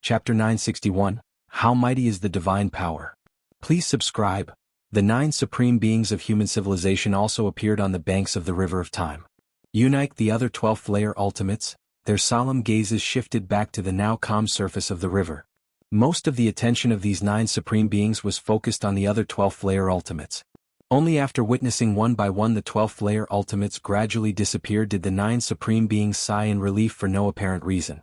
Chapter 961, How Mighty is the Divine Power. Please subscribe. The 9 supreme beings of human civilization also appeared on the banks of the River of Time. Unlike the other 12th layer ultimates, their solemn gazes shifted back to the now calm surface of the river. Most of the attention of these 9 supreme beings was focused on the other 12th layer ultimates. Only after witnessing one by one the 12th layer ultimates gradually disappear did the 9 supreme beings sigh in relief for no apparent reason.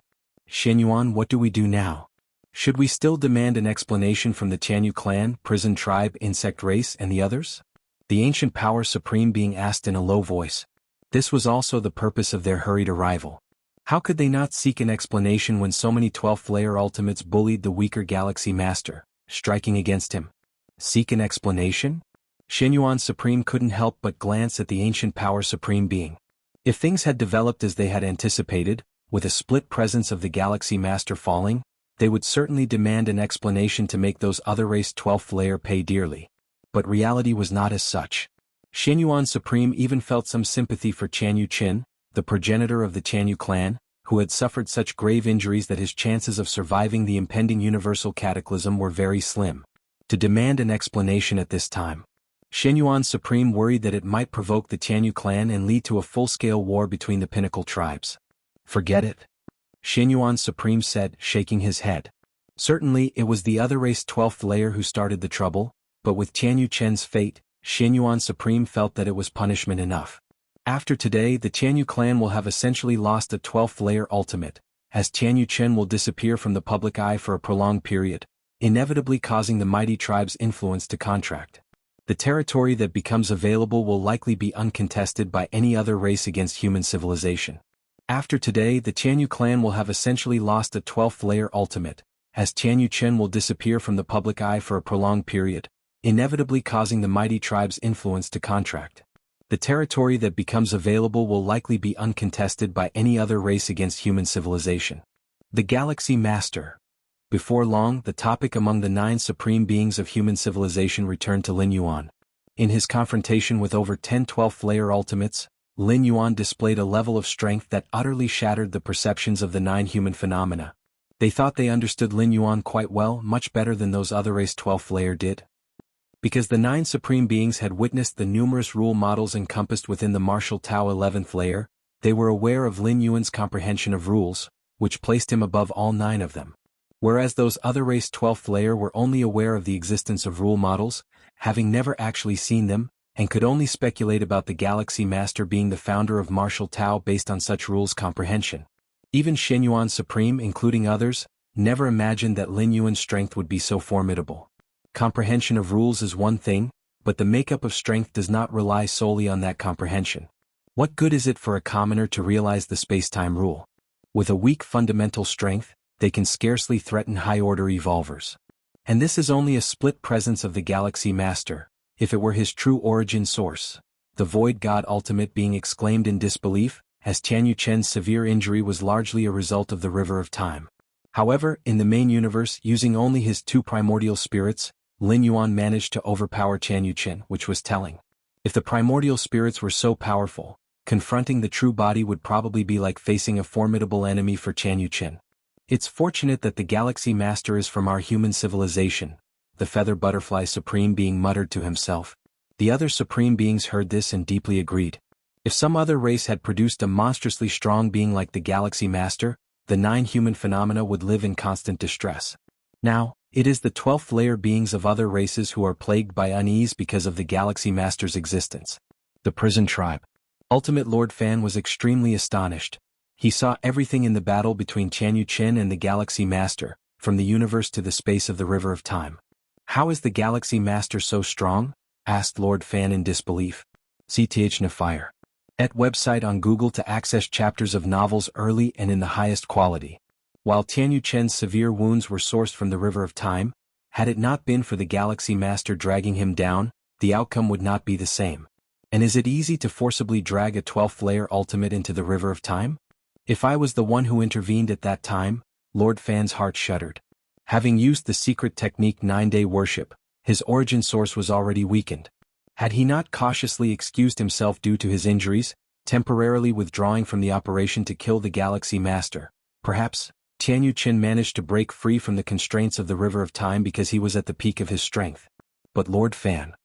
Xianyuan, what do we do now? Should we still demand an explanation from the Jianghu clan, prison tribe, insect race, and the others? The ancient power supreme being asked in a low voice. This was also the purpose of their hurried arrival. How could they not seek an explanation when so many 12th layer ultimates bullied the weaker Galaxy Master, striking against him? Seek an explanation? Xianyuan Supreme couldn't help but glance at the ancient power supreme being. If things had developed as they had anticipated, with a split presence of the Galaxy Master falling, they would certainly demand an explanation to make those other race 12th layer pay dearly. But reality was not as such. Xianyuan Supreme even felt some sympathy for Jianghu Qin, the progenitor of the Jianghu clan, who had suffered such grave injuries that his chances of surviving the impending universal cataclysm were very slim. To demand an explanation at this time, Xianyuan Supreme worried that it might provoke the Jianghu clan and lead to a full-scale war between the pinnacle tribes. Forget it. Xianyuan Supreme said, shaking his head. Certainly it was the other race 12th layer who started the trouble, but with Jianghu Qin's fate, Xianyuan Supreme felt that it was punishment enough. After today the Jianghu clan will have essentially lost a 12th layer ultimate, as Jianghu Qin will disappear from the public eye for a prolonged period, inevitably causing the mighty tribe's influence to contract. The territory that becomes available will likely be uncontested by any other race against human civilization. After today the Jianghu clan will have essentially lost a 12th layer ultimate, as Jianghu Qin will disappear from the public eye for a prolonged period, inevitably causing the mighty tribe's influence to contract. The territory that becomes available will likely be uncontested by any other race against human civilization. The Galaxy Master. Before long the topic among the 9 supreme beings of human civilization returned to Lin Yuan. In his confrontation with over 10 12th layer ultimates, Lin Yuan displayed a level of strength that utterly shattered the perceptions of the 9 human phenomena. They thought they understood Lin Yuan quite well, much better than those other race 12th layer did. Because the 9 supreme beings had witnessed the numerous rule models encompassed within the martial Tao 11th layer, they were aware of Lin Yuan's comprehension of rules, which placed him above all 9 of them. Whereas those other race 12th layer were only aware of the existence of rule models, having never actually seen them, and could only speculate about the Galaxy Master being the founder of martial Tao based on such rules comprehension. Even Xianyuan Supreme, including others, never imagined that Lin Yuan's strength would be so formidable. Comprehension of rules is one thing, but the makeup of strength does not rely solely on that comprehension. What good is it for a commoner to realize the space-time rule? With a weak fundamental strength, they can scarcely threaten high-order evolvers. And this is only a split presence of the Galaxy Master. If it were his true origin source, the Void God Ultimate being exclaimed in disbelief, as Jianghu Qin's severe injury was largely a result of the River of Time. However, in the main universe, using only his 2 primordial spirits, Lin Yuan managed to overpower Jianghu Qin, which was telling. If the primordial spirits were so powerful, confronting the true body would probably be like facing a formidable enemy for Jianghu Qin. It's fortunate that the Galaxy Master is from our human civilization, the Feather Butterfly Supreme being muttered to himself. The other supreme beings heard this and deeply agreed. If some other race had produced a monstrously strong being like the Galaxy Master, the 9 human phenomena would live in constant distress. Now, it is the 12th layer beings of other races who are plagued by unease because of the Galaxy Master's existence. The prison tribe. Ultimate Lord Fan was extremely astonished. He saw everything in the battle between Jianghu Qin and the Galaxy Master, from the universe to the space of the River of Time. How is the Galaxy Master so strong? Asked Lord Fan in disbelief. CTH Fire. At website on Google to access chapters of novels early and in the highest quality. While Jianghu Qin's severe wounds were sourced from the River of Time, had it not been for the Galaxy Master dragging him down, the outcome would not be the same. And is it easy to forcibly drag a 12th layer ultimate into the River of Time? If I was the one who intervened at that time, Lord Fan's heart shuddered. Having used the secret technique 9-day worship, his origin source was already weakened. Had he not cautiously excused himself due to his injuries, temporarily withdrawing from the operation to kill the Galaxy Master, perhaps, Tianyu Qin managed to break free from the constraints of the River of Time because he was at the peak of his strength. But Lord Fan,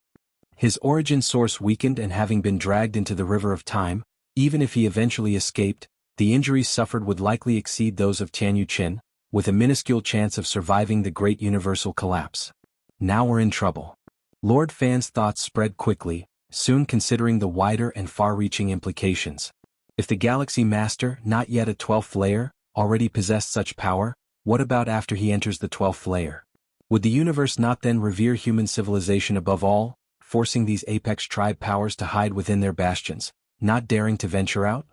his origin source weakened, and having been dragged into the River of Time, even if he eventually escaped, the injuries suffered would likely exceed those of Tianyu Qin, with a minuscule chance of surviving the great universal collapse. Now we're in trouble. Lord Fan's thoughts spread quickly, soon considering the wider and far-reaching implications. If the Galaxy Master, not yet a 12th layer, already possessed such power, what about after he enters the 12th layer? Would the universe not then revere human civilization above all, forcing these apex tribe powers to hide within their bastions, not daring to venture out?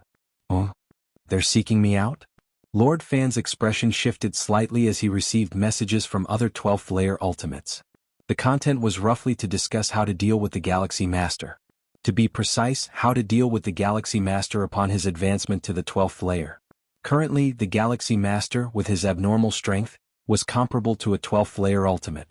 Oh, they're seeking me out? Lord Fan's expression shifted slightly as he received messages from other 12th layer ultimates. The content was roughly to discuss how to deal with the Galaxy Master. To be precise, how to deal with the Galaxy Master upon his advancement to the 12th layer. Currently, the Galaxy Master, with his abnormal strength, was comparable to a 12th layer ultimate.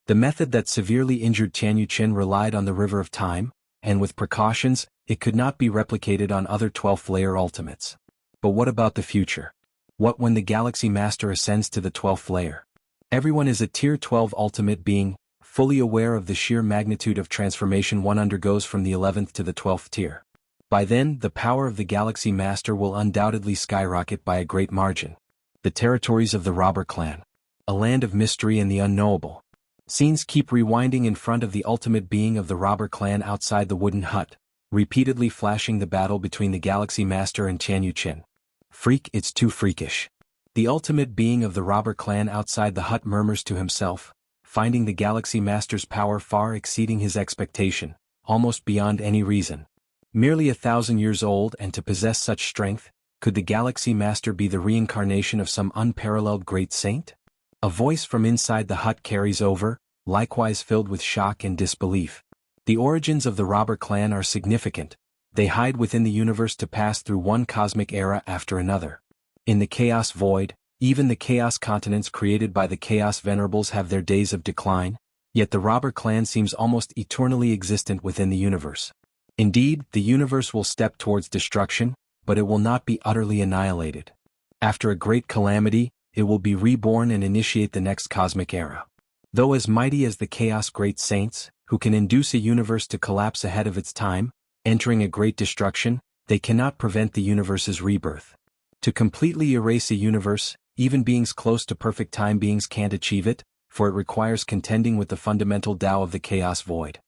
The method that severely injured Tianyu Qin relied on the River of Time, and with precautions, it could not be replicated on other 12th layer ultimates. But what about the future? What when the Galaxy Master ascends to the 12th layer? Everyone is a Tier 12 ultimate being, fully aware of the sheer magnitude of transformation one undergoes from the 11th to the 12th tier. By then, the power of the Galaxy Master will undoubtedly skyrocket by a great margin. The territories of the Robber Clan. A land of mystery and the unknowable. Scenes keep rewinding in front of the ultimate being of the Robber Clan outside the wooden hut, repeatedly flashing the battle between the Galaxy Master and Tianyu Qin. Freak, it's too freakish. The ultimate being of the Robber Clan outside the hut murmurs to himself, finding the Galaxy Master's power far exceeding his expectation, almost beyond any reason. Merely 1,000 years old and to possess such strength, could the Galaxy Master be the reincarnation of some unparalleled great saint? A voice from inside the hut carries over, likewise filled with shock and disbelief. The origins of the Robber Clan are significant. They hide within the universe to pass through one cosmic era after another. In the Chaos Void, even the Chaos continents created by the Chaos Venerables have their days of decline, yet the Robber Clan seems almost eternally existent within the universe. Indeed, the universe will step towards destruction, but it will not be utterly annihilated. After a great calamity, it will be reborn and initiate the next cosmic era. Though as mighty as the Chaos Great Saints, who can induce a universe to collapse ahead of its time, entering a great destruction, they cannot prevent the universe's rebirth. To completely erase a universe, even beings close to perfect time beings can't achieve it, for it requires contending with the fundamental Tao of the Chaos Void.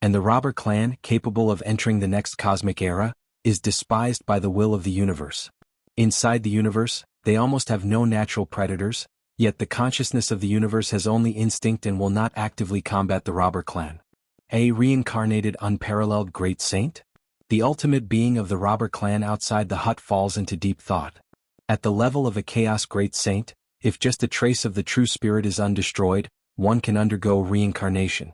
And the Robber Clan, capable of entering the next cosmic era, is despised by the will of the universe. Inside the universe, they almost have no natural predators, yet the consciousness of the universe has only instinct and will not actively combat the Robber Clan. A reincarnated unparalleled great saint? The ultimate being of the Robber Clan outside the hut falls into deep thought. At the level of a Chaos Great Saint, if just a trace of the true spirit is undestroyed, one can undergo reincarnation.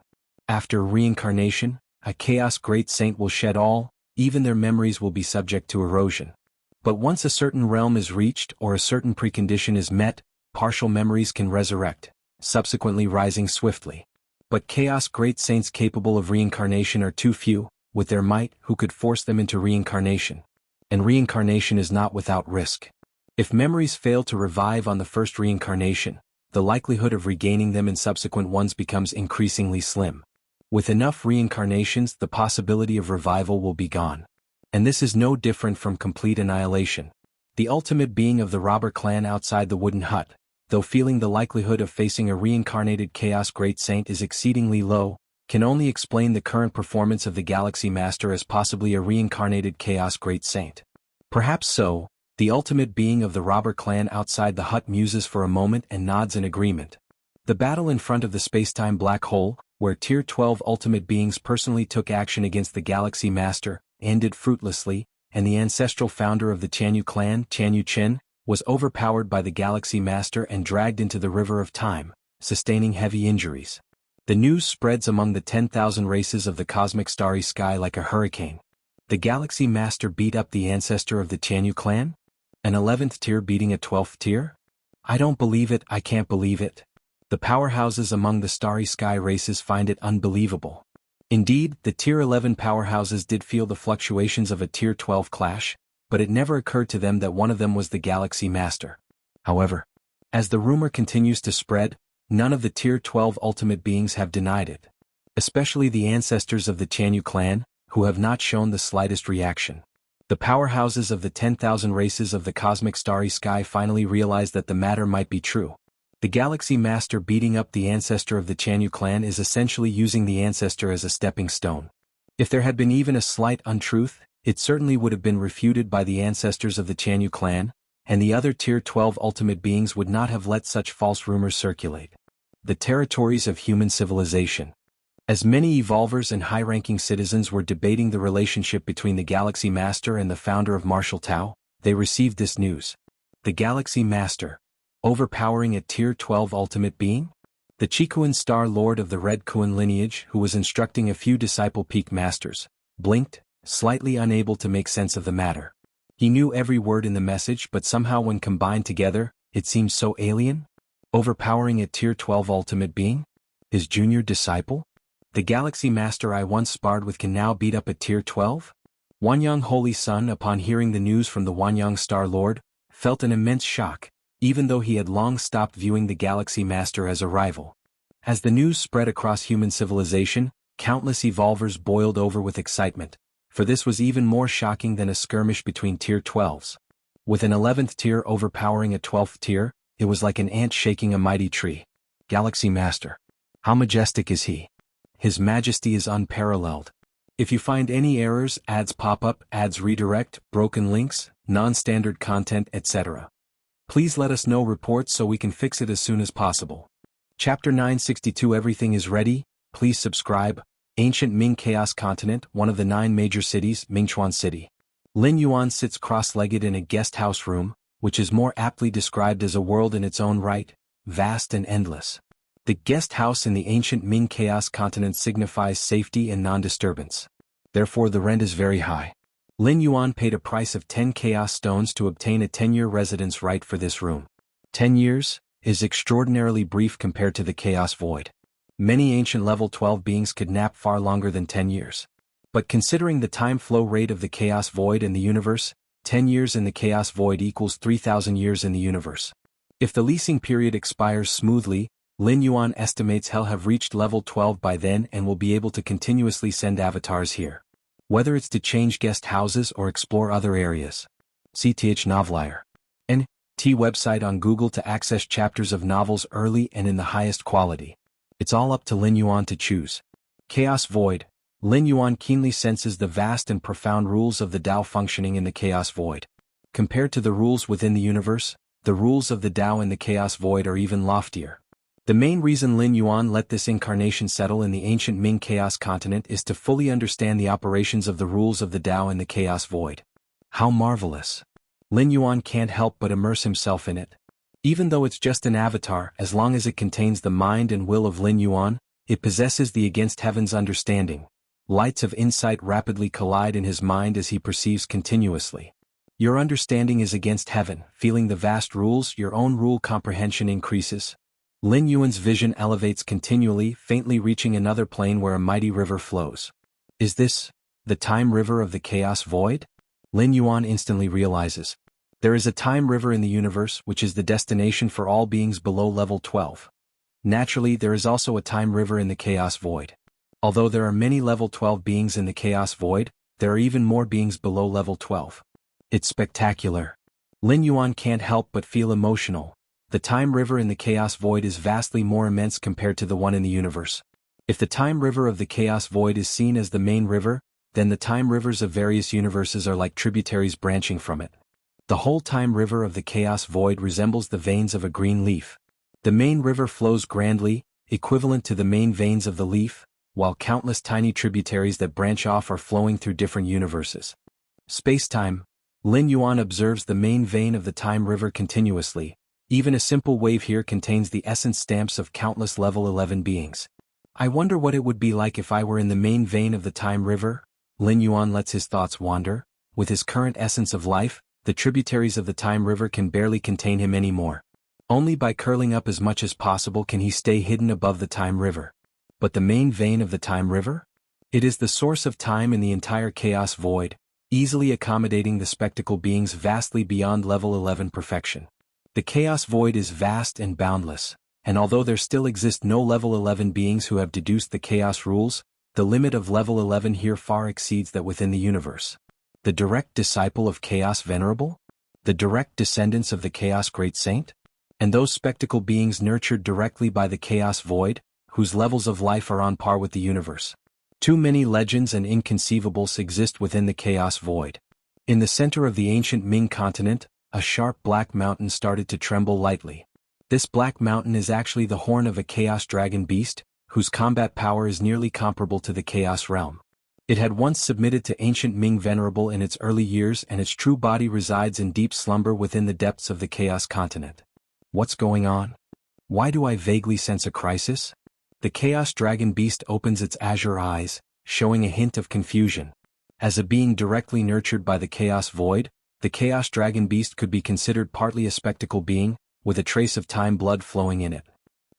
After reincarnation, a Chaos Great Saint will shed all, even their memories will be subject to erosion. But once a certain realm is reached or a certain precondition is met, partial memories can resurrect, subsequently rising swiftly. But Chaos Great Saints capable of reincarnation are too few, with their might, who could force them into reincarnation. And reincarnation is not without risk. If memories fail to revive on the first reincarnation, the likelihood of regaining them in subsequent ones becomes increasingly slim. With enough reincarnations, the possibility of revival will be gone. And this is no different from complete annihilation. The ultimate being of the Robber Clan outside the wooden hut, though feeling the likelihood of facing a reincarnated Chaos Great Saint is exceedingly low, can only explain the current performance of the Galaxy Master as possibly a reincarnated Chaos Great Saint. Perhaps so. The ultimate being of the Robber Clan outside the hut muses for a moment and nods in agreement. The battle in front of the spacetime black hole, where Tier 12 ultimate beings personally took action against the Galaxy Master, ended fruitlessly, and the ancestral founder of the Tianyu clan, Tianyu Qin, was overpowered by the Galaxy Master and dragged into the River of Time, sustaining heavy injuries. The news spreads among the 10,000 races of the cosmic starry sky like a hurricane. The Galaxy Master beat up the ancestor of the Tianyu clan? An 11th tier beating a 12th tier? I don't believe it, I can't believe it. The powerhouses among the starry sky races find it unbelievable. Indeed, the Tier 11 powerhouses did feel the fluctuations of a Tier 12 clash, but it never occurred to them that one of them was the Galaxy Master. However, As the rumor continues to spread, none of the Tier 12 ultimate beings have denied it. Especially the ancestors of the Jianghu clan, who have not shown the slightest reaction. The powerhouses of the 10,000 races of the cosmic starry sky finally realized that the matter might be true. The Galaxy Master beating up the ancestor of the Jianghu clan is essentially using the ancestor as a stepping stone. If there had been even a slight untruth, it certainly would have been refuted by the ancestors of the Jianghu clan, and the other Tier 12 ultimate beings would not have let such false rumors circulate. The territories of human civilization. As many evolvers and high-ranking citizens were debating the relationship between the Galaxy Master and the founder of martial Tao, they received this news. The Galaxy Master, overpowering a Tier 12 ultimate being? The Chikuan Star Lord of the Red Kuan lineage, who was instructing a few disciple peak masters, blinked, slightly unable to make sense of the matter. He knew every word in the message, but somehow when combined together, it seemed so alien. Overpowering a Tier 12 ultimate being? His junior disciple? The Galaxy Master I once sparred with can now beat up a Tier 12? Wanyang Holy Sun, upon hearing the news from the Wanyang Star Lord, felt an immense shock, even though he had long stopped viewing the Galaxy Master as a rival. As the news spread across human civilization, countless evolvers boiled over with excitement, for this was even more shocking than a skirmish between Tier 12s. With an 11th tier overpowering a 12th tier, it was like an ant shaking a mighty tree. Galaxy Master. How majestic is he? His majesty is unparalleled. If you find any errors, ads pop up, ads redirect, broken links, non-standard content, etc., please let us know reports so we can fix it as soon as possible. Chapter 962. Everything is ready, please subscribe. Ancient Ming Chaos Continent, one of the 9 major cities, Mingchuan City. Lin Yuan sits cross-legged in a guest house room, which is more aptly described as a world in its own right, vast and endless. The guest house in the ancient Ming Chaos Continent signifies safety and non-disturbance. Therefore the rent is very high. Lin Yuan paid a price of 10 Chaos Stones to obtain a 10-year residence right for this room. 10 years is extraordinarily brief compared to the Chaos Void. Many ancient level 12 beings could nap far longer than 10 years. But considering the time flow rate of the Chaos Void and the universe, 10 years in the Chaos Void equals 3,000 years in the universe. If the leasing period expires smoothly, Lin Yuan estimates he'll have reached level 12 by then and will be able to continuously send avatars here. Whether it's to change guest houses or explore other areas. CTH Novelier. N.T. website on Google to access chapters of novels early and in the highest quality. It's all up to Lin Yuan to choose. Chaos Void. Lin Yuan keenly senses the vast and profound rules of the Tao functioning in the Chaos Void. Compared to the rules within the universe, the rules of the Tao in the Chaos Void are even loftier. The main reason Lin Yuan let this incarnation settle in the ancient Ming Chaos Continent is to fully understand the operations of the rules of the Tao in the Chaos Void. How marvelous! Lin Yuan can't help but immerse himself in it. Even though it's just an avatar, as long as it contains the mind and will of Lin Yuan, it possesses the against heaven's understanding. Lights of insight rapidly collide in his mind as he perceives continuously. Your understanding is against heaven, feeling the vast rules, your own rule comprehension increases. Lin Yuan's vision elevates continually, faintly reaching another plane where a mighty river flows. Is this the time river of the Chaos Void? Lin Yuan instantly realizes. There is a time river in the universe which is the destination for all beings below level 12. Naturally, there is also a time river in the Chaos Void. Although there are many level 12 beings in the Chaos Void, there are even more beings below level 12. It's spectacular. Lin Yuan can't help but feel emotional. The time river in the Chaos Void is vastly more immense compared to the one in the universe. If the time river of the Chaos Void is seen as the main river, then the time rivers of various universes are like tributaries branching from it. The whole time river of the Chaos Void resembles the veins of a green leaf. The main river flows grandly, equivalent to the main veins of the leaf, while countless tiny tributaries that branch off are flowing through different universes. Space-time. Lin Yuan observes the main vein of the time river continuously. Even a simple wave here contains the essence stamps of countless level 11 beings. I wonder what it would be like if I were in the main vein of the time river. Lin Yuan lets his thoughts wander. With his current essence of life, the tributaries of the time river can barely contain him anymore. Only by curling up as much as possible can he stay hidden above the time river. But the main vein of the time river? It is the source of time in the entire Chaos Void, easily accommodating the spectacle beings vastly beyond level 11 perfection. The Chaos Void is vast and boundless, and although there still exist no level 11 beings who have deduced the Chaos rules, the limit of level 11 here far exceeds that within the universe. The direct disciple of Chaos Venerable? The direct descendants of the Chaos Great Saint? And those spectacle beings nurtured directly by the Chaos Void, whose levels of life are on par with the universe. Too many legends and inconceivables exist within the Chaos Void. In the center of the ancient Ming continent, a sharp black mountain started to tremble lightly. This black mountain is actually the horn of a Chaos Dragon beast, whose combat power is nearly comparable to the Chaos Realm. It had once submitted to ancient Ming Venerable in its early years, and its true body resides in deep slumber within the depths of the Chaos continent. What's going on? Why do I vaguely sense a crisis? The Chaos Dragon beast opens its azure eyes, showing a hint of confusion. As a being directly nurtured by the Chaos Void, the Chaos Dragon beast could be considered partly a spectacle being, with a trace of time blood flowing in it.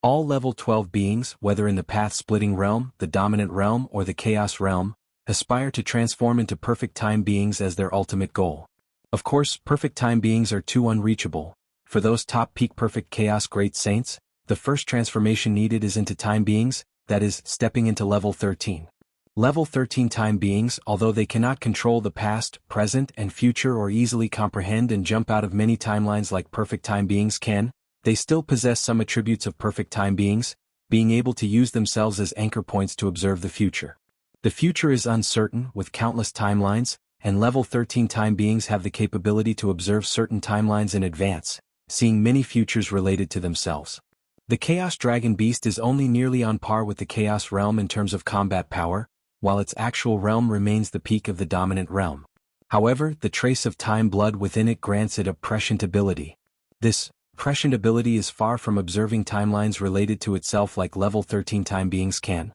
All level 12 beings, whether in the path-splitting realm, the dominant realm, or the Chaos realm, aspire to transform into perfect time beings as their ultimate goal. Of course, perfect time beings are too unreachable. For those top peak perfect Chaos Great Saints, the first transformation needed is into time beings, that is, stepping into level 13. Level 13 time beings, although they cannot control the past, present, and future or easily comprehend and jump out of many timelines like perfect time beings can, they still possess some attributes of perfect time beings, being able to use themselves as anchor points to observe the future. The future is uncertain, with countless timelines, and level 13 time beings have the capability to observe certain timelines in advance, seeing many futures related to themselves. The Chaos Dragon beast is only nearly on par with the Chaos realm in terms of combat power, while its actual realm remains the peak of the dominant realm. However, the trace of time blood within it grants it a prescient ability. This prescient ability is far from observing timelines related to itself like level 13 time beings can.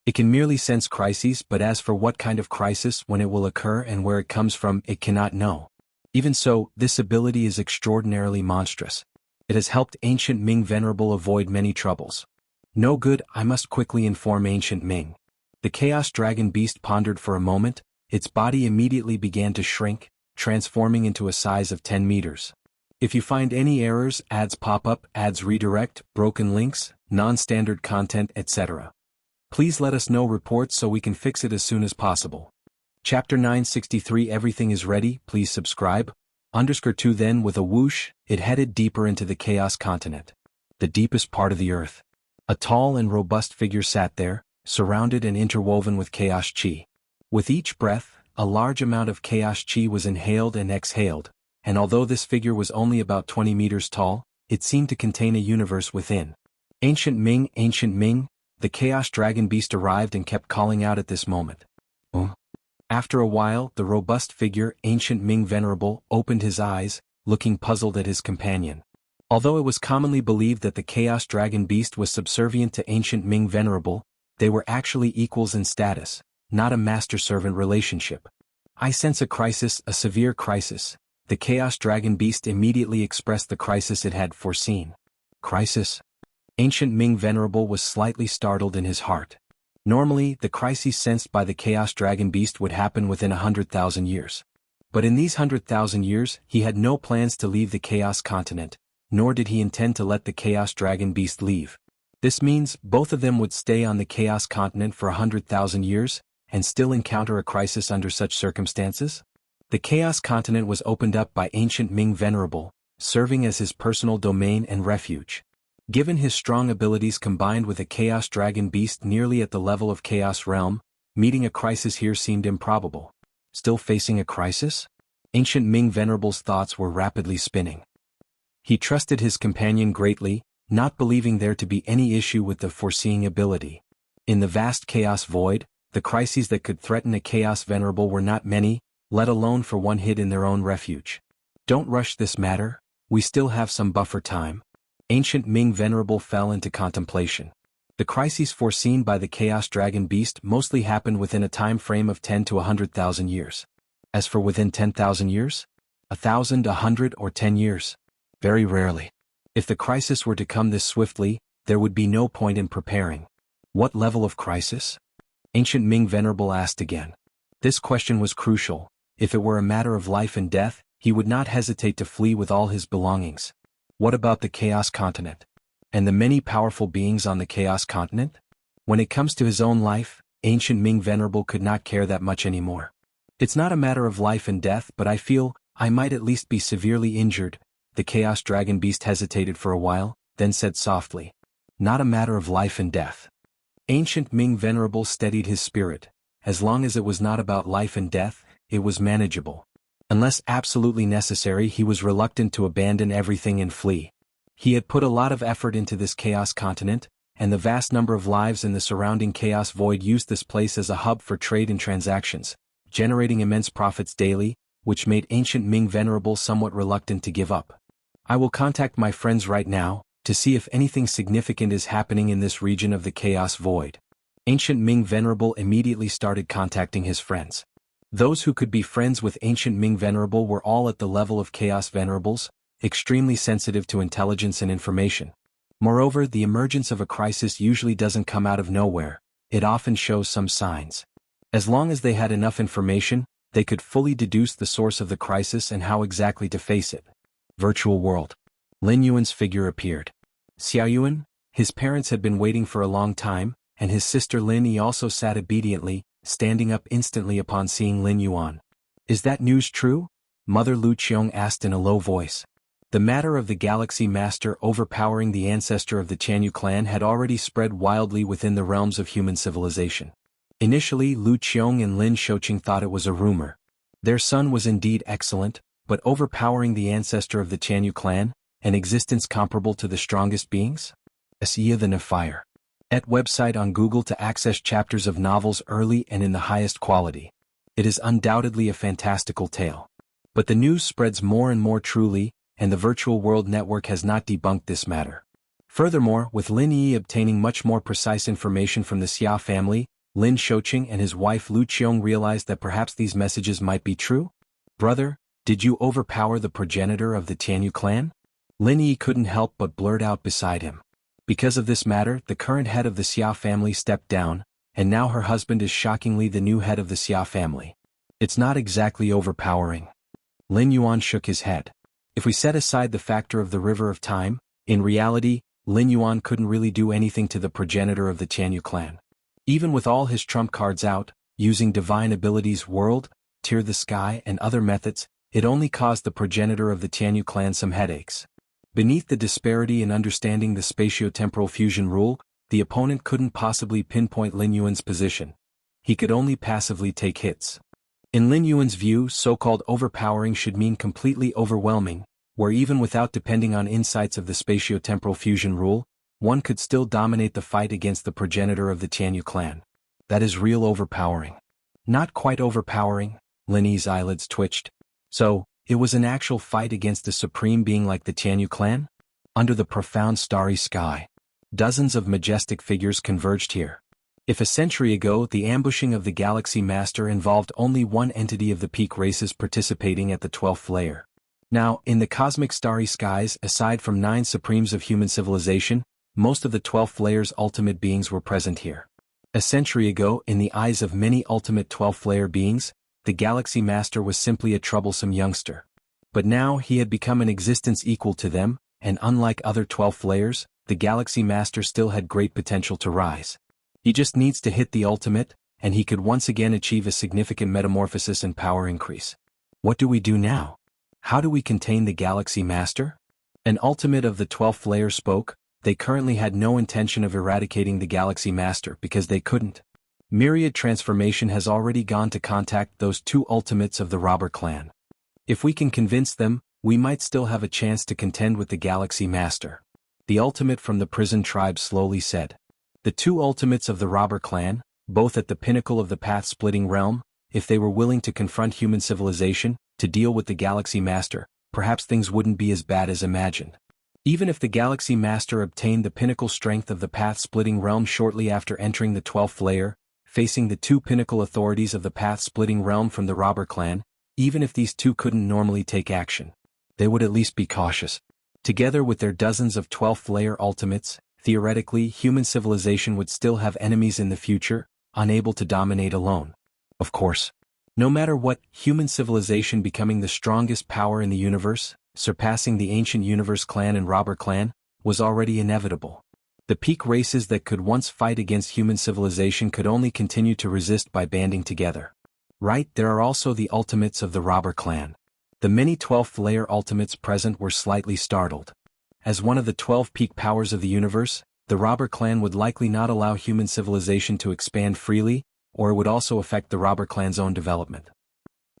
It can merely sense crises, but as for what kind of crisis, when it will occur, and where it comes from, it cannot know. Even so, this ability is extraordinarily monstrous. It has helped ancient Ming Venerable avoid many troubles. No good, I must quickly inform ancient Ming. The Chaos Dragon beast pondered for a moment, its body immediately began to shrink, transforming into a size of 10 meters. If you find any errors, ads pop up, ads redirect, broken links, non-standard content, etc. Please let us know reports so we can fix it as soon as possible. Chapter 963 Everything is ready, please subscribe. _2 Then with a whoosh, it headed deeper into the Chaos continent. The deepest part of the earth. A tall and robust figure sat there, surrounded and interwoven with Chaos Chi. With each breath, a large amount of Chaos Chi was inhaled and exhaled, and although this figure was only about 20 meters tall, it seemed to contain a universe within. Ancient Ming, the Chaos Dragon beast arrived and kept calling out at this moment. After a while, the robust figure, Ancient Ming Venerable, opened his eyes, looking puzzled at his companion. Although it was commonly believed that the Chaos Dragon beast was subservient to Ancient Ming Venerable, they were actually equals in status, not a master-servant relationship. I sense a crisis, a severe crisis. The Chaos Dragon beast immediately expressed the crisis it had foreseen. Crisis? Ancient Ming Venerable was slightly startled in his heart. Normally, the crises sensed by the Chaos Dragon beast would happen within 100,000 years. But in these 100,000 years, he had no plans to leave the Chaos continent, nor did he intend to let the Chaos Dragon beast leave. This means both of them would stay on the Chaos continent for 100,000 years, and still encounter a crisis under such circumstances? The Chaos continent was opened up by Ancient Ming Venerable, serving as his personal domain and refuge. Given his strong abilities combined with a Chaos Dragon beast nearly at the level of Chaos Realm, meeting a crisis here seemed improbable. Still facing a crisis? Ancient Ming Venerable's thoughts were rapidly spinning. He trusted his companion greatly, not believing there to be any issue with the foreseeing ability. In the vast Chaos Void, the crises that could threaten a Chaos Venerable were not many, let alone for one hid in their own refuge. Don't rush this matter, we still have some buffer time. Ancient Ming Venerable fell into contemplation. The crises foreseen by the Chaos Dragon beast mostly happened within a time frame of 10 to 100,000 years. As for within 10,000 years? 1,000, 100, or 10 years? Very rarely. If the crisis were to come this swiftly, there would be no point in preparing. What level of crisis? Ancient Ming Venerable asked again. This question was crucial. If it were a matter of life and death, he would not hesitate to flee with all his belongings. What about the Chaos Continent? And the many powerful beings on the Chaos Continent? When it comes to his own life, ancient Ming Venerable could not care that much anymore. It's not a matter of life and death, but I feel I might at least be severely injured. The Chaos Dragon Beast hesitated for a while, then said softly, "Not a matter of life and death." Ancient Ming Venerable steadied his spirit. As long as it was not about life and death, it was manageable. Unless absolutely necessary, he was reluctant to abandon everything and flee. He had put a lot of effort into this Chaos Continent, and the vast number of lives in the surrounding Chaos Void used this place as a hub for trade and transactions, generating immense profits daily, which made ancient Ming Venerable somewhat reluctant to give up. I will contact my friends right now, to see if anything significant is happening in this region of the Chaos Void. Ancient Ming Venerable immediately started contacting his friends. Those who could be friends with Ancient Ming Venerable were all at the level of Chaos Venerables, extremely sensitive to intelligence and information. Moreover, the emergence of a crisis usually doesn't come out of nowhere, it often shows some signs. As long as they had enough information, they could fully deduce the source of the crisis and how exactly to face it. Virtual world. Lin Yuan's figure appeared. Xiao Yuan, his parents had been waiting for a long time, and his sister Lin Yi also sat obediently, standing up instantly upon seeing Lin Yuan. "Is that news true?" Mother Lu Qiong asked in a low voice. The matter of the Galaxy Master overpowering the ancestor of the Tianyu clan had already spread wildly within the realms of human civilization. Initially, Lu Qiong and Lin Shouqing thought it was a rumor. Their son was indeed excellent, but overpowering the ancestor of the Tianyu clan, an existence comparable to the strongest beings? Xianxia the Nephire. At website on Google to access chapters of novels early and in the highest quality. It is undoubtedly a fantastical tale. But the news spreads more and more truly, and the Virtual World Network has not debunked this matter. Furthermore, with Lin Yi obtaining much more precise information from the Xia family, Lin Shouqing and his wife Lu Qiong realized that perhaps these messages might be true. "Brother, did you overpower the progenitor of the Tianyu clan?" Lin Yi couldn't help but blurt out beside him. Because of this matter, the current head of the Xia family stepped down, and now her husband is shockingly the new head of the Xia family. It's not exactly overpowering. Lin Yuan shook his head. If we set aside the factor of the River of Time, in reality, Lin Yuan couldn't really do anything to the progenitor of the Tianyu clan. Even with all his trump cards out, using divine abilities World, Tear the Sky and other methods, it only caused the progenitor of the Tianyu clan some headaches. Beneath the disparity in understanding the spatio-temporal fusion rule, the opponent couldn't possibly pinpoint Lin Yuan's position. He could only passively take hits. In Lin Yuan's view, so-called overpowering should mean completely overwhelming, where even without depending on insights of the spatio-temporal fusion rule, one could still dominate the fight against the progenitor of the Tianyu clan. That is real overpowering. Not quite overpowering, Lin Yi's eyelids twitched. So, it was an actual fight against a supreme being like the Tianyu clan? Under the profound starry sky. Dozens of majestic figures converged here. If a century ago the ambushing of the Galaxy Master involved only one entity of the peak races participating at the 12th layer. Now, in the cosmic starry skies, aside from 9 supremes of human civilization, most of the 12th layer's ultimate beings were present here. A century ago, in the eyes of many ultimate 12th layer beings, the Galaxy Master was simply a troublesome youngster. But now he had become an existence equal to them, and unlike other 12th layers, the Galaxy Master still had great potential to rise. He just needs to hit the ultimate, and he could once again achieve a significant metamorphosis and power increase. What do we do now? How do we contain the Galaxy Master? An ultimate of the 12th layer spoke. They currently had no intention of eradicating the Galaxy Master because they couldn't. Myriad Transformation has already gone to contact those 2 ultimates of the Robber clan. If we can convince them, we might still have a chance to contend with the Galaxy Master. The ultimate from the prison tribe slowly said. The 2 ultimates of the Robber clan, both at the pinnacle of the path-splitting realm, if they were willing to confront human civilization, to deal with the Galaxy Master, perhaps things wouldn't be as bad as imagined. Even if the Galaxy Master obtained the pinnacle strength of the path-splitting realm shortly after entering the 12th layer, facing the 2 pinnacle authorities of the path-splitting realm from the Robber clan, even if these 2 couldn't normally take action, they would at least be cautious. Together with their dozens of 12th layer ultimates, theoretically human civilization would still have enemies in the future, unable to dominate alone. Of course. No matter what, human civilization becoming the strongest power in the universe, surpassing the ancient universe clan and robber clan, was already inevitable. The peak races that could once fight against human civilization could only continue to resist by banding together. Right, there are also the ultimates of the robber clan. The many 12th layer ultimates present were slightly startled. As one of the 12 peak powers of the universe, the robber clan would likely not allow human civilization to expand freely, or it would also affect the robber clan's own development.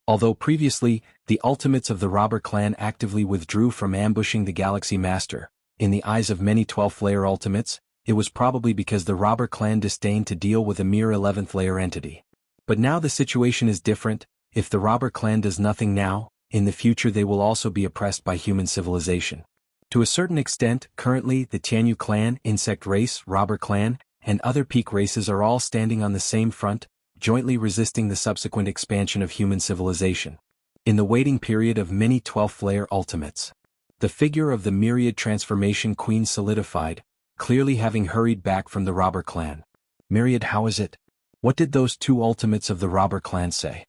Although previously, the ultimates of the robber clan actively withdrew from ambushing the Galaxy Master, in the eyes of many 12th layer ultimates, it was probably because the robber clan disdained to deal with a mere 11th layer entity. But now the situation is different. If the robber clan does nothing now, in the future they will also be oppressed by human civilization. To a certain extent, currently the Jianghu clan, insect race, robber clan, and other peak races are all standing on the same front, jointly resisting the subsequent expansion of human civilization. In the waiting period of many 12th layer ultimates, the figure of the myriad transformation queen solidified, clearly having hurried back from the robber clan. Myriad, how is it? What did those two ultimates of the robber clan say?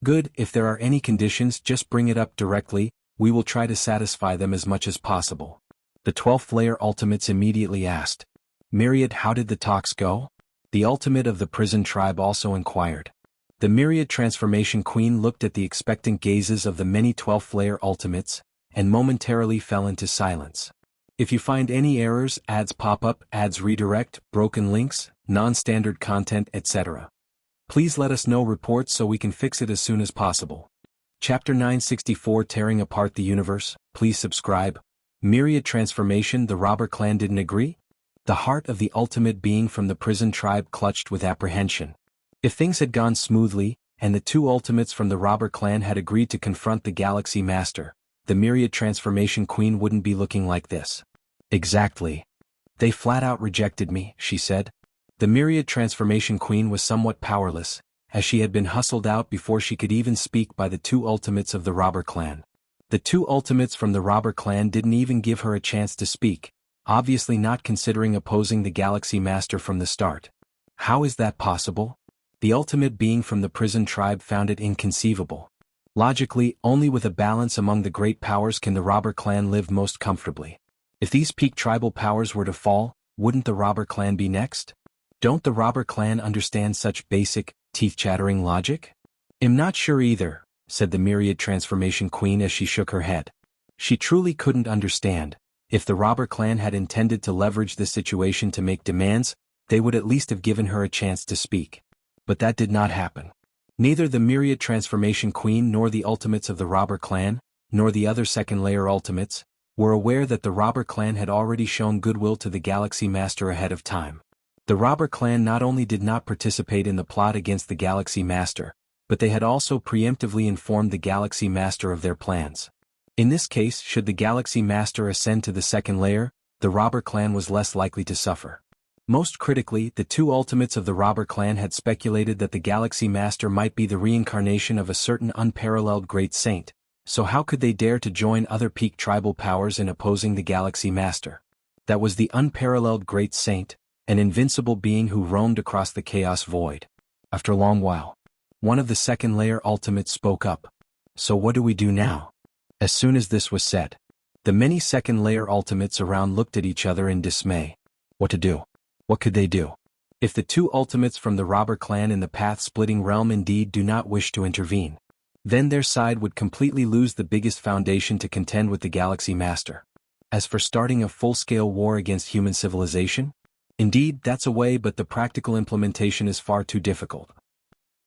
Good, if there are any conditions, just bring it up directly, we will try to satisfy them as much as possible. The 12th layer ultimates immediately asked. Myriad, how did the talks go? The ultimate of the prison tribe also inquired. The myriad transformation queen looked at the expectant gazes of the many 12th layer ultimates, and momentarily fell into silence. If you find any errors, ads pop up, ads redirect, broken links, non-standard content, etc., please let us know reports so we can fix it as soon as possible. Chapter 964 Tearing Apart the Universe, please subscribe. Myriad transformation, the robber clan didn't agree? The heart of the ultimate being from the prison tribe clutched with apprehension. If things had gone smoothly, and the two ultimates from the robber clan had agreed to confront the Galaxy Master, the myriad transformation queen wouldn't be looking like this. Exactly. They flat out rejected me, she said. The myriad transformation queen was somewhat powerless, as she had been hustled out before she could even speak by the two ultimates of the robber clan. The two ultimates from the robber clan didn't even give her a chance to speak, obviously not considering opposing the Galaxy Master from the start. How is that possible? The ultimate being from the prison tribe found it inconceivable. Logically, only with a balance among the great powers can the robber clan live most comfortably. If these peak tribal powers were to fall, wouldn't the robber clan be next? Don't the robber clan understand such basic, teeth-chattering logic? I'm not sure either, said the myriad transformation queen as she shook her head. She truly couldn't understand. If the robber clan had intended to leverage this situation to make demands, they would at least have given her a chance to speak. But that did not happen. Neither the myriad transformation queen nor the ultimates of the robber clan, nor the other second-layer ultimates, were aware that the robber clan had already shown goodwill to the Galaxy Master ahead of time. The robber clan not only did not participate in the plot against the Galaxy Master, but they had also preemptively informed the Galaxy Master of their plans. In this case, should the Galaxy Master ascend to the second layer, the robber clan was less likely to suffer. Most critically, the two ultimates of the robber clan had speculated that the Galaxy Master might be the reincarnation of a certain unparalleled great saint, so how could they dare to join other peak tribal powers in opposing the Galaxy Master? That was the unparalleled great saint, an invincible being who roamed across the chaos void. After a long while, one of the second-layer ultimates spoke up. So what do we do now? As soon as this was said, the many second-layer ultimates around looked at each other in dismay. What to do? What could they do? If the two ultimates from the robber clan in the path-splitting realm indeed do not wish to intervene, then their side would completely lose the biggest foundation to contend with the Galaxy Master. As for starting a full-scale war against human civilization, indeed, that's a way, but the practical implementation is far too difficult.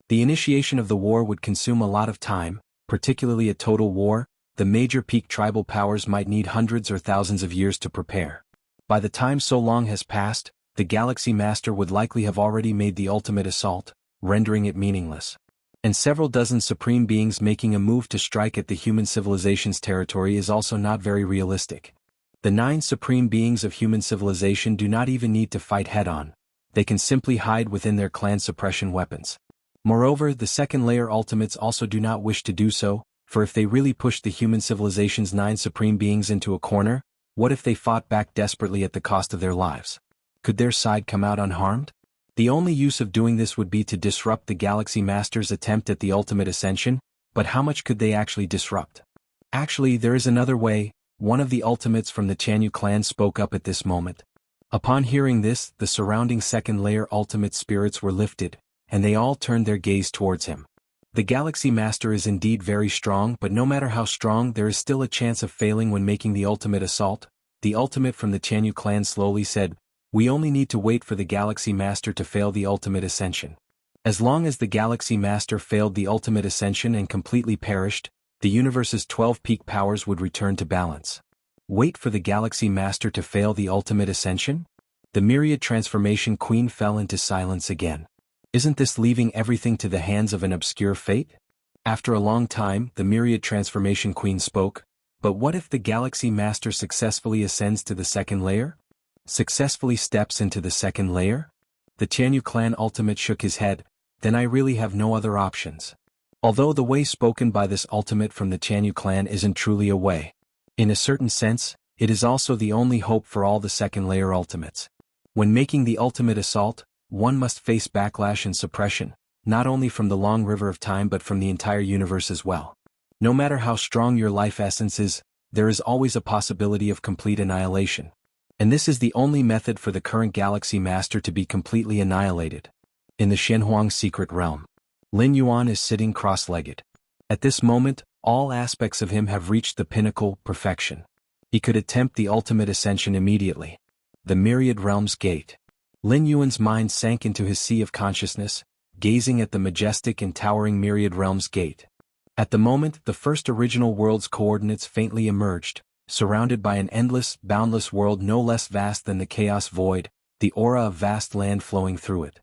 The initiation of the war would consume a lot of time, particularly a total war. The major peak tribal powers might need hundreds or thousands of years to prepare. By the time so long has passed, the Galaxy Master would likely have already made the ultimate assault, rendering it meaningless. And several dozen supreme beings making a move to strike at the human civilization's territory is also not very realistic. The 9 supreme beings of human civilization do not even need to fight head-on. They can simply hide within their clan suppression weapons. Moreover, the second-layer ultimates also do not wish to do so, for if they really pushed the human civilization's 9 supreme beings into a corner, what if they fought back desperately at the cost of their lives? Could their side come out unharmed? The only use of doing this would be to disrupt the Galaxy Master's attempt at the ultimate ascension, but how much could they actually disrupt? Actually, there is another way. One of the ultimates from the Jianghu clan spoke up at this moment. Upon hearing this, the surrounding second layer ultimate spirits were lifted, and they all turned their gaze towards him. The Galaxy Master is indeed very strong, but no matter how strong, there is still a chance of failing when making the ultimate assault. The ultimate from the Jianghu clan slowly said, "We only need to wait for the Galaxy Master to fail the ultimate ascension. As long as the Galaxy Master failed the ultimate ascension and completely perished, the universe's 12 peak powers would return to balance." Wait for the Galaxy Master to fail the ultimate ascension? The Myriad Transformation Queen fell into silence again. Isn't this leaving everything to the hands of an obscure fate? After a long time, the Myriad Transformation Queen spoke, "But what if the Galaxy Master successfully ascends to the second layer? Successfully steps into the second layer?" The Jianghu clan ultimate shook his head. "Then I really have no other options." Although the way spoken by this ultimate from the Jianghu clan isn't truly a way. In a certain sense, it is also the only hope for all the second layer ultimates. When making the ultimate assault, one must face backlash and suppression, not only from the long river of time but from the entire universe as well. No matter how strong your life essence is, there is always a possibility of complete annihilation. And this is the only method for the current Galaxy Master to be completely annihilated. In the Shenhuang secret realm, Lin Yuan is sitting cross-legged. At this moment, all aspects of him have reached the pinnacle, perfection. He could attempt the ultimate ascension immediately. The Myriad Realms Gate. Lin Yuan's mind sank into his sea of consciousness, gazing at the majestic and towering Myriad Realms Gate. At the moment, the first original world's coordinates faintly emerged, surrounded by an endless, boundless world no less vast than the chaos void, the aura of vast land flowing through it.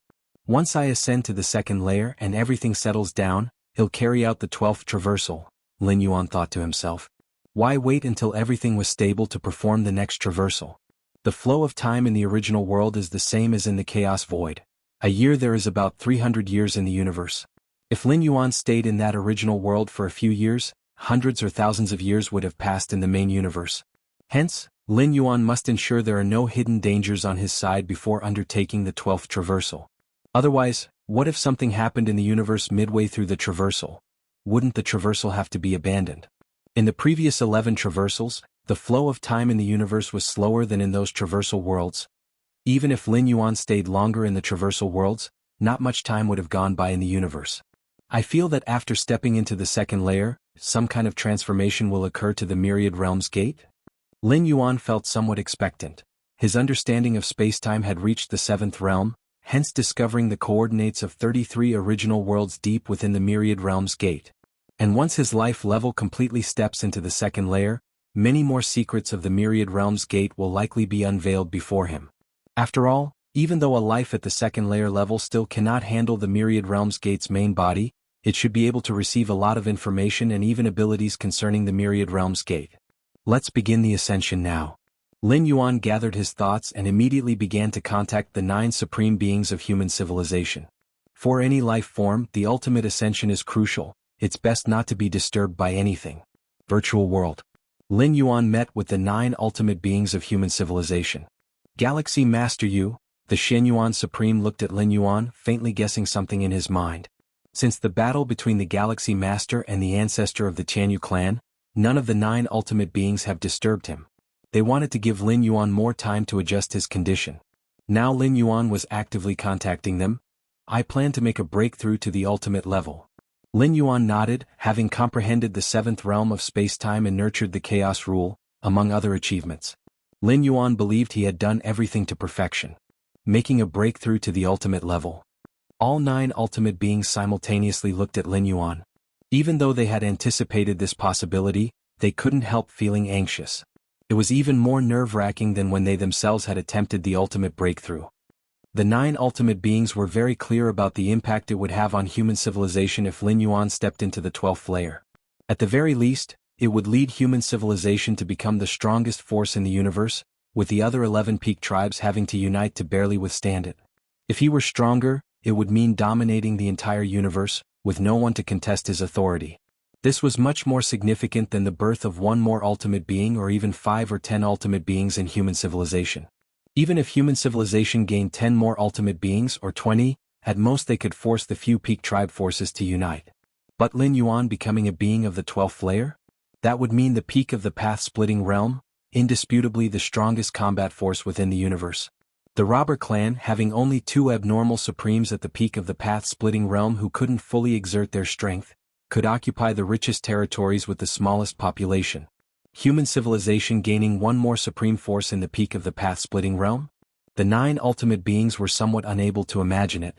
Once I ascend to the second layer and everything settles down, he'll carry out the 12th traversal, Lin Yuan thought to himself. Why wait until everything was stable to perform the next traversal? The flow of time in the original world is the same as in the chaos void. A year there is about 300 years in the universe. If Lin Yuan stayed in that original world for a few years, hundreds or thousands of years would have passed in the main universe. Hence, Lin Yuan must ensure there are no hidden dangers on his side before undertaking the 12th traversal. Otherwise, what if something happened in the universe midway through the traversal? Wouldn't the traversal have to be abandoned? In the previous 11 traversals, the flow of time in the universe was slower than in those traversal worlds. Even if Lin Yuan stayed longer in the traversal worlds, not much time would have gone by in the universe. I feel that after stepping into the second layer, some kind of transformation will occur to the Myriad Realms Gate? Lin Yuan felt somewhat expectant. His understanding of space-time had reached the 7th realm, hence discovering the coordinates of 33 original worlds deep within the Myriad Realms Gate. And once his life level completely steps into the second layer, many more secrets of the Myriad Realms Gate will likely be unveiled before him. After all, even though a life at the second layer level still cannot handle the Myriad Realms Gate's main body, it should be able to receive a lot of information and even abilities concerning the Myriad Realms Gate. Let's begin the ascension now. Lin Yuan gathered his thoughts and immediately began to contact the 9 supreme beings of human civilization. For any life form, the ultimate ascension is crucial. It's best not to be disturbed by anything. Virtual world. Lin Yuan met with the 9 ultimate beings of human civilization. Galaxy Master Yu, the Shenyuan Supreme looked at Lin Yuan, faintly guessing something in his mind. Since the battle between the Galaxy Master and the ancestor of the Jianghu clan, none of the 9 ultimate beings have disturbed him. They wanted to give Lin Yuan more time to adjust his condition. Now Lin Yuan was actively contacting them. I plan to make a breakthrough to the ultimate level. Lin Yuan nodded, having comprehended the 7th realm of space-time and nurtured the chaos rule, among other achievements. Lin Yuan believed he had done everything to perfection. Making a breakthrough to the ultimate level. All 9 ultimate beings simultaneously looked at Lin Yuan. Even though they had anticipated this possibility, they couldn't help feeling anxious. It was even more nerve-wracking than when they themselves had attempted the ultimate breakthrough. The 9 ultimate beings were very clear about the impact it would have on human civilization if Lin Yuan stepped into the 12th layer. At the very least, it would lead human civilization to become the strongest force in the universe, with the other 11 peak tribes having to unite to barely withstand it. If he were stronger, it would mean dominating the entire universe, with no one to contest his authority. This was much more significant than the birth of one more ultimate being or even 5 or 10 ultimate beings in human civilization. Even if human civilization gained 10 more ultimate beings or 20, at most they could force the few peak tribe forces to unite. But Lin Yuan becoming a being of the 12th layer? That would mean the peak of the path-splitting realm, indisputably the strongest combat force within the universe. The robber clan, having only 2 abnormal supremes at the peak of the path-splitting realm who couldn't fully exert their strength, could occupy the richest territories with the smallest population. Human civilization gaining 1 more supreme force in the peak of the path-splitting realm? The 9 ultimate beings were somewhat unable to imagine it.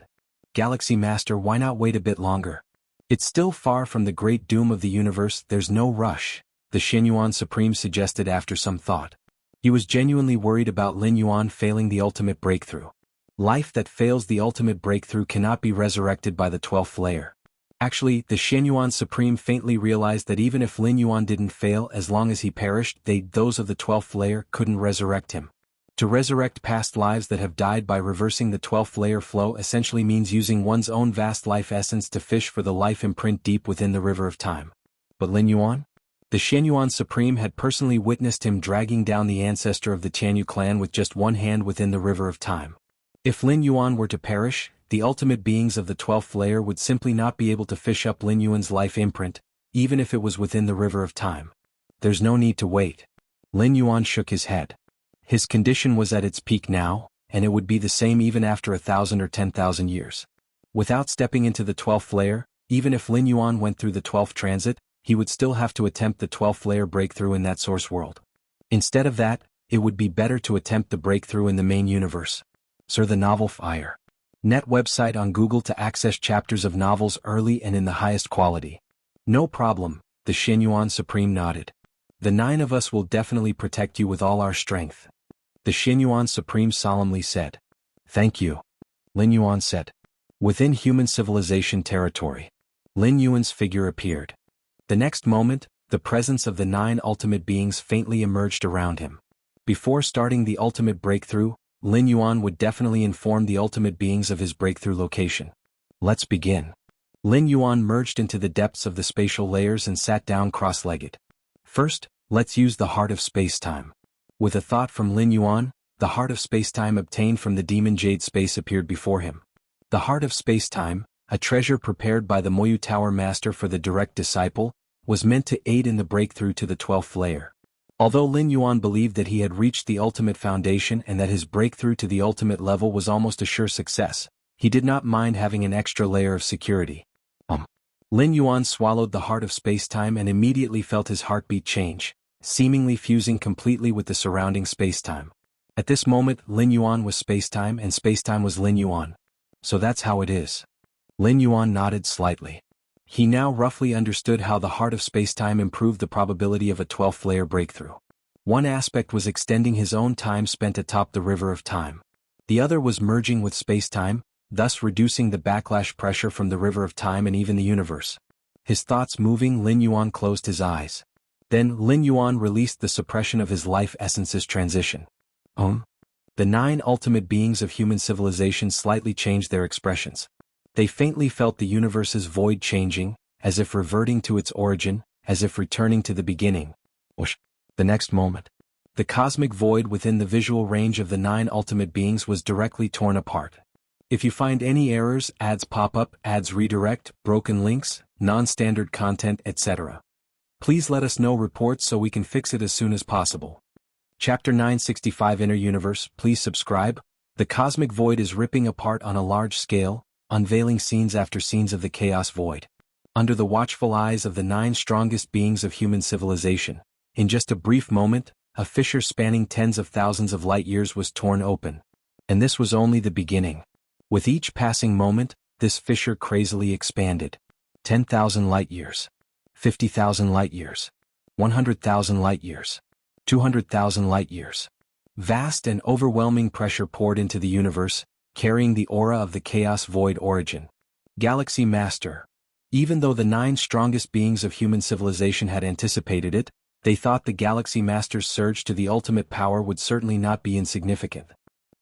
Galaxy Master, why not wait a bit longer? It's still far from the great doom of the universe, there's no rush, the Xianyuan Supreme suggested after some thought. He was genuinely worried about Lin Yuan failing the ultimate breakthrough. Life that fails the ultimate breakthrough cannot be resurrected by the 12th layer. Actually, the Xianyuan Supreme faintly realized that even if Lin Yuan didn't fail, as long as he perished, those of the 12th layer couldn't resurrect him. To resurrect past lives that have died by reversing the 12th layer flow essentially means using one's own vast life essence to fish for the life imprint deep within the river of time. But Lin Yuan? The Xianyuan Supreme had personally witnessed him dragging down the ancestor of the Tianyu clan with just one hand within the river of time. If Lin Yuan were to perish, the ultimate beings of the 12th layer would simply not be able to fish up Lin Yuan's life imprint, even if it was within the river of time. There's no need to wait. Lin Yuan shook his head. His condition was at its peak now, and it would be the same even after 1,000 or 10,000 years. Without stepping into the 12th layer, even if Lin Yuan went through the 12th transit, he would still have to attempt the 12th layer breakthrough in that source world. Instead of that, it would be better to attempt the breakthrough in the main universe. Sir, the novel Fire. Net website on Google to access chapters of novels early and in the highest quality. No problem, the Xianyuan Supreme nodded. The 9 of us will definitely protect you with all our strength. The Xianyuan Supreme solemnly said. Thank you. Lin Yuan said. Within human civilization territory. Lin Yuan's figure appeared. The next moment, the presence of the 9 ultimate beings faintly emerged around him. Before starting the ultimate breakthrough, Lin Yuan would definitely inform the ultimate beings of his breakthrough location. Let's begin. Lin Yuan merged into the depths of the spatial layers and sat down cross-legged. First, let's use the Heart of Space-Time. With a thought from Lin Yuan, the Heart of Space-Time obtained from the demon Jade Space appeared before him. The Heart of Space-Time, a treasure prepared by the Moyu Tower Master for the direct disciple, was meant to aid in the breakthrough to the 12th layer. Although Lin Yuan believed that he had reached the ultimate foundation and that his breakthrough to the ultimate level was almost a sure success, he did not mind having an extra layer of security. Lin Yuan swallowed the Heart of Space-Time and immediately felt his heartbeat change, seemingly fusing completely with the surrounding space-time. At this moment, Lin Yuan was space-time and space-time was Lin Yuan. So that's how it is. Lin Yuan nodded slightly. He now roughly understood how the Heart of Space-Time improved the probability of a 12th layer breakthrough. One aspect was extending his own time spent atop the river of time. The other was merging with space-time, thus reducing the backlash pressure from the river of time and even the universe. His thoughts moving, Lin Yuan closed his eyes. Then Lin Yuan released the suppression of his life essence's transition. The 9 ultimate beings of human civilization slightly changed their expressions. They faintly felt the universe's void changing, as if reverting to its origin, as if returning to the beginning. The next moment, the cosmic void within the visual range of the 9 ultimate beings was directly torn apart. If you find any errors, ads pop up, ads redirect, broken links, non-standard content, etc., please let us know reports so we can fix it as soon as possible. Chapter 965 Inner Universe, please subscribe. The cosmic void is ripping apart on a large scale, unveiling scenes after scenes of the chaos void. Under the watchful eyes of the 9 strongest beings of human civilization, in just a brief moment, a fissure spanning tens of thousands of light years was torn open. And this was only the beginning. With each passing moment, this fissure crazily expanded. 10,000 light years. 50,000 light years. 100,000 light years. 200,000 light years. Vast and overwhelming pressure poured into the universe, carrying the aura of the chaos void origin. Galaxy Master. Even though the 9 strongest beings of human civilization had anticipated it, they thought the Galaxy Master's surge to the ultimate power would certainly not be insignificant.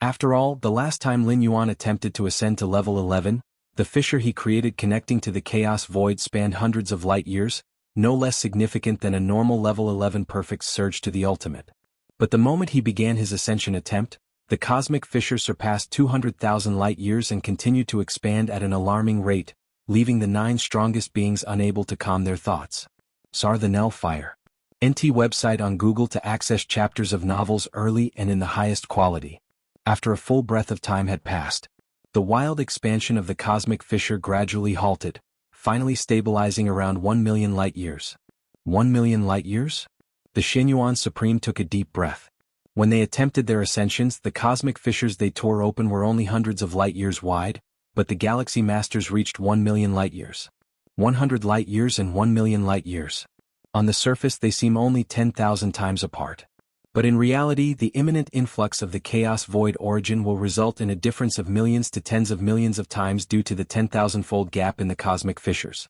After all, the last time Lin Yuan attempted to ascend to level 11, the fissure he created connecting to the chaos void spanned hundreds of light years, no less significant than a normal level 11 perfect surge to the ultimate. But the moment he began his ascension attempt, the cosmic fissure surpassed 200,000 light years and continued to expand at an alarming rate, leaving the 9 strongest beings unable to calm their thoughts. Sar the Nell Fire. NT website on Google to access chapters of novels early and in the highest quality. After a full breath of time had passed, the wild expansion of the cosmic fissure gradually halted, finally stabilizing around 1 million light-years. 1 million light-years? The Xianyuan Supreme took a deep breath. When they attempted their ascensions, the cosmic fissures they tore open were only hundreds of light-years wide, but the Galaxy Masters reached 1 million light-years. 100 light-years and 1 million light-years. On the surface they seem only 10,000 times apart. But in reality the imminent influx of the chaos void origin will result in a difference of millions to tens of millions of times due to the 10,000-fold gap in the cosmic fissures.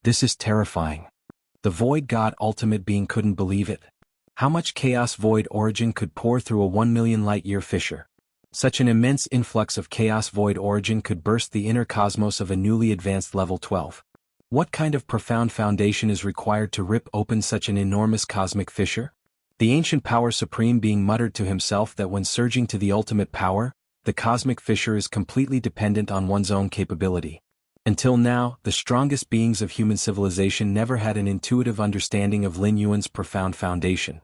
This is terrifying. The void god ultimate being couldn't believe it. How much chaos void origin could pour through a 1 million light-year fissure? Such an immense influx of chaos void origin could burst the inner cosmos of a newly advanced level 12. What kind of profound foundation is required to rip open such an enormous cosmic fissure? The ancient power supreme being muttered to himself that when surging to the ultimate power, the cosmic fissure is completely dependent on one's own capability. Until now, the strongest beings of human civilization never had an intuitive understanding of Lin Yuan's profound foundation.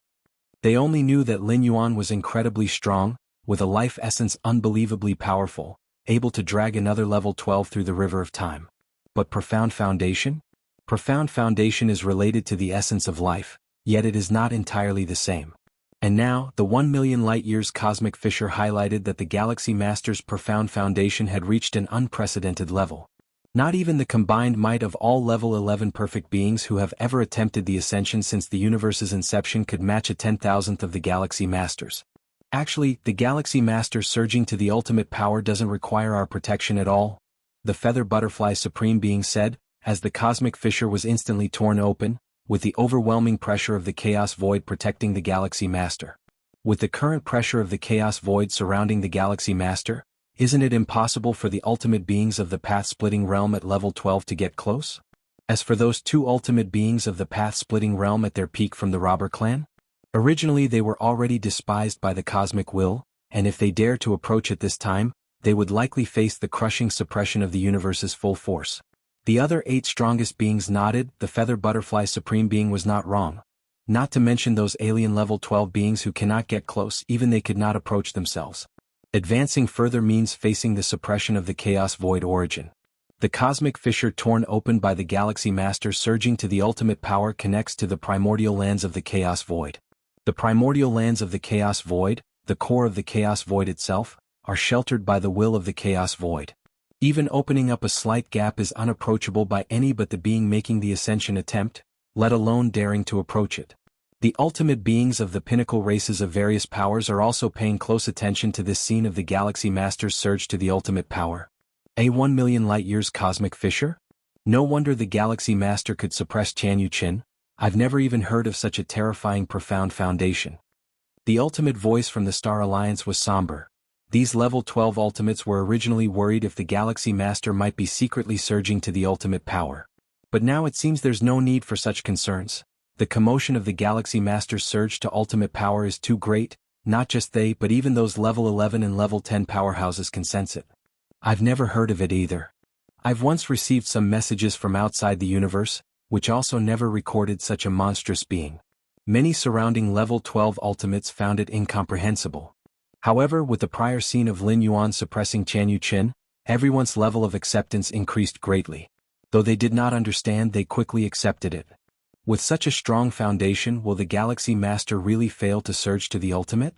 They only knew that Lin Yuan was incredibly strong, with a life essence unbelievably powerful, able to drag another level 12 through the river of time. But profound foundation? Profound foundation is related to the essence of life, yet it is not entirely the same. And now, the 1 million light-years cosmic fissure highlighted that the Galaxy Master's profound foundation had reached an unprecedented level. Not even the combined might of all level 11 perfect beings who have ever attempted the ascension since the universe's inception could match a 10,000th of the Galaxy Masters. Actually, the Galaxy Master surging to the ultimate power doesn't require our protection at all, the Feather Butterfly Supreme Being said, as the cosmic fissure was instantly torn open, with the overwhelming pressure of the Chaos Void protecting the Galaxy Master. With the current pressure of the Chaos Void surrounding the Galaxy Master, isn't it impossible for the ultimate beings of the path-splitting realm at level 12 to get close? As for those two ultimate beings of the path-splitting realm at their peak from the Robber Clan? Originally they were already despised by the Cosmic Will, and if they dare to approach at this time, they would likely face the crushing suppression of the universe's full force. The other 8 strongest beings nodded. The Feather Butterfly Supreme Being was not wrong. Not to mention those alien level 12 beings who cannot get close, even they could not approach themselves. Advancing further means facing the suppression of the Chaos Void origin. The cosmic fissure torn open by the Galaxy Master surging to the ultimate power connects to the primordial lands of the Chaos Void. The primordial lands of the Chaos Void, the core of the Chaos Void itself, are sheltered by the will of the Chaos Void. Even opening up a slight gap is unapproachable by any but the being making the ascension attempt, let alone daring to approach it. The ultimate beings of the pinnacle races of various powers are also paying close attention to this scene of the Galaxy Master's surge to the ultimate power. A 1 million light-years cosmic fissure? No wonder the Galaxy Master could suppress Jianghu. I've never even heard of such a terrifying profound foundation. The ultimate voice from the Star Alliance was somber. These level 12 ultimates were originally worried if the Galaxy Master might be secretly surging to the ultimate power. But now it seems there's no need for such concerns. The commotion of the Galaxy Master's surge to ultimate power is too great, not just they but even those level 11 and level 10 powerhouses can sense it. I've never heard of it either. I've once received some messages from outside the universe, which also never recorded such a monstrous being. Many surrounding level 12 ultimates found it incomprehensible. However, with the prior scene of Lin Yuan suppressing Jianghu, everyone's level of acceptance increased greatly. Though they did not understand, they quickly accepted it. With such a strong foundation, will the Galaxy Master really fail to surge to the ultimate?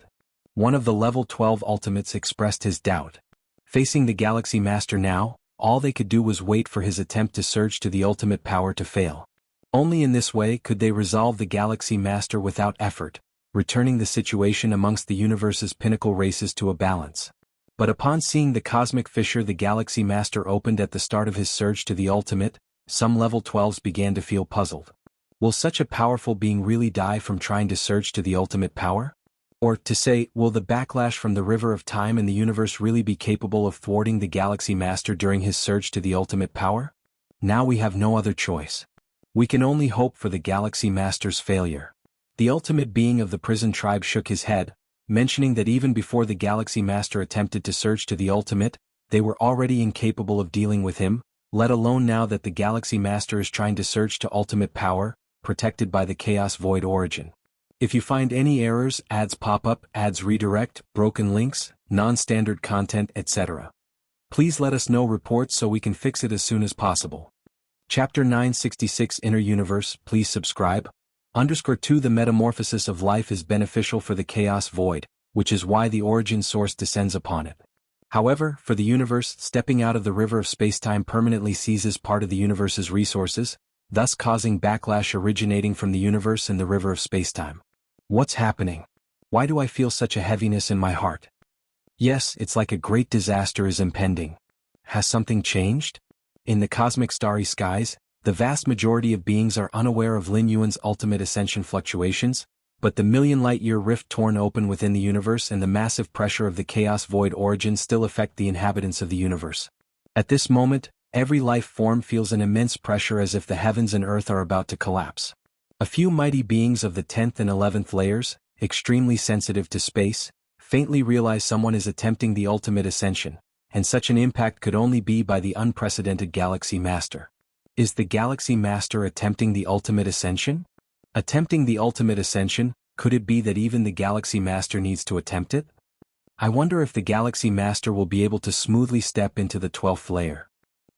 One of the level 12 ultimates expressed his doubt. Facing the Galaxy Master now, all they could do was wait for his attempt to surge to the ultimate power to fail. Only in this way could they resolve the Galaxy Master without effort, returning the situation amongst the universe's pinnacle races to a balance. But upon seeing the cosmic fissure the Galaxy Master opened at the start of his surge to the ultimate, some level 12s began to feel puzzled. Will such a powerful being really die from trying to surge to the ultimate power? Or, to say, will the backlash from the river of time and the universe really be capable of thwarting the Galaxy Master during his surge to the ultimate power? Now we have no other choice. We can only hope for the Galaxy Master's failure. The ultimate being of the prison tribe shook his head, mentioning that even before the Galaxy Master attempted to surge to the ultimate, they were already incapable of dealing with him, let alone now that the Galaxy Master is trying to surge to ultimate power. protected by the Chaos Void origin. If you find any errors, ads pop up, ads redirect, broken links, non-standard content, etc., please let us know reports so we can fix it as soon as possible. Chapter 966 Inner Universe. Please subscribe. _2 The metamorphosis of life is beneficial for the Chaos Void, which is why the origin source descends upon it. However, for the universe, stepping out of the river of spacetime permanently seizes part of the universe's resources, thus causing backlash originating from the universe and the river of spacetime. What's happening? Why do I feel such a heaviness in my heart? Yes, it's like a great disaster is impending. Has something changed? In the cosmic starry skies, the vast majority of beings are unaware of Lin Yuan's ultimate ascension fluctuations, but the million-light-year rift torn open within the universe and the massive pressure of the Chaos Void origin still affect the inhabitants of the universe. At this moment, every life form feels an immense pressure as if the heavens and earth are about to collapse. A few mighty beings of the 10th and 11th layers, extremely sensitive to space, faintly realize someone is attempting the ultimate ascension, and such an impact could only be by the unprecedented Galaxy Master. Is the Galaxy Master attempting the ultimate ascension? Attempting the ultimate ascension, could it be that even the Galaxy Master needs to attempt it? I wonder if the Galaxy Master will be able to smoothly step into the 12th layer.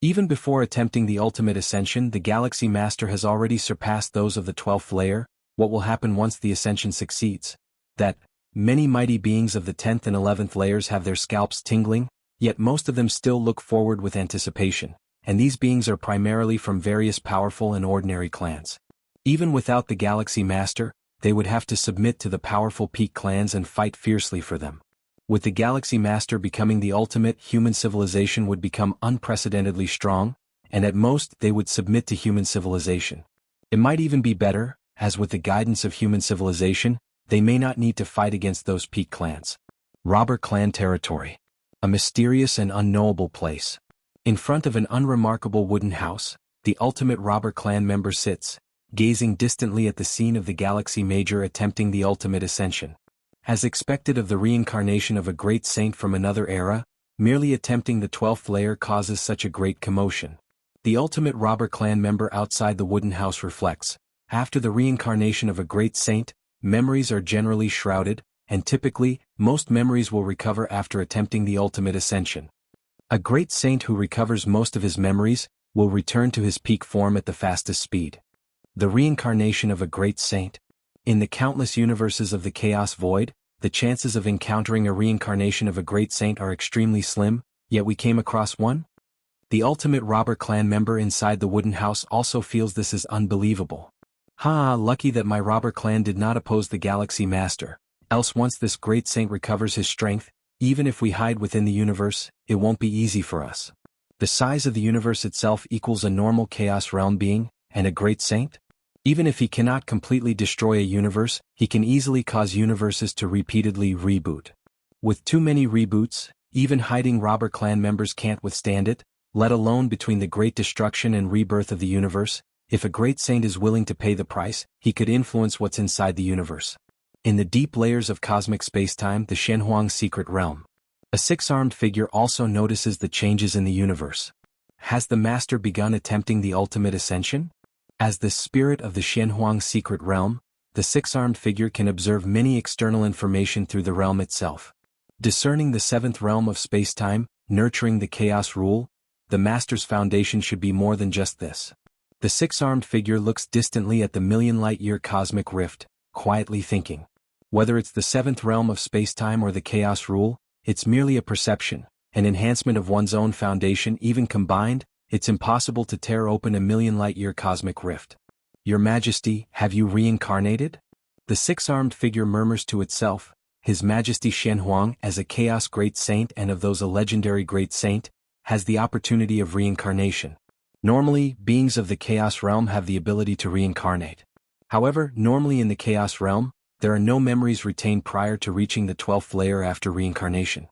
Even before attempting the ultimate ascension, the Galaxy Master has already surpassed those of the 12th layer. What will happen once the ascension succeeds? That many mighty beings of the 10th and 11th layers have their scalps tingling, yet most of them still look forward with anticipation, and these beings are primarily from various powerful and ordinary clans. Even without the Galaxy Master, they would have to submit to the powerful peak clans and fight fiercely for them. With the Galaxy Master becoming the ultimate, human civilization would become unprecedentedly strong, and at most they would submit to human civilization. It might even be better, as with the guidance of human civilization, they may not need to fight against those peak clans. Robber Clan Territory. A mysterious and unknowable place. In front of an unremarkable wooden house, the ultimate Robber Clan member sits, gazing distantly at the scene of the Galaxy Major attempting the ultimate ascension. As expected of the reincarnation of a great saint from another era, merely attempting the 12th layer causes such a great commotion. The ultimate Robber Clan member outside the wooden house reflects, after the reincarnation of a great saint, memories are generally shrouded, and typically, most memories will recover after attempting the ultimate ascension. A great saint who recovers most of his memories will return to his peak form at the fastest speed. The reincarnation of a great saint. In the countless universes of the Chaos Void, the chances of encountering a reincarnation of a great saint are extremely slim, yet we came across one? The ultimate Robber Clan member inside the wooden house also feels this is unbelievable. Lucky that my Robber Clan did not oppose the Galaxy Master, else once this great saint recovers his strength, even if we hide within the universe, it won't be easy for us. The size of the universe itself equals a normal Chaos Realm being, and a great saint? Even if he cannot completely destroy a universe, he can easily cause universes to repeatedly reboot. With too many reboots, even hiding Robber Clan members can't withstand it, let alone between the great destruction and rebirth of the universe. If a great saint is willing to pay the price, he could influence what's inside the universe. In the deep layers of cosmic spacetime, the Xianxia secret realm. A six-armed figure also notices the changes in the universe. Has the Master begun attempting the ultimate ascension? As the spirit of the Xianxia secret realm, the six-armed figure can observe many external information through the realm itself. Discerning the seventh realm of spacetime, nurturing the chaos rule, the Master's foundation should be more than just this. The six-armed figure looks distantly at the million-light-year cosmic rift, quietly thinking. Whether it's the seventh realm of spacetime or the chaos rule, it's merely a perception, an enhancement of one's own foundation. Even combined, it's impossible to tear open a million-light-year cosmic rift. Your Majesty, have you reincarnated? The six-armed figure murmurs to itself, His Majesty Xianxia, as a chaos great saint and of those a legendary great saint, has the opportunity of reincarnation. Normally, beings of the chaos realm have the ability to reincarnate. However, normally in the chaos realm, there are no memories retained prior to reaching the 12th layer after reincarnation.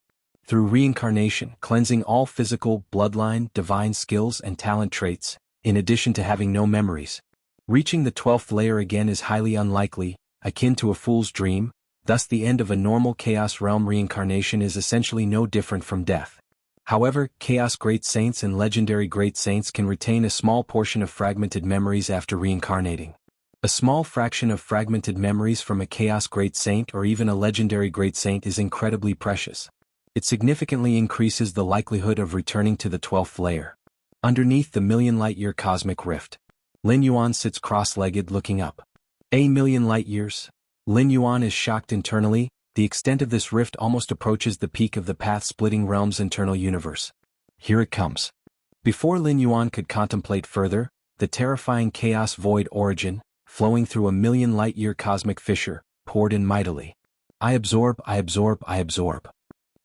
Through reincarnation, cleansing all physical, bloodline, divine skills and talent traits, in addition to having no memories. Reaching the 12th layer again is highly unlikely, akin to a fool's dream, thus the end of a normal chaos realm reincarnation is essentially no different from death. However, chaos great saints and legendary great saints can retain a small portion of fragmented memories after reincarnating. A small fraction of fragmented memories from a Chaos Great Saint or even a legendary Great Saint is incredibly precious. It significantly increases the likelihood of returning to the 12th layer. Underneath the million light-year cosmic rift, Lin Yuan sits cross-legged looking up. A million light-years? Lin Yuan is shocked internally. The extent of this rift almost approaches the peak of the path-splitting realm's internal universe. Here it comes. Before Lin Yuan could contemplate further, the terrifying chaos void origin, flowing through a million light-year cosmic fissure, poured in mightily. I absorb.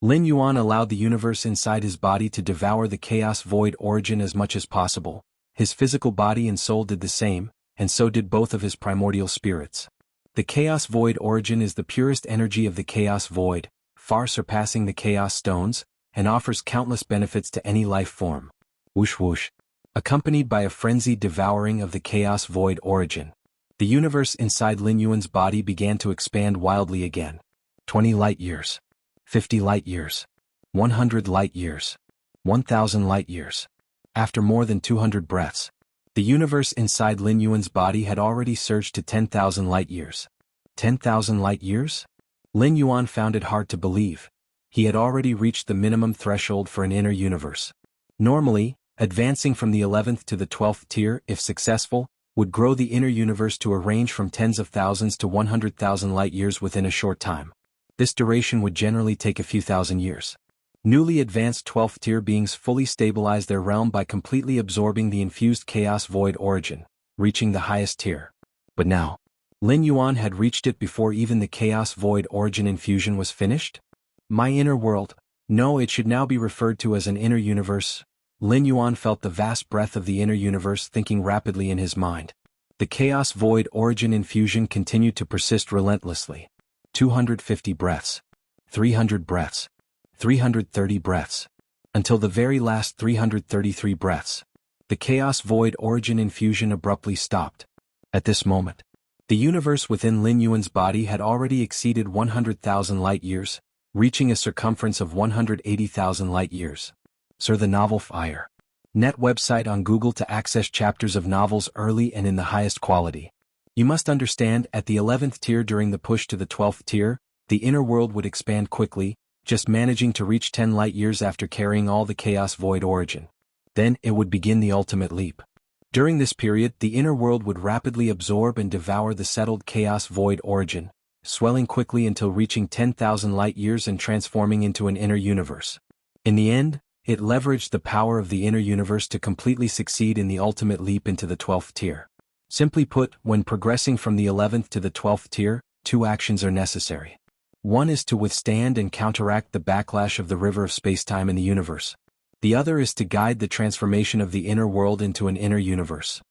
Lin Yuan allowed the universe inside his body to devour the chaos void origin as much as possible. His physical body and soul did the same, and so did both of his primordial spirits. The chaos void origin is the purest energy of the chaos void, far surpassing the chaos stones, and offers countless benefits to any life form. Whoosh whoosh. Accompanied by a frenzied devouring of the chaos void origin, the universe inside Lin Yuan's body began to expand wildly again. 20 light-years. 50 light-years. 100 light-years. 1,000 light-years. After more than 200 breaths, the universe inside Lin Yuan's body had already surged to 10,000 light-years. 10,000 light-years? Lin Yuan found it hard to believe. He had already reached the minimum threshold for an inner universe. Normally, advancing from the 11th to the 12th tier, if successful, would grow the inner universe to a range from tens of thousands to 100,000 light-years within a short time. This duration would generally take a few thousand years. Newly advanced 12th tier beings fully stabilize their realm by completely absorbing the infused chaos void origin, reaching the highest tier. But now, Lin Yuan had reached it before even the chaos void origin infusion was finished? My inner world. No, it should now be referred to as an inner universe. Lin Yuan felt the vast breadth of the inner universe thinking rapidly in his mind. The chaos void origin infusion continued to persist relentlessly. 250 breaths. 300 breaths. 330 breaths. Until the very last 333 breaths. The chaos void origin infusion abruptly stopped. At this moment, the universe within Lin Yuan's body had already exceeded 100,000 light-years, reaching a circumference of 180,000 light-years. Sir, the novel Fire. Net website on Google to access chapters of novels early and in the highest quality. You must understand, at the 11th tier during the push to the 12th tier, the inner world would expand quickly, just managing to reach 10 light-years after carrying all the chaos void origin. Then, it would begin the ultimate leap. During this period, the inner world would rapidly absorb and devour the settled chaos void origin, swelling quickly until reaching 10,000 light-years and transforming into an inner universe. In the end, it leveraged the power of the inner universe to completely succeed in the ultimate leap into the 12th tier. Simply put, when progressing from the 11th to the 12th tier, two actions are necessary. One is to withstand and counteract the backlash of the river of spacetime in the universe. The other is to guide the transformation of the inner world into an inner universe.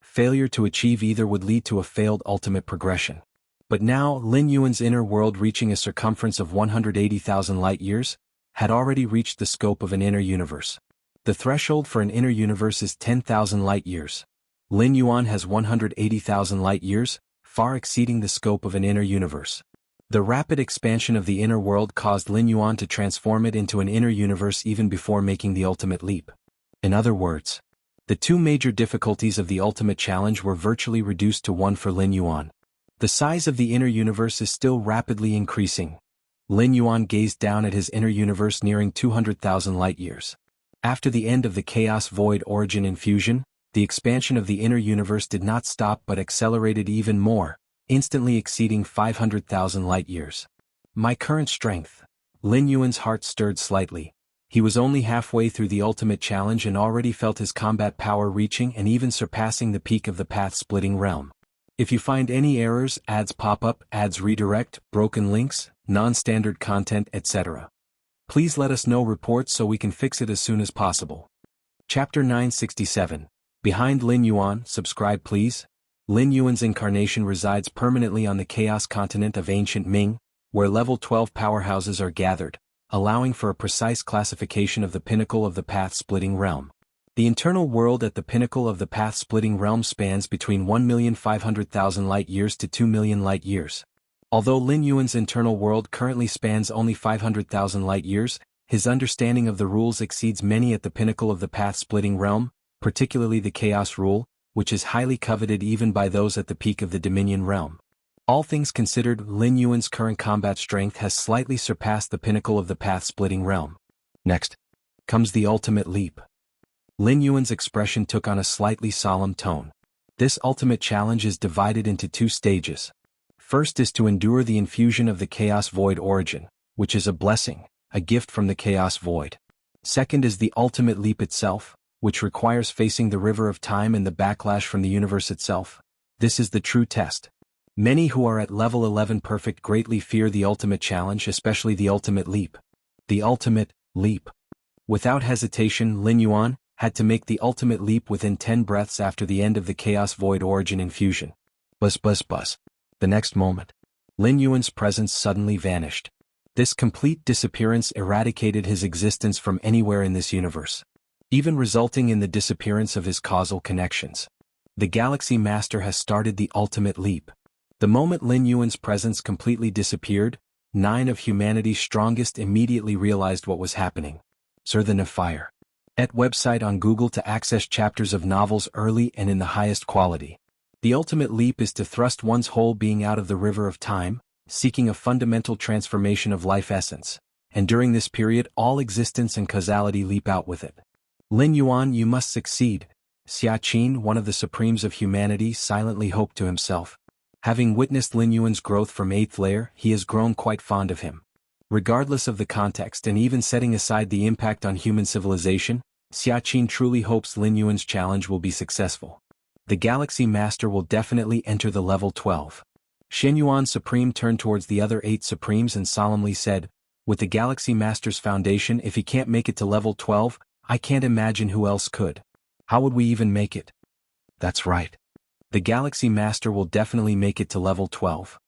Failure to achieve either would lead to a failed ultimate progression. But now, Lin Yuan's inner world, reaching a circumference of 180,000 light-years, had already reached the scope of an inner universe. The threshold for an inner universe is 10,000 light-years. Lin Yuan has 180,000 light-years, far exceeding the scope of an inner universe. The rapid expansion of the inner world caused Lin Yuan to transform it into an inner universe even before making the ultimate leap. In other words, the two major difficulties of the ultimate challenge were virtually reduced to one for Lin Yuan. The size of the inner universe is still rapidly increasing. Lin Yuan gazed down at his inner universe nearing 200,000 light-years. After the end of the chaos void origin infusion, the expansion of the inner universe did not stop but accelerated even more, instantly exceeding 500,000 light-years. My current strength. Lin Yuan's heart stirred slightly. He was only halfway through the ultimate challenge and already felt his combat power reaching and even surpassing the peak of the path-splitting realm. If you find any errors, ads pop up, ads redirect, broken links, non-standard content, etc., please let us know reports so we can fix it as soon as possible. Chapter 967. Behind Lin Yuan, subscribe please. Lin Yuan's incarnation resides permanently on the Chaos continent of ancient Ming, where level 12 powerhouses are gathered, allowing for a precise classification of the pinnacle of the path-splitting realm. The internal world at the pinnacle of the path-splitting realm spans between 1,500,000 light-years to 2 million light-years. Although Lin Yuan's internal world currently spans only 500,000 light-years, his understanding of the rules exceeds many at the pinnacle of the path-splitting realm, particularly the Chaos Rule, which is highly coveted even by those at the peak of the Dominion realm. All things considered, Lin Yuan's current combat strength has slightly surpassed the pinnacle of the path-splitting realm. Next comes the ultimate leap. Lin Yuan's expression took on a slightly solemn tone. This ultimate challenge is divided into two stages. First is to endure the infusion of the Chaos Void origin, which is a blessing, a gift from the Chaos Void. Second is the ultimate leap itself, which requires facing the river of time and the backlash from the universe itself. This is the true test. Many who are at level 11 perfect greatly fear the ultimate challenge, especially the ultimate leap. The ultimate leap. Without hesitation, Lin Yuan had to make the ultimate leap within 10 breaths after the end of the Chaos Void origin infusion. Buzz buzz buzz. The next moment, Lin Yuan's presence suddenly vanished. This complete disappearance eradicated his existence from anywhere in this universe, even resulting in the disappearance of his causal connections. The Galaxy Master has started the ultimate leap. The moment Lin Yuan's presence completely disappeared, 9 of humanity's strongest immediately realized what was happening. Sir the Nefire. At website on Google to access chapters of novels early and in the highest quality. The ultimate leap is to thrust one's whole being out of the river of time, seeking a fundamental transformation of life essence, and during this period all existence and causality leap out with it. Lin Yuan, you must succeed, Xianxia, one of the supremes of humanity, silently hoped to himself. Having witnessed Lin Yuan's growth from 8th layer, he has grown quite fond of him. Regardless of the context and even setting aside the impact on human civilization, Xianxia truly hopes Lin Yuan's challenge will be successful. The Galaxy Master will definitely enter the level 12. Shen Yuan Supreme turned towards the other 8 Supremes and solemnly said, with the Galaxy Master's foundation, if he can't make it to level 12, I can't imagine who else could. How would we even make it? That's right. The Galaxy Master will definitely make it to level 12.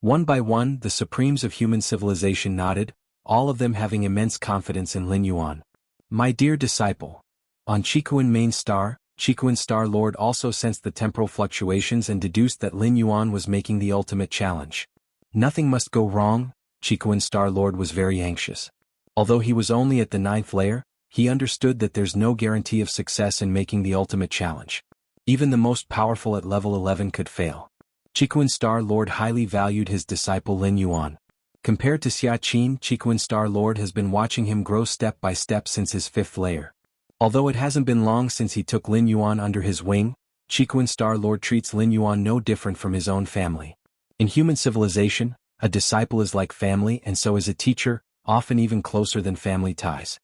One by one, the Supremes of human civilization nodded, all of them having immense confidence in Lin Yuan. My dear disciple. On Chikuan Main Star, Chikuan Star Lord also sensed the temporal fluctuations and deduced that Lin Yuan was making the ultimate challenge. Nothing must go wrong, Chikuan Star Lord was very anxious. Although he was only at the 9th layer, he understood that there's no guarantee of success in making the ultimate challenge. Even the most powerful at level 11 could fail. Chikuan Star Lord highly valued his disciple Lin Yuan. Compared to Xianxia, Chikuan Star Lord has been watching him grow step by step since his 5th layer. Although it hasn't been long since he took Lin Yuan under his wing, Chikuan Star Lord treats Lin Yuan no different from his own family. In human civilization, a disciple is like family, and so is a teacher, often even closer than family ties.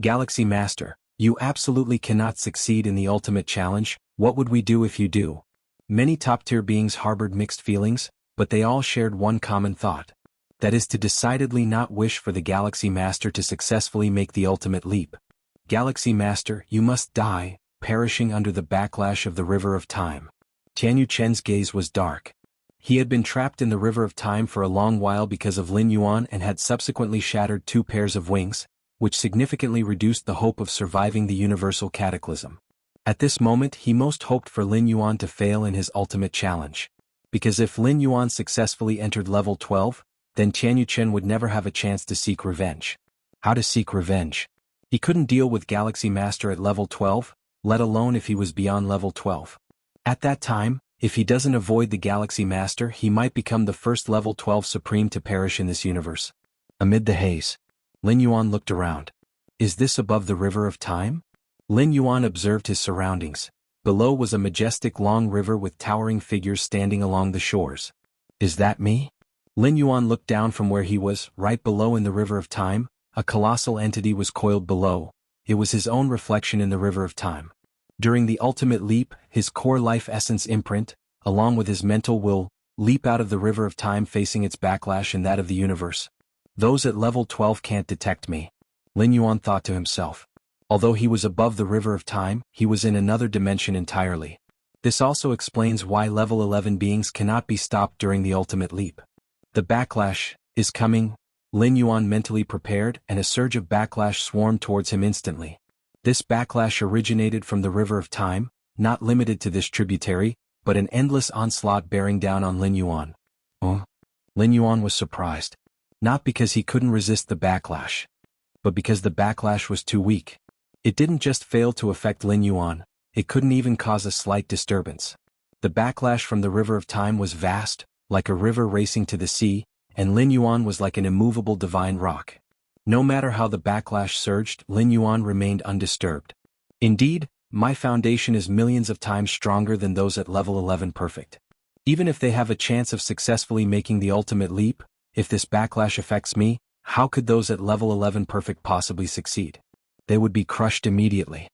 Galaxy Master, you absolutely cannot succeed in the ultimate challenge. What would we do if you do? Many top-tier beings harbored mixed feelings, but they all shared one common thought. That is to decidedly not wish for the Galaxy Master to successfully make the ultimate leap. Galaxy Master, you must die, perishing under the backlash of the river of time. Tianyu Chen's gaze was dark. He had been trapped in the river of time for a long while because of Lin Yuan and had subsequently shattered 2 pairs of wings, which significantly reduced the hope of surviving the universal cataclysm. At this moment he most hoped for Lin Yuan to fail in his ultimate challenge. Because if Lin Yuan successfully entered level 12, then Tianyu Chen would never have a chance to seek revenge. How to seek revenge? He couldn't deal with Galaxy Master at level 12, let alone if he was beyond level 12. At that time, if he doesn't avoid the Galaxy Master, he might become the first level 12 Supreme to perish in this universe. Amid the haze, Lin Yuan looked around. Is this above the river of time? Lin Yuan observed his surroundings. Below was a majestic long river with towering figures standing along the shores. Is that me? Lin Yuan looked down from where he was, right below in the river of time. A colossal entity was coiled below. It was his own reflection in the river of time. During the ultimate leap, his core life essence imprint, along with his mental will, leap out of the river of time facing its backlash and that of the universe. Those at level 12 can't detect me. Lin Yuan thought to himself. Although he was above the river of time, he was in another dimension entirely. This also explains why level 11 beings cannot be stopped during the ultimate leap. The backlash is coming. Lin Yuan mentally prepared, and a surge of backlash swarmed towards him instantly. This backlash originated from the river of time, not limited to this tributary, but an endless onslaught bearing down on Lin Yuan. Oh? Lin Yuan was surprised. Not because he couldn't resist the backlash, but because the backlash was too weak. It didn't just fail to affect Lin Yuan, it couldn't even cause a slight disturbance. The backlash from the river of time was vast, like a river racing to the sea, and Lin Yuan was like an immovable divine rock. No matter how the backlash surged, Lin Yuan remained undisturbed. Indeed, my foundation is millions of times stronger than those at level 11 perfect. Even if they have a chance of successfully making the ultimate leap, if this backlash affects me, how could those at level 11 perfect possibly succeed? They would be crushed immediately.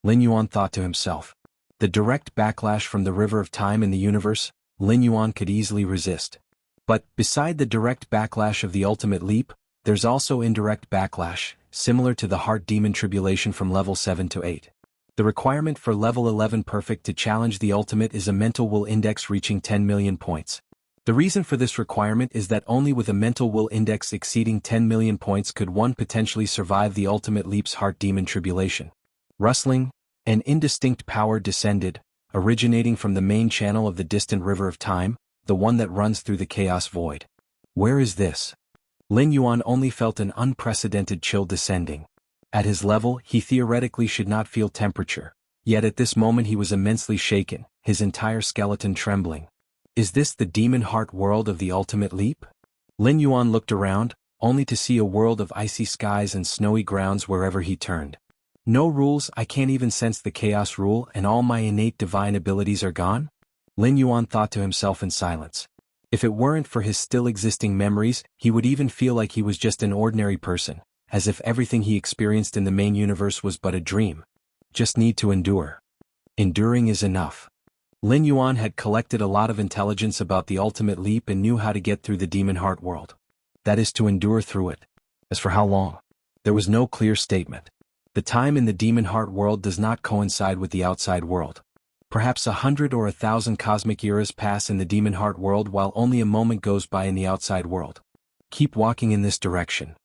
Lin Yuan thought to himself. The direct backlash from the river of time in the universe, Lin Yuan could easily resist. But, beside the direct backlash of the ultimate leap, there's also indirect backlash, similar to the heart demon tribulation from level 7 to 8. The requirement for level 11 perfect to challenge the ultimate is a mental will index reaching 10 million points. The reason for this requirement is that only with a mental will index exceeding 10 million points could one potentially survive the ultimate leap's heart demon tribulation. Rustling, an indistinct power descended, originating from the main channel of the distant river of time, the one that runs through the chaos void. Where is this? Lin Yuan only felt an unprecedented chill descending. At his level, he theoretically should not feel temperature, yet at this moment he was immensely shaken, his entire skeleton trembling. Is this the demon heart world of the ultimate leap? Lin Yuan looked around, only to see a world of icy skies and snowy grounds wherever he turned. No rules, I can't even sense the chaos rule, and all my innate divine abilities are gone? Lin Yuan thought to himself in silence. If it weren't for his still existing memories, he would even feel like he was just an ordinary person, as if everything he experienced in the main universe was but a dream. Just need to endure. Enduring is enough. Lin Yuan had collected a lot of intelligence about the ultimate leap and knew how to get through the demon heart world. That is to endure through it. As for how long? There was no clear statement. The time in the demon heart world does not coincide with the outside world. Perhaps 100 or 1,000 cosmic eras pass in the demon heart world while only a moment goes by in the outside world. Keep walking in this direction.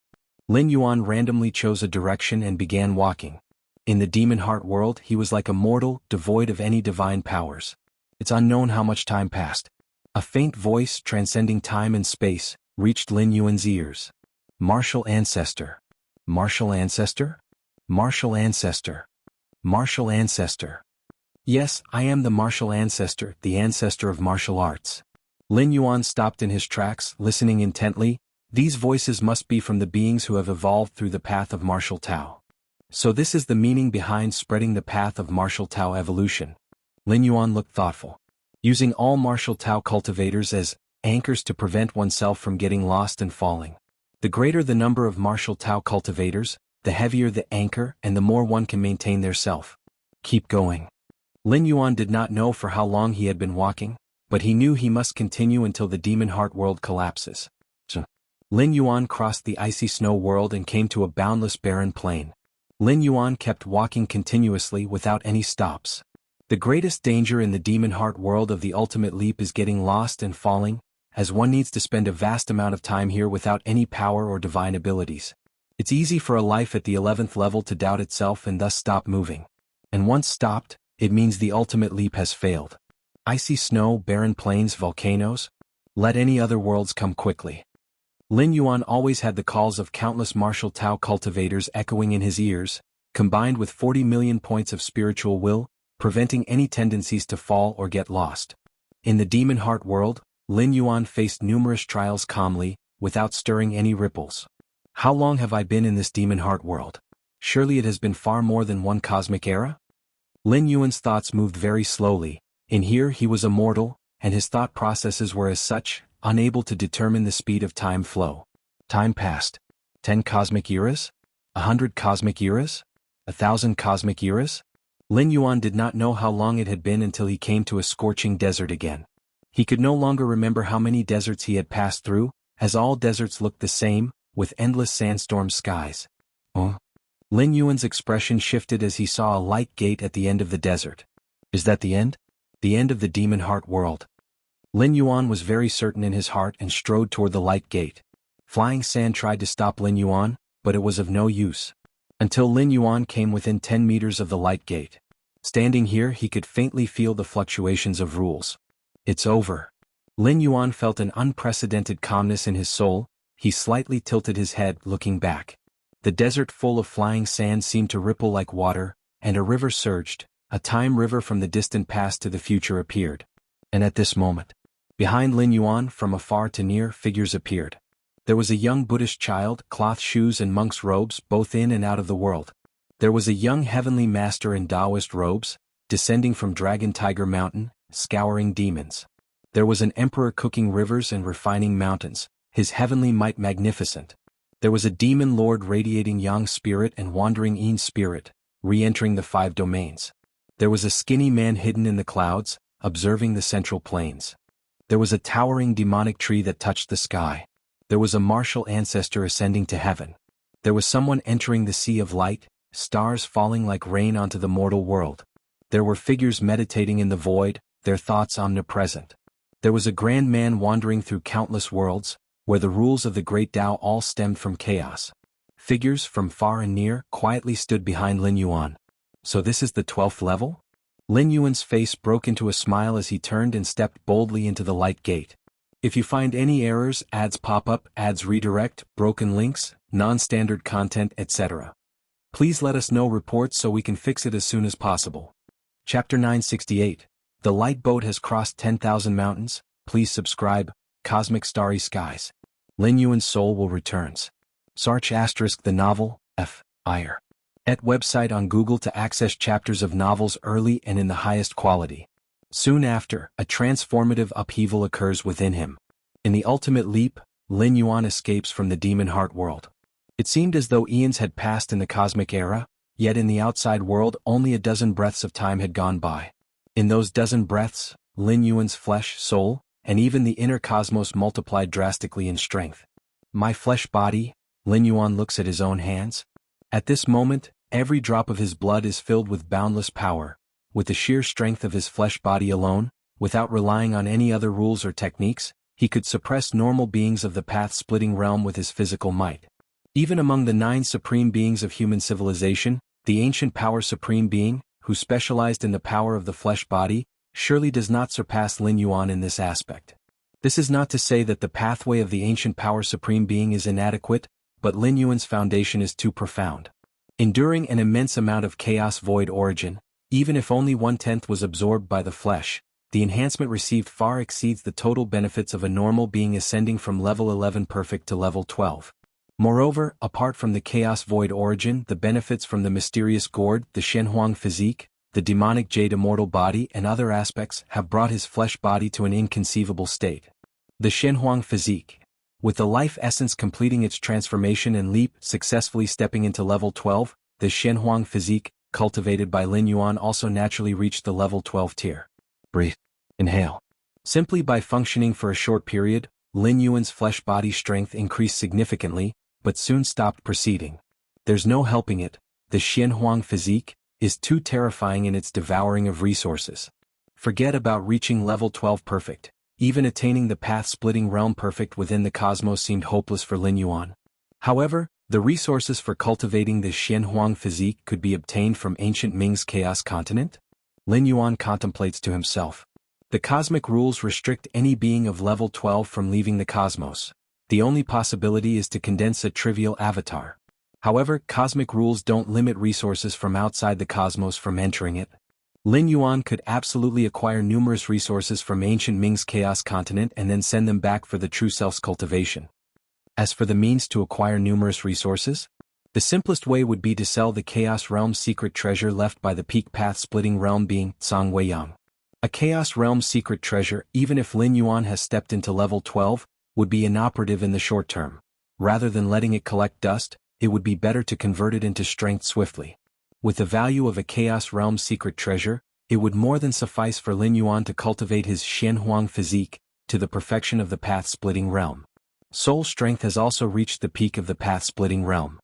Lin Yuan randomly chose a direction and began walking. In the demon heart world, he was like a mortal, devoid of any divine powers. It's unknown how much time passed. A faint voice, transcending time and space, reached Lin Yuan's ears. Martial ancestor. Martial ancestor? Martial ancestor. Martial ancestor. Yes, I am the martial ancestor, the ancestor of martial arts. Lin Yuan stopped in his tracks, listening intently. These voices must be from the beings who have evolved through the path of martial Tao. So this is the meaning behind spreading the path of martial Tao evolution. Lin Yuan looked thoughtful. Using all martial Tao cultivators as anchors to prevent oneself from getting lost and falling. The greater the number of martial Tao cultivators, the heavier the anchor and the more one can maintain their self. Keep going. Lin Yuan did not know for how long he had been walking, but he knew he must continue until the demon heart world collapses. Lin Yuan crossed the icy snow world and came to a boundless barren plain. Lin Yuan kept walking continuously without any stops. The greatest danger in the demon heart world of the ultimate leap is getting lost and falling, as one needs to spend a vast amount of time here without any power or divine abilities. It's easy for a life at the 11th level to doubt itself and thus stop moving. And once stopped, it means the ultimate leap has failed. Icy snow, barren plains, volcanoes? Let any other worlds come quickly. Lin Yuan always had the calls of countless martial Tao cultivators echoing in his ears, combined with 40 million points of spiritual will, preventing any tendencies to fall or get lost. In the demon heart world, Lin Yuan faced numerous trials calmly, without stirring any ripples. How long have I been in this demon heart world? Surely it has been far more than one cosmic era? Lin Yuan's thoughts moved very slowly. In here he was immortal, and his thought processes were as such, unable to determine the speed of time flow. Time passed. 10 cosmic eras? 100 cosmic eras? 1,000 cosmic eras? Lin Yuan did not know how long it had been until he came to a scorching desert again. He could no longer remember how many deserts he had passed through, as all deserts looked the same, with endless sandstorm skies. Lin Yuan's expression shifted as he saw a light gate at the end of the desert. Is that the end? The end of the demon heart world. Lin Yuan was very certain in his heart and strode toward the light gate. Flying sand tried to stop Lin Yuan, but it was of no use. Until Lin Yuan came within 10 meters of the light gate. Standing here he could faintly feel the fluctuations of rules. It's over. Lin Yuan felt an unprecedented calmness in his soul. He slightly tilted his head, looking back. The desert full of flying sand seemed to ripple like water, and a river surged, a time river from the distant past to the future appeared. And at this moment, behind Lin Yuan, from afar to near, figures appeared. There was a young Buddhist child, cloth shoes and monk's robes, both in and out of the world. There was a young heavenly master in Taoist robes, descending from Dragon Tiger Mountain, scouring demons. There was an emperor cooking rivers and refining mountains, his heavenly might magnificent. There was a demon lord radiating Yang spirit and wandering Yin spirit, re-entering the 5 domains. There was a skinny man hidden in the clouds, observing the central plains. There was a towering demonic tree that touched the sky. There was a martial ancestor ascending to heaven. There was someone entering the sea of light, stars falling like rain onto the mortal world. There were figures meditating in the void, their thoughts omnipresent. There was a grand man wandering through countless worlds, where the rules of the great Tao all stemmed from chaos. Figures from far and near quietly stood behind Lin Yuan. So this is the 12th level? Lin Yuan's face broke into a smile as he turned and stepped boldly into the light gate. If you find any errors, ads pop up, ads redirect, broken links, non-standard content, etc., please let us know reports so we can fix it as soon as possible. Chapter 968. The light boat has crossed 10,000 mountains. Please subscribe. Cosmic Starry Skies. Lin Yuan's soul will returns. Search * the novel, F.I.R. at website on Google to access chapters of novels early and in the highest quality. Soon after, a transformative upheaval occurs within him. In the ultimate leap, Lin Yuan escapes from the demon heart world. It seemed as though eons had passed in the cosmic era, yet in the outside world only a dozen breaths of time had gone by. In those dozen breaths, Lin Yuan's flesh, soul, and even the inner cosmos multiplied drastically in strength. My flesh body, Lin Yuan looks at his own hands. At this moment, every drop of his blood is filled with boundless power, with the sheer strength of his flesh body alone, without relying on any other rules or techniques, he could suppress normal beings of the path-splitting realm with his physical might. Even among the 9 supreme beings of human civilization, the ancient power supreme being, who specialized in the power of the flesh body, surely does not surpass Lin Yuan in this aspect. This is not to say that the pathway of the ancient power supreme being is inadequate, but Lin Yuan's foundation is too profound. Enduring an immense amount of chaos void origin, even if only 1/10 was absorbed by the flesh, the enhancement received far exceeds the total benefits of a normal being ascending from level 11 perfect to level 12. Moreover, apart from the chaos void origin, the benefits from the mysterious gourd, the Shenhuang physique, the demonic jade immortal body and other aspects have brought his flesh body to an inconceivable state. The Shenhuang physique, with the life essence completing its transformation and leap successfully stepping into level 12, the Shenhuang physique, cultivated by Lin Yuan, also naturally reached the level 12 tier. Breathe. Inhale. Simply by functioning for a short period, Lin Yuan's flesh body strength increased significantly, but soon stopped proceeding. There's no helping it, the Shenhuang physique is too terrifying in its devouring of resources. Forget about reaching level 12 perfect, even attaining the path-splitting realm perfect within the cosmos seemed hopeless for Lin Yuan. However, the resources for cultivating the Shenhuang physique could be obtained from ancient Ming's chaos continent? Lin Yuan contemplates to himself. The cosmic rules restrict any being of level 12 from leaving the cosmos. The only possibility is to condense a trivial avatar. However, cosmic rules don't limit resources from outside the cosmos from entering it. Lin Yuan could absolutely acquire numerous resources from ancient Ming's chaos continent and then send them back for the true self's cultivation. As for the means to acquire numerous resources, the simplest way would be to sell the Chaos Realm's secret treasure left by the peak path-splitting realm being Zhang Weiyang. A Chaos Realm's secret treasure, even if Lin Yuan has stepped into level 12, would be inoperative in the short term. Rather than letting it collect dust, it would be better to convert it into strength swiftly. With the value of a Chaos Realm's secret treasure, it would more than suffice for Lin Yuan to cultivate his Shenhuang physique to the perfection of the path-splitting realm. Soul strength has also reached the peak of the path-splitting realm.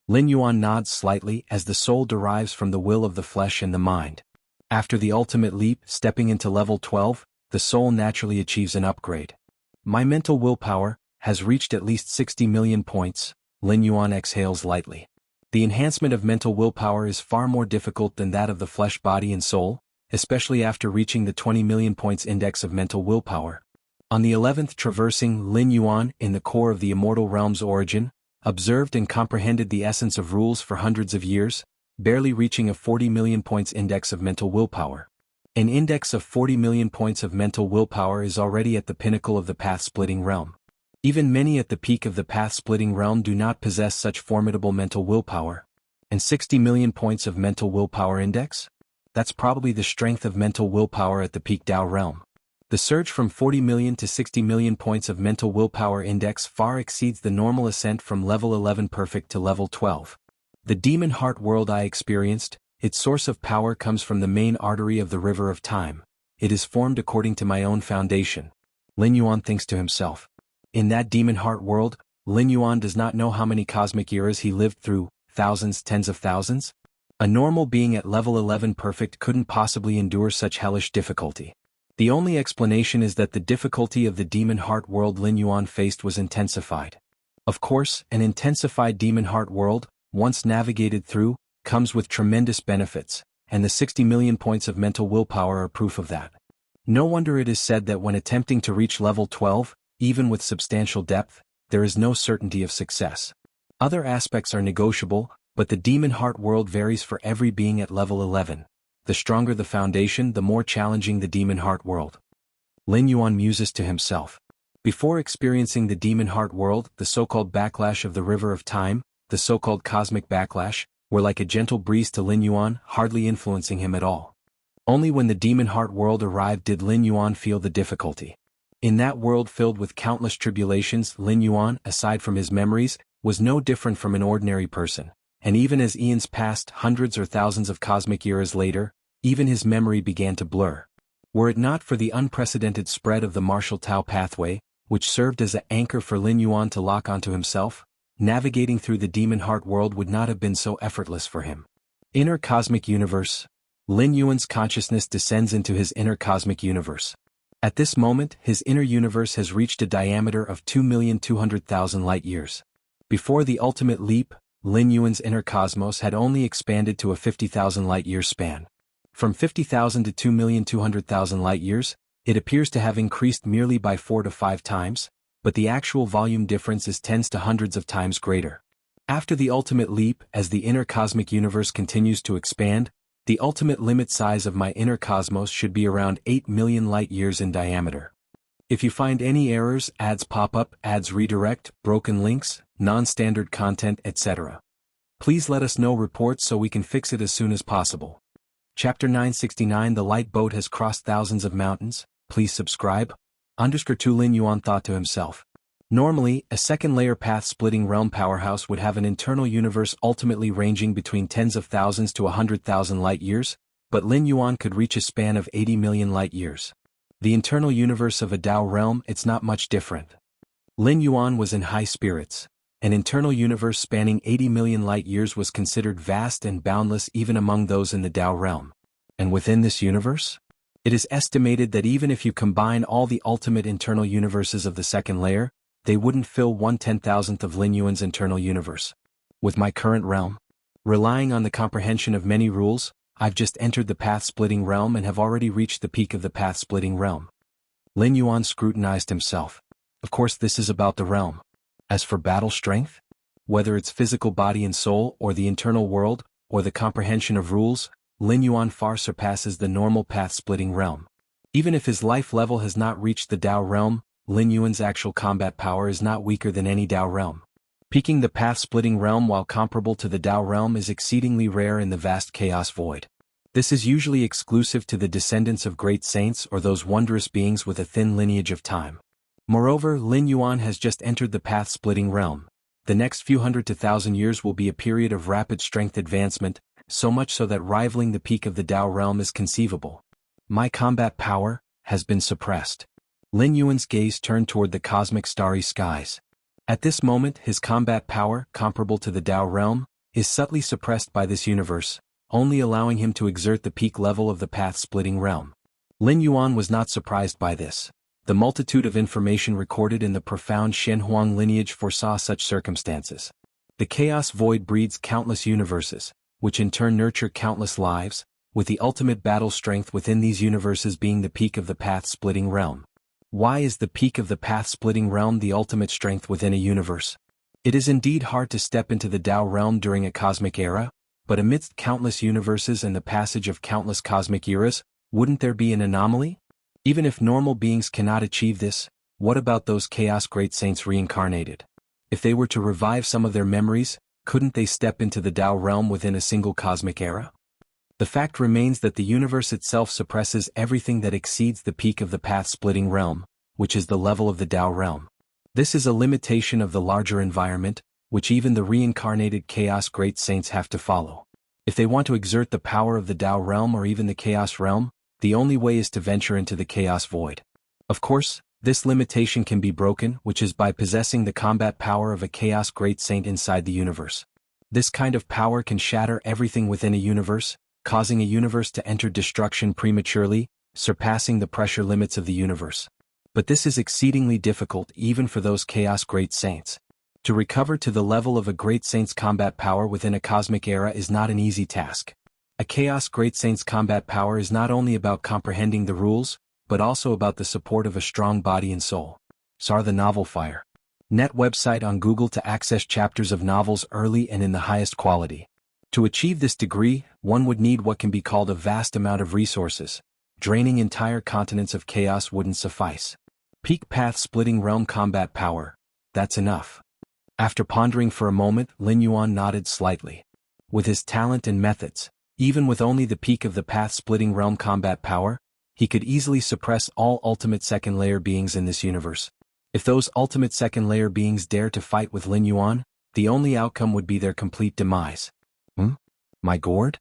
Lin Yuan nods slightly as the soul derives from the will of the flesh and the mind. After the ultimate leap, stepping into level 12, the soul naturally achieves an upgrade. My mental willpower has reached at least 60 million points, Lin Yuan exhales lightly. The enhancement of mental willpower is far more difficult than that of the flesh body and soul, especially after reaching the 20 million points index of mental willpower. On the 11th traversing, Lin Yuan, in the core of the immortal realm's origin, observed and comprehended the essence of rules for hundreds of years, barely reaching a 40 million points index of mental willpower. An index of 40 million points of mental willpower is already at the pinnacle of the path-splitting realm. Even many at the peak of the path-splitting realm do not possess such formidable mental willpower. And 60 million points of mental willpower index? That's probably the strength of mental willpower at the peak Dao realm. The surge from 40 million to 60 million points of mental willpower index far exceeds the normal ascent from level 11 perfect to level 12. The demon heart world I experienced, its source of power comes from the main artery of the river of time. It is formed according to my own foundation. Lin Yuan thinks to himself. In that demon heart world, Lin Yuan does not know how many cosmic eras he lived through, thousands, tens of thousands? A normal being at level 11 perfect couldn't possibly endure such hellish difficulty. The only explanation is that the difficulty of the demon heart world Lin Yuan faced was intensified. Of course, an intensified demon heart world, once navigated through, comes with tremendous benefits, and the 60 million points of mental willpower are proof of that. No wonder it is said that when attempting to reach level 12, even with substantial depth, there is no certainty of success. Other aspects are negotiable, but the demon heart world varies for every being at level 11. The stronger the foundation, the more challenging the demon heart world. Lin Yuan muses to himself. Before experiencing the demon heart world, the so-called backlash of the river of time, the so-called cosmic backlash, were like a gentle breeze to Lin Yuan, hardly influencing him at all. Only when the demon heart world arrived did Lin Yuan feel the difficulty. In that world filled with countless tribulations, Lin Yuan, aside from his memories, was no different from an ordinary person, and even as eons passed, hundreds or thousands of cosmic eras later, even his memory began to blur. Were it not for the unprecedented spread of the martial Tao pathway, which served as an anchor for Lin Yuan to lock onto himself, navigating through the demon heart world would not have been so effortless for him. Inner cosmic universe. Lin Yuan's consciousness descends into his inner cosmic universe. At this moment, his inner universe has reached a diameter of 2,200,000 light-years. Before the ultimate leap, Lin Yuan's inner cosmos had only expanded to a 50,000 light-year span. From 50,000 to 2,200,000 light-years, it appears to have increased merely by 4 to 5 times, but the actual volume difference is tens to hundreds of times greater. After the ultimate leap, as the inner cosmic universe continues to expand, the ultimate limit size of my inner cosmos should be around 8 million light-years in diameter. If you find any errors, ads pop up, ads redirect, broken links, non-standard content, etc., please let us know reports so we can fix it as soon as possible. Chapter 969 The light boat has crossed thousands of mountains, please subscribe. _2 Lin Yuan thought to himself. Normally, a second-layer path-splitting realm powerhouse would have an internal universe ultimately ranging between tens of thousands to 100,000 light-years, but Lin Yuan could reach a span of 80 million light-years. The internal universe of a Dao realm, it's not much different. Lin Yuan was in high spirits. An internal universe spanning 80 million light-years was considered vast and boundless even among those in the Dao realm. And within this universe? It is estimated that even if you combine all the ultimate internal universes of the second layer, they wouldn't fill 1/10,000th of Lin Yuan's internal universe. With my current realm, relying on the comprehension of many rules, I've just entered the path-splitting realm and have already reached the peak of the path-splitting realm. Lin Yuan scrutinized himself. Of course this is about the realm. As for battle strength, whether it's physical body and soul or the internal world, or the comprehension of rules, Lin Yuan far surpasses the normal path-splitting realm. Even if his life level has not reached the Dao realm, Lin Yuan's actual combat power is not weaker than any Dao realm. Peaking the path-splitting realm while comparable to the Dao realm is exceedingly rare in the vast chaos void. This is usually exclusive to the descendants of great saints or those wondrous beings with a thin lineage of time. Moreover, Lin Yuan has just entered the path-splitting realm. The next few hundred to thousand years will be a period of rapid strength advancement, so much so that rivaling the peak of the Dao realm is conceivable. My combat power has been suppressed. Lin Yuan's gaze turned toward the cosmic starry skies. At this moment, his combat power, comparable to the Dao realm, is subtly suppressed by this universe, only allowing him to exert the peak level of the path-splitting realm. Lin Yuan was not surprised by this. The multitude of information recorded in the profound Shenhuang lineage foresaw such circumstances. The chaos void breeds countless universes, which in turn nurture countless lives, with the ultimate battle strength within these universes being the peak of the path-splitting realm. Why is the peak of the path-splitting realm the ultimate strength within a universe? It is indeed hard to step into the Dao realm during a cosmic era, But amidst countless universes and the passage of countless cosmic eras, wouldn't there be an anomaly? Even if normal beings cannot achieve this, what about those Chaos Great Saints reincarnated? If they were to revive some of their memories, couldn't they step into the Tao realm within a single cosmic era? The fact remains that the universe itself suppresses everything that exceeds the peak of the path-splitting realm, which is the level of the Tao realm. This is a limitation of the larger environment, which even the reincarnated Chaos Great Saints have to follow. If they want to exert the power of the Tao realm or even the Chaos realm, the only way is to venture into the Chaos Void. Of course, this limitation can be broken, which is by possessing the combat power of a Chaos Great Saint inside the universe. This kind of power can shatter everything within a universe, causing a universe to enter destruction prematurely, surpassing the pressure limits of the universe. But this is exceedingly difficult even for those Chaos Great Saints. To recover to the level of a Great Saint's combat power within a cosmic era is not an easy task. A Chaos Great Saint's combat power is not only about comprehending the rules, but also about the support of a strong body and soul. SAR the Novel Fire. Net website on Google to access chapters of novels early and in the highest quality. To achieve this degree, one would need what can be called a vast amount of resources. Draining entire continents of chaos wouldn't suffice. Peak path-splitting realm combat power. That's enough. After pondering for a moment, Lin Yuan nodded slightly. With his talent and methods, even with only the peak of the path-splitting realm combat power, he could easily suppress all ultimate second-layer beings in this universe. If those ultimate second-layer beings dare to fight with Lin Yuan, the only outcome would be their complete demise. My gourd?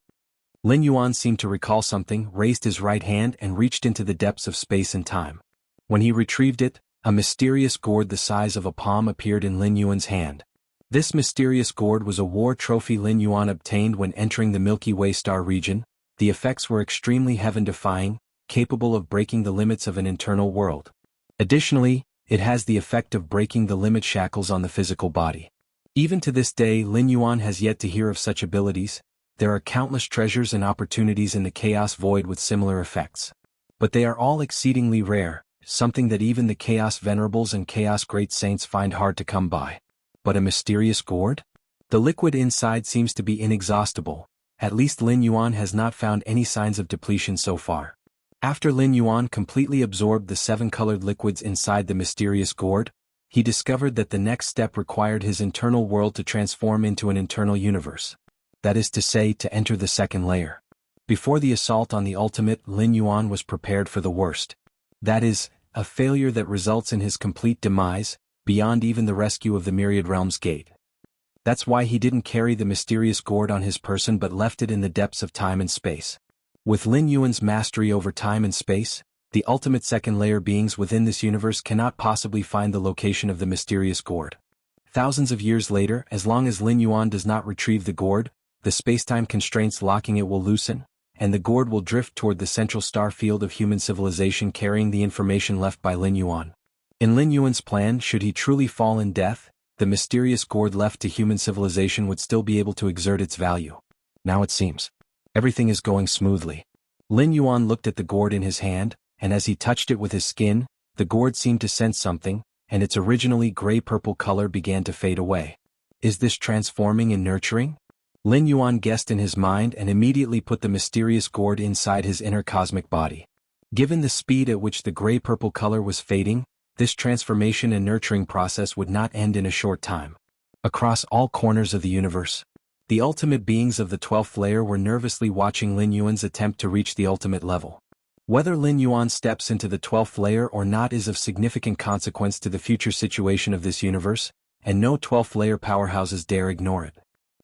Lin Yuan seemed to recall something, raised his right hand and reached into the depths of space and time. When he retrieved it, a mysterious gourd the size of a palm appeared in Lin Yuan's hand. This mysterious gourd was a war trophy Lin Yuan obtained when entering the Milky Way star region. The effects were extremely heaven-defying, capable of breaking the limits of an internal world. Additionally, it has the effect of breaking the limit shackles on the physical body. Even to this day, Lin Yuan has yet to hear of such abilities. There are countless treasures and opportunities in the Chaos Void with similar effects. But they are all exceedingly rare, something that even the Chaos Venerables and Chaos Great Saints find hard to come by. But a mysterious gourd? The liquid inside seems to be inexhaustible. At least Lin Yuan has not found any signs of depletion so far. After Lin Yuan completely absorbed the 7 colored liquids inside the mysterious gourd, he discovered that the next step required his internal world to transform into an internal universe. That is to say, to enter the second layer. Before the assault on the ultimate, Lin Yuan was prepared for the worst. That is, a failure that results in his complete demise, beyond even the rescue of the Myriad Realms Gate. That's why he didn't carry the mysterious gourd on his person but left it in the depths of time and space. With Lin Yuan's mastery over time and space, the ultimate second-layer beings within this universe cannot possibly find the location of the mysterious gourd. Thousands of years later, as long as Lin Yuan does not retrieve the gourd, the spacetime constraints locking it will loosen, and the gourd will drift toward the central star field of human civilization carrying the information left by Lin Yuan. In Lin Yuan's plan, should he truly fall in death, the mysterious gourd left to human civilization would still be able to exert its value. Now it seems. Everything is going smoothly. Lin Yuan looked at the gourd in his hand, and as he touched it with his skin, the gourd seemed to sense something, and its originally gray-purple color began to fade away. Is this transforming and nurturing? Lin Yuan guessed in his mind and immediately put the mysterious gourd inside his inner cosmic body. Given the speed at which the gray-purple color was fading, this transformation and nurturing process would not end in a short time. Across all corners of the universe, the ultimate beings of the 12th layer were nervously watching Lin Yuan's attempt to reach the ultimate level. Whether Lin Yuan steps into the 12th layer or not is of significant consequence to the future situation of this universe, and no 12th layer powerhouses dare ignore it.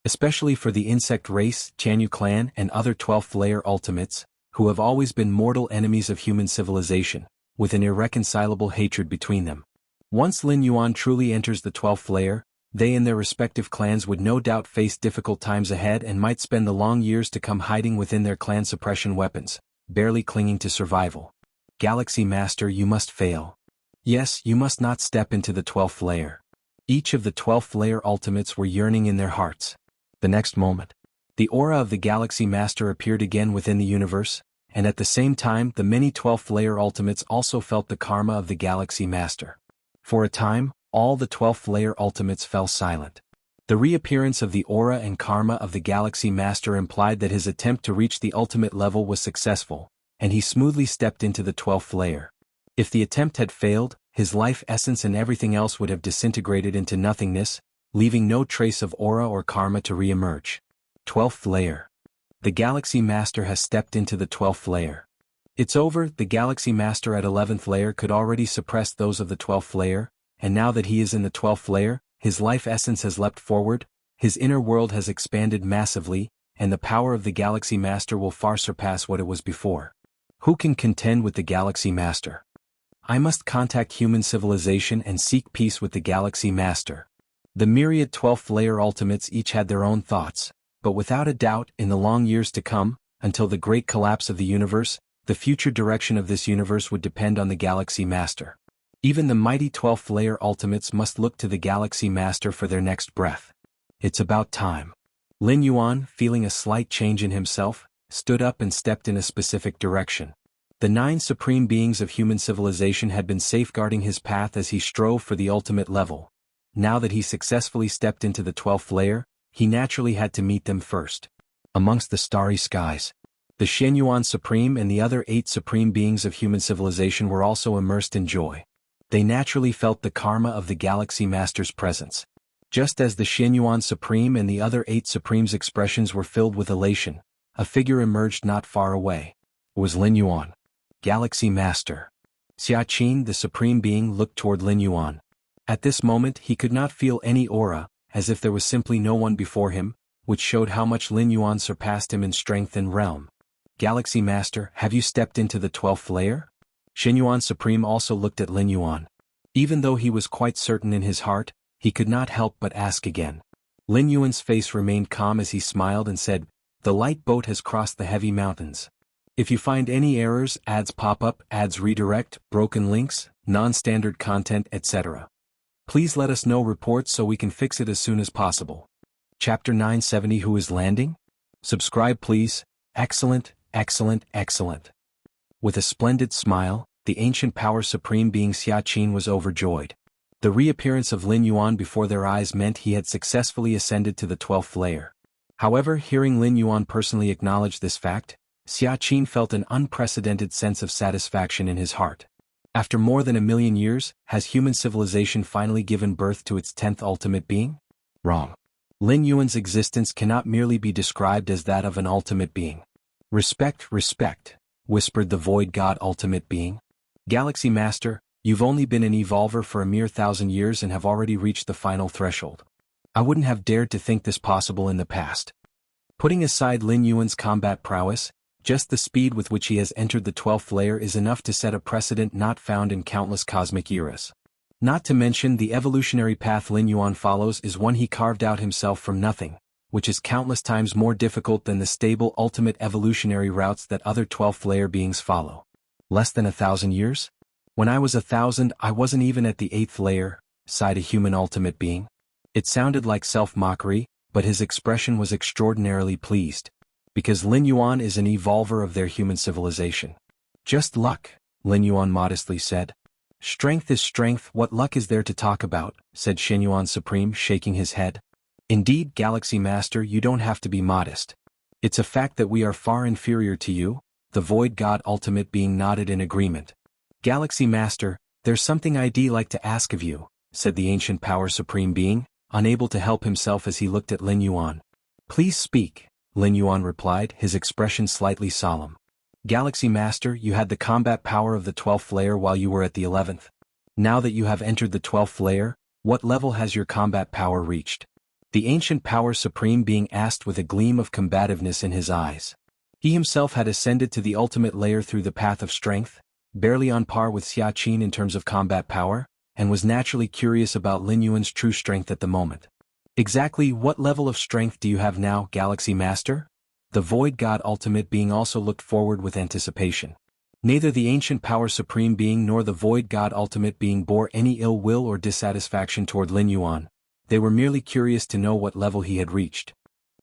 Especially for the insect race, Jianghu clan, and other 12th layer ultimates, who have always been mortal enemies of human civilization, with an irreconcilable hatred between them. Once Lin Yuan truly enters the 12th layer, they and their respective clans would no doubt face difficult times ahead and might spend the long years to come hiding within their clan suppression weapons, barely clinging to survival. Galaxy Master, you must fail. Yes, you must not step into the 12th layer. Each of the 12th layer ultimates were yearning in their hearts. The next moment, the aura of the Galaxy Master appeared again within the universe, and at the same time the many 12th layer ultimates also felt the karma of the Galaxy Master. For a time, all the 12th layer ultimates fell silent. The reappearance of the aura and karma of the Galaxy Master implied that his attempt to reach the ultimate level was successful, and he smoothly stepped into the 12th layer. If the attempt had failed, his life essence and everything else would have disintegrated into nothingness, leaving no trace of aura or karma to re-emerge. 12th layer. The Galaxy Master has stepped into the 12th layer. It's over. The Galaxy Master at 11th layer could already suppress those of the 12th layer, and now that he is in the 12th layer, his life essence has leapt forward, his inner world has expanded massively, and the power of the Galaxy Master will far surpass what it was before. Who can contend with the Galaxy Master? I must contact human civilization and seek peace with the Galaxy Master. The myriad 12th layer ultimates each had their own thoughts, but without a doubt, in the long years to come, until the great collapse of the universe, the future direction of this universe would depend on the Galaxy Master. Even the mighty 12th layer ultimates must look to the Galaxy Master for their next breath. It's about time. Lin Yuan, feeling a slight change in himself, stood up and stepped in a specific direction. The 9 supreme beings of human civilization had been safeguarding his path as he strove for the ultimate level. Now that he successfully stepped into the 12th layer, he naturally had to meet them first. Amongst the starry skies, the Xianxia Supreme and the other 8 supreme beings of human civilization were also immersed in joy. They naturally felt the karma of the Galaxy Master's presence. Just as the Xianxia Supreme and the other 8 Supremes' expressions were filled with elation, a figure emerged not far away. It was Lin Yuan. Galaxy Master. Xianxia, the Supreme Being, looked toward Lin Yuan. At this moment he could not feel any aura, as if there was simply no one before him, which showed how much Lin Yuan surpassed him in strength and realm. Galaxy Master, have you stepped into the 12th layer? Xianxia Supreme also looked at Lin Yuan. Even though he was quite certain in his heart, he could not help but ask again. Lin Yuan's face remained calm as he smiled and said, "The light boat has crossed the heavy mountains. If you find any errors, ads pop up, ads redirect, broken links, non-standard content, etc. Please let us know reports so we can fix it as soon as possible." Chapter 970. Who is landing? Subscribe please. Excellent, excellent, excellent. With a splendid smile, the ancient power supreme being Xianxia was overjoyed. The reappearance of Lin Yuan before their eyes meant he had successfully ascended to the 12th layer. However, hearing Lin Yuan personally acknowledge this fact, Xianxia felt an unprecedented sense of satisfaction in his heart. After more than 1,000,000 years, has human civilization finally given birth to its 10th ultimate being? Wrong. Lin Yuan's existence cannot merely be described as that of an ultimate being. Respect, respect, whispered the Void God Ultimate Being. Galaxy Master, you've only been an evolver for a mere 1,000 years and have already reached the final threshold. I wouldn't have dared to think this possible in the past. Putting aside Lin Yuan's combat prowess, just the speed with which he has entered the 12th layer is enough to set a precedent not found in countless cosmic eras. Not to mention the evolutionary path Lin Yuan follows is one he carved out himself from nothing, which is countless times more difficult than the stable ultimate evolutionary routes that other 12th layer beings follow. Less than 1,000 years? When I was 1,000, I wasn't even at the 8th layer, sighed a human ultimate being. It sounded like self-mockery, but his expression was extraordinarily pleased. Because Lin Yuan is an evolver of their human civilization. Just luck, Lin Yuan modestly said. Strength is strength, what luck is there to talk about, said Xianxia Supreme, shaking his head. Indeed, Galaxy Master, you don't have to be modest. It's a fact that we are far inferior to you, the Void God Ultimate Being nodded in agreement. Galaxy Master, there's something I'd like to ask of you, said the ancient power supreme being, unable to help himself as he looked at Lin Yuan. Please speak, Lin Yuan replied, his expression slightly solemn. Galaxy Master, you had the combat power of the 12th layer while you were at the 11th. Now that you have entered the 12th layer, what level has your combat power reached? The ancient power supreme being asked with a gleam of combativeness in his eyes. He himself had ascended to the ultimate layer through the path of strength, barely on par with Xianxia in terms of combat power, and was naturally curious about Lin Yuan's true strength at the moment. Exactly what level of strength do you have now, Galaxy Master? The Void God Ultimate Being also looked forward with anticipation. Neither the ancient power supreme being nor the Void God Ultimate Being bore any ill will or dissatisfaction toward Lin Yuan. They were merely curious to know what level he had reached.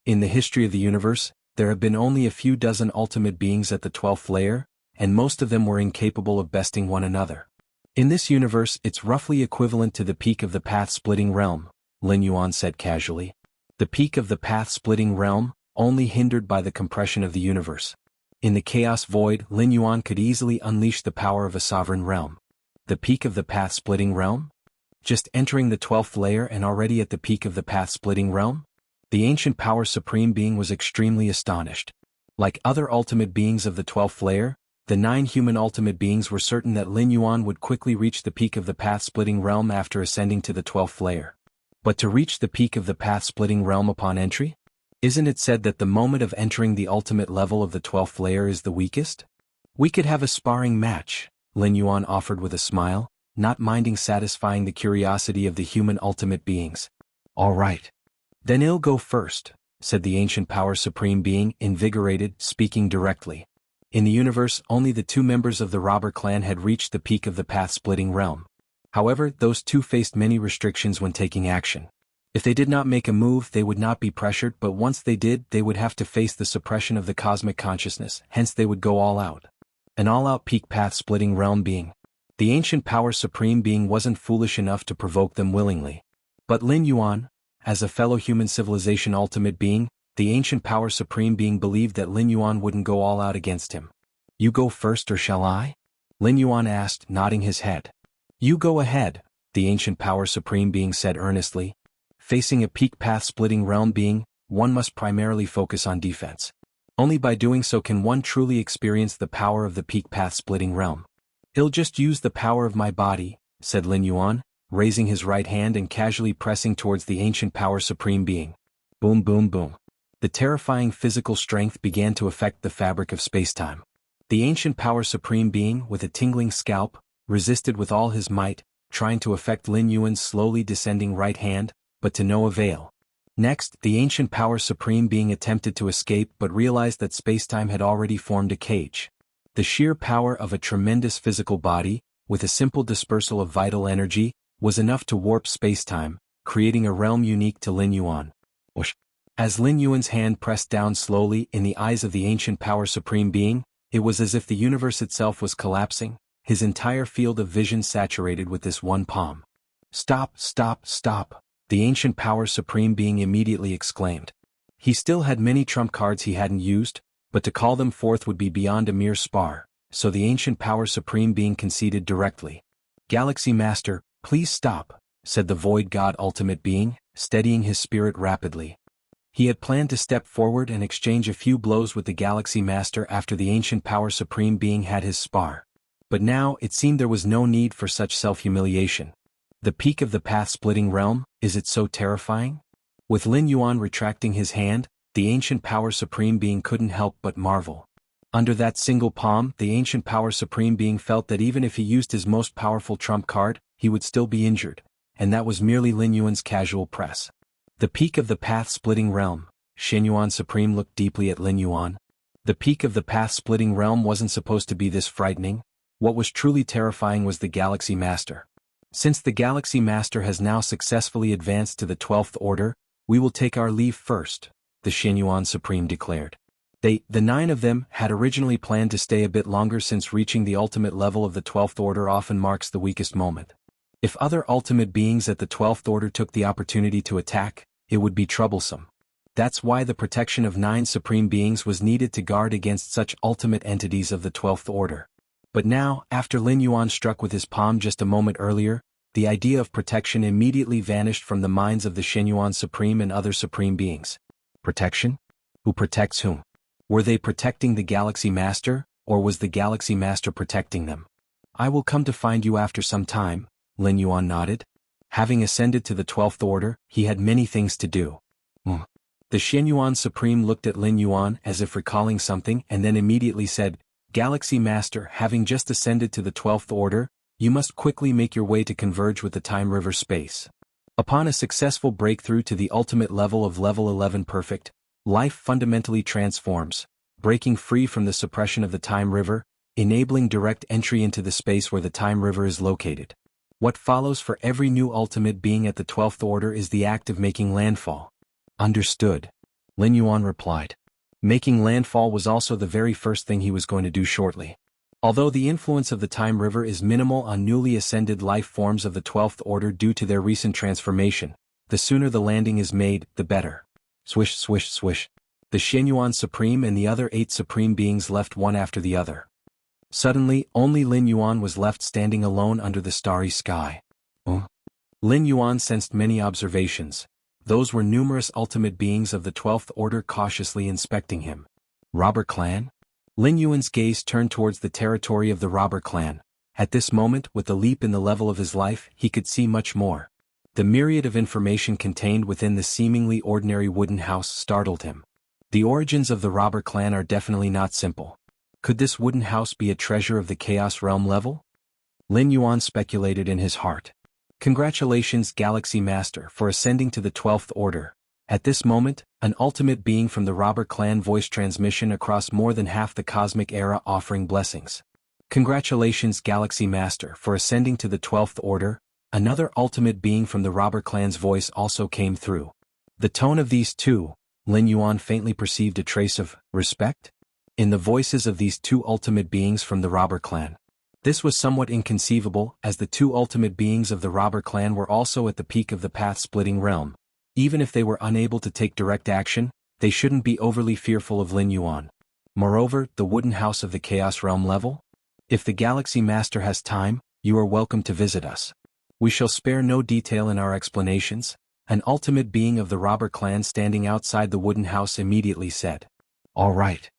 In the history of the universe, there have been only a few dozen ultimate beings at the 12th layer, and most of them were incapable of besting one another. In this universe, it's roughly equivalent to the peak of the path-splitting realm, Lin Yuan said casually. The peak of the path-splitting realm, only hindered by the compression of the universe. In the chaos void, Lin Yuan could easily unleash the power of a sovereign realm. The peak of the path-splitting realm? Just entering the 12th layer and already at the peak of the path-splitting realm? The ancient power supreme being was extremely astonished. Like other ultimate beings of the 12th layer, the 9 human ultimate beings were certain that Lin Yuan would quickly reach the peak of the path-splitting realm after ascending to the 12th layer. But to reach the peak of the path-splitting realm upon entry? Isn't it said that the moment of entering the ultimate level of the 12th layer is the weakest? We could have a sparring match, Lin Yuan offered with a smile, not minding satisfying the curiosity of the human ultimate beings. All right. Then I'll go first, said the ancient power supreme being, invigorated, speaking directly. In the universe, only the 2 members of the robber clan had reached the peak of the path-splitting realm. However, those 2 faced many restrictions when taking action. If they did not make a move, they would not be pressured, but once they did, they would have to face the suppression of the cosmic consciousness, hence they would go all out. An all-out peak path-splitting realm being. The ancient power supreme being wasn't foolish enough to provoke them willingly. But Lin Yuan, as a fellow human civilization ultimate being, the ancient power supreme being believed that Lin Yuan wouldn't go all out against him. You go first or shall I? Lin Yuan asked, nodding his head. You go ahead, the ancient power supreme being said earnestly. Facing a peak path-splitting realm being, one must primarily focus on defense. Only by doing so can one truly experience the power of the peak path-splitting realm. I'll just use the power of my body, said Lin Yuan, raising his right hand and casually pressing towards the ancient power supreme being. Boom boom boom. The terrifying physical strength began to affect the fabric of spacetime. The ancient power supreme being, with a tingling scalp, resisted with all his might, trying to affect Lin Yuan's slowly descending right hand, but to no avail. Next, the ancient power supreme being attempted to escape but realized that spacetime had already formed a cage. The sheer power of a tremendous physical body, with a simple dispersal of vital energy, was enough to warp spacetime, creating a realm unique to Lin Yuan. Whoosh. As Lin Yuan's hand pressed down slowly in the eyes of the ancient power supreme being, it was as if the universe itself was collapsing, his entire field of vision saturated with this one palm. Stop, stop, stop, the ancient power supreme being immediately exclaimed. He still had many trump cards he hadn't used, but to call them forth would be beyond a mere spar, so the ancient power supreme being conceded directly. Galaxy Master, please stop, said the void god ultimate being, steadying his spirit rapidly. He had planned to step forward and exchange a few blows with the Galaxy Master after the ancient power supreme being had his spar. But now it seemed there was no need for such self-humiliation. The peak of the path-splitting realm, is it so terrifying? With Lin Yuan retracting his hand, the ancient power supreme being couldn't help but marvel. Under that single palm, the ancient power supreme being felt that even if he used his most powerful trump card, he would still be injured, and that was merely Lin Yuan's casual press. The peak of the path-splitting realm, Xianxia Supreme looked deeply at Lin Yuan. The peak of the path-splitting realm wasn't supposed to be this frightening. What was truly terrifying was the Galaxy Master. Since the Galaxy Master has now successfully advanced to the 12th order, we will take our leave first, the Xianxia Supreme declared. The 9 of them, had originally planned to stay a bit longer since reaching the ultimate level of the 12th order often marks the weakest moment. If other ultimate beings at the 12th order took the opportunity to attack, it would be troublesome. That's why the protection of 9 supreme beings was needed to guard against such ultimate entities of the 12th order. But now, after Lin Yuan struck with his palm just a moment earlier, the idea of protection immediately vanished from the minds of the Xianxia Supreme and other supreme beings. Protection? Who protects whom? Were they protecting the Galaxy Master, or was the Galaxy Master protecting them? I will come to find you after some time, Lin Yuan nodded. Having ascended to the 12th order, he had many things to do. The Xianxia Supreme looked at Lin Yuan as if recalling something and then immediately said, Galaxy Master, having just ascended to the 12th order, you must quickly make your way to converge with the Time River space. Upon a successful breakthrough to the ultimate level of level 11 perfect, life fundamentally transforms, breaking free from the suppression of the Time River, enabling direct entry into the space where the Time River is located. What follows for every new ultimate being at the 12th order is the act of making landfall. Understood, Lin Yuan replied. Making landfall was also the very first thing he was going to do shortly. Although the influence of the Time River is minimal on newly ascended life forms of the 12th order due to their recent transformation, the sooner the landing is made, the better. Swish swish swish. The Xianyuan Supreme and the other 8 Supreme Beings left one after the other. Suddenly, only Lin Yuan was left standing alone under the starry sky. Lin Yuan sensed many observations. Those were numerous ultimate beings of the 12th order cautiously inspecting him. Robber clan? Lin Yuan's gaze turned towards the territory of the robber clan. At this moment, with the leap in the level of his life, he could see much more. The myriad of information contained within the seemingly ordinary wooden house startled him. The origins of the robber clan are definitely not simple. Could this wooden house be a treasure of the Chaos Realm level? Lin Yuan speculated in his heart. Congratulations, Galaxy Master, for ascending to the 12th order. At this moment, an ultimate being from the robber clan voiced transmission across more than half the cosmic era offering blessings. Congratulations, Galaxy Master, for ascending to the 12th order. Another ultimate being from the robber clan's voice also came through. The tone of these two, Lin Yuan faintly perceived a trace of respect in the voices of these 2 ultimate beings from the robber clan. This was somewhat inconceivable, as the 2 ultimate beings of the robber clan were also at the peak of the path-splitting realm. Even if they were unable to take direct action, they shouldn't be overly fearful of Lin Yuan. Moreover, the wooden house of the Chaos Realm level? If the Galaxy Master has time, you are welcome to visit us. We shall spare no detail in our explanations. An ultimate being of the robber clan standing outside the wooden house immediately said. All right.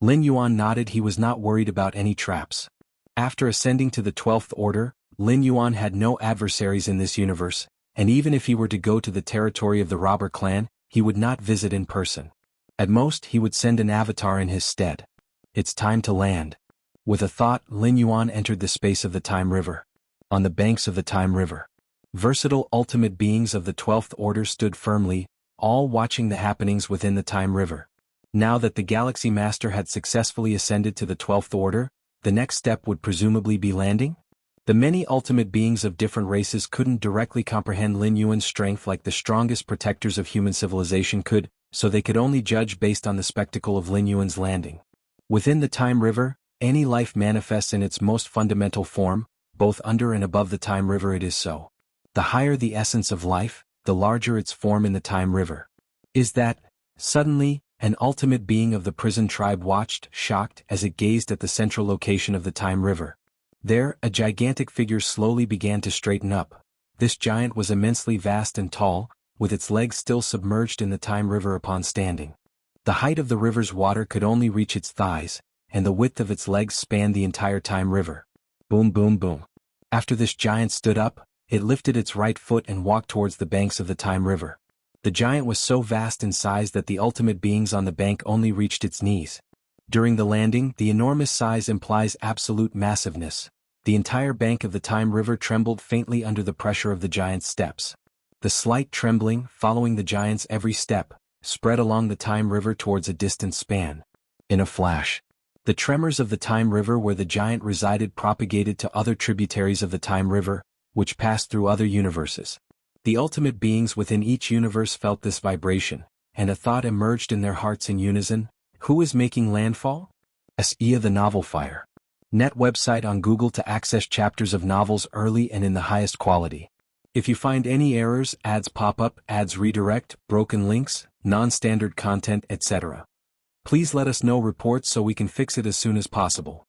Lin Yuan nodded. He was not worried about any traps. After ascending to the 12th order, Lin Yuan had no adversaries in this universe, and even if he were to go to the territory of the robber clan, he would not visit in person. At most, he would send an avatar in his stead. It's time to land. With a thought, Lin Yuan entered the space of the Time River. On the banks of the Time River, versatile ultimate beings of the 12th order stood firmly, all watching the happenings within the Time River. Now that the Galaxy Master had successfully ascended to the 12th order, the next step would presumably be landing? The many ultimate beings of different races couldn't directly comprehend Lin Yuan's strength like the strongest protectors of human civilization could, so they could only judge based on the spectacle of Lin Yuan's landing. Within the Time River, any life manifests in its most fundamental form, both under and above the Time River. It is so. The higher the essence of life, the larger its form in the Time River. Is that, suddenly, an ultimate being of the prison tribe watched, shocked, as it gazed at the central location of the Time River. There, a gigantic figure slowly began to straighten up. This giant was immensely vast and tall, with its legs still submerged in the Time River upon standing. The height of the river's water could only reach its thighs, and the width of its legs spanned the entire Time River. Boom boom boom. After this giant stood up, it lifted its right foot and walked towards the banks of the Time River. The giant was so vast in size that the ultimate beings on the bank only reached its knees. During the landing, the enormous size implies absolute massiveness. The entire bank of the Time River trembled faintly under the pressure of the giant's steps. The slight trembling, following the giant's every step, spread along the Time River towards a distant span. In a flash, the tremors of the Time River where the giant resided propagated to other tributaries of the Time River, which passed through other universes. The ultimate beings within each universe felt this vibration, and a thought emerged in their hearts in unison: who is making landfall? Xianxia the Novel Fire. Net website on Google to access chapters of novels early and in the highest quality. If you find any errors, ads pop up, ads redirect, broken links, non-standard content, etc., please let us know reports so we can fix it as soon as possible.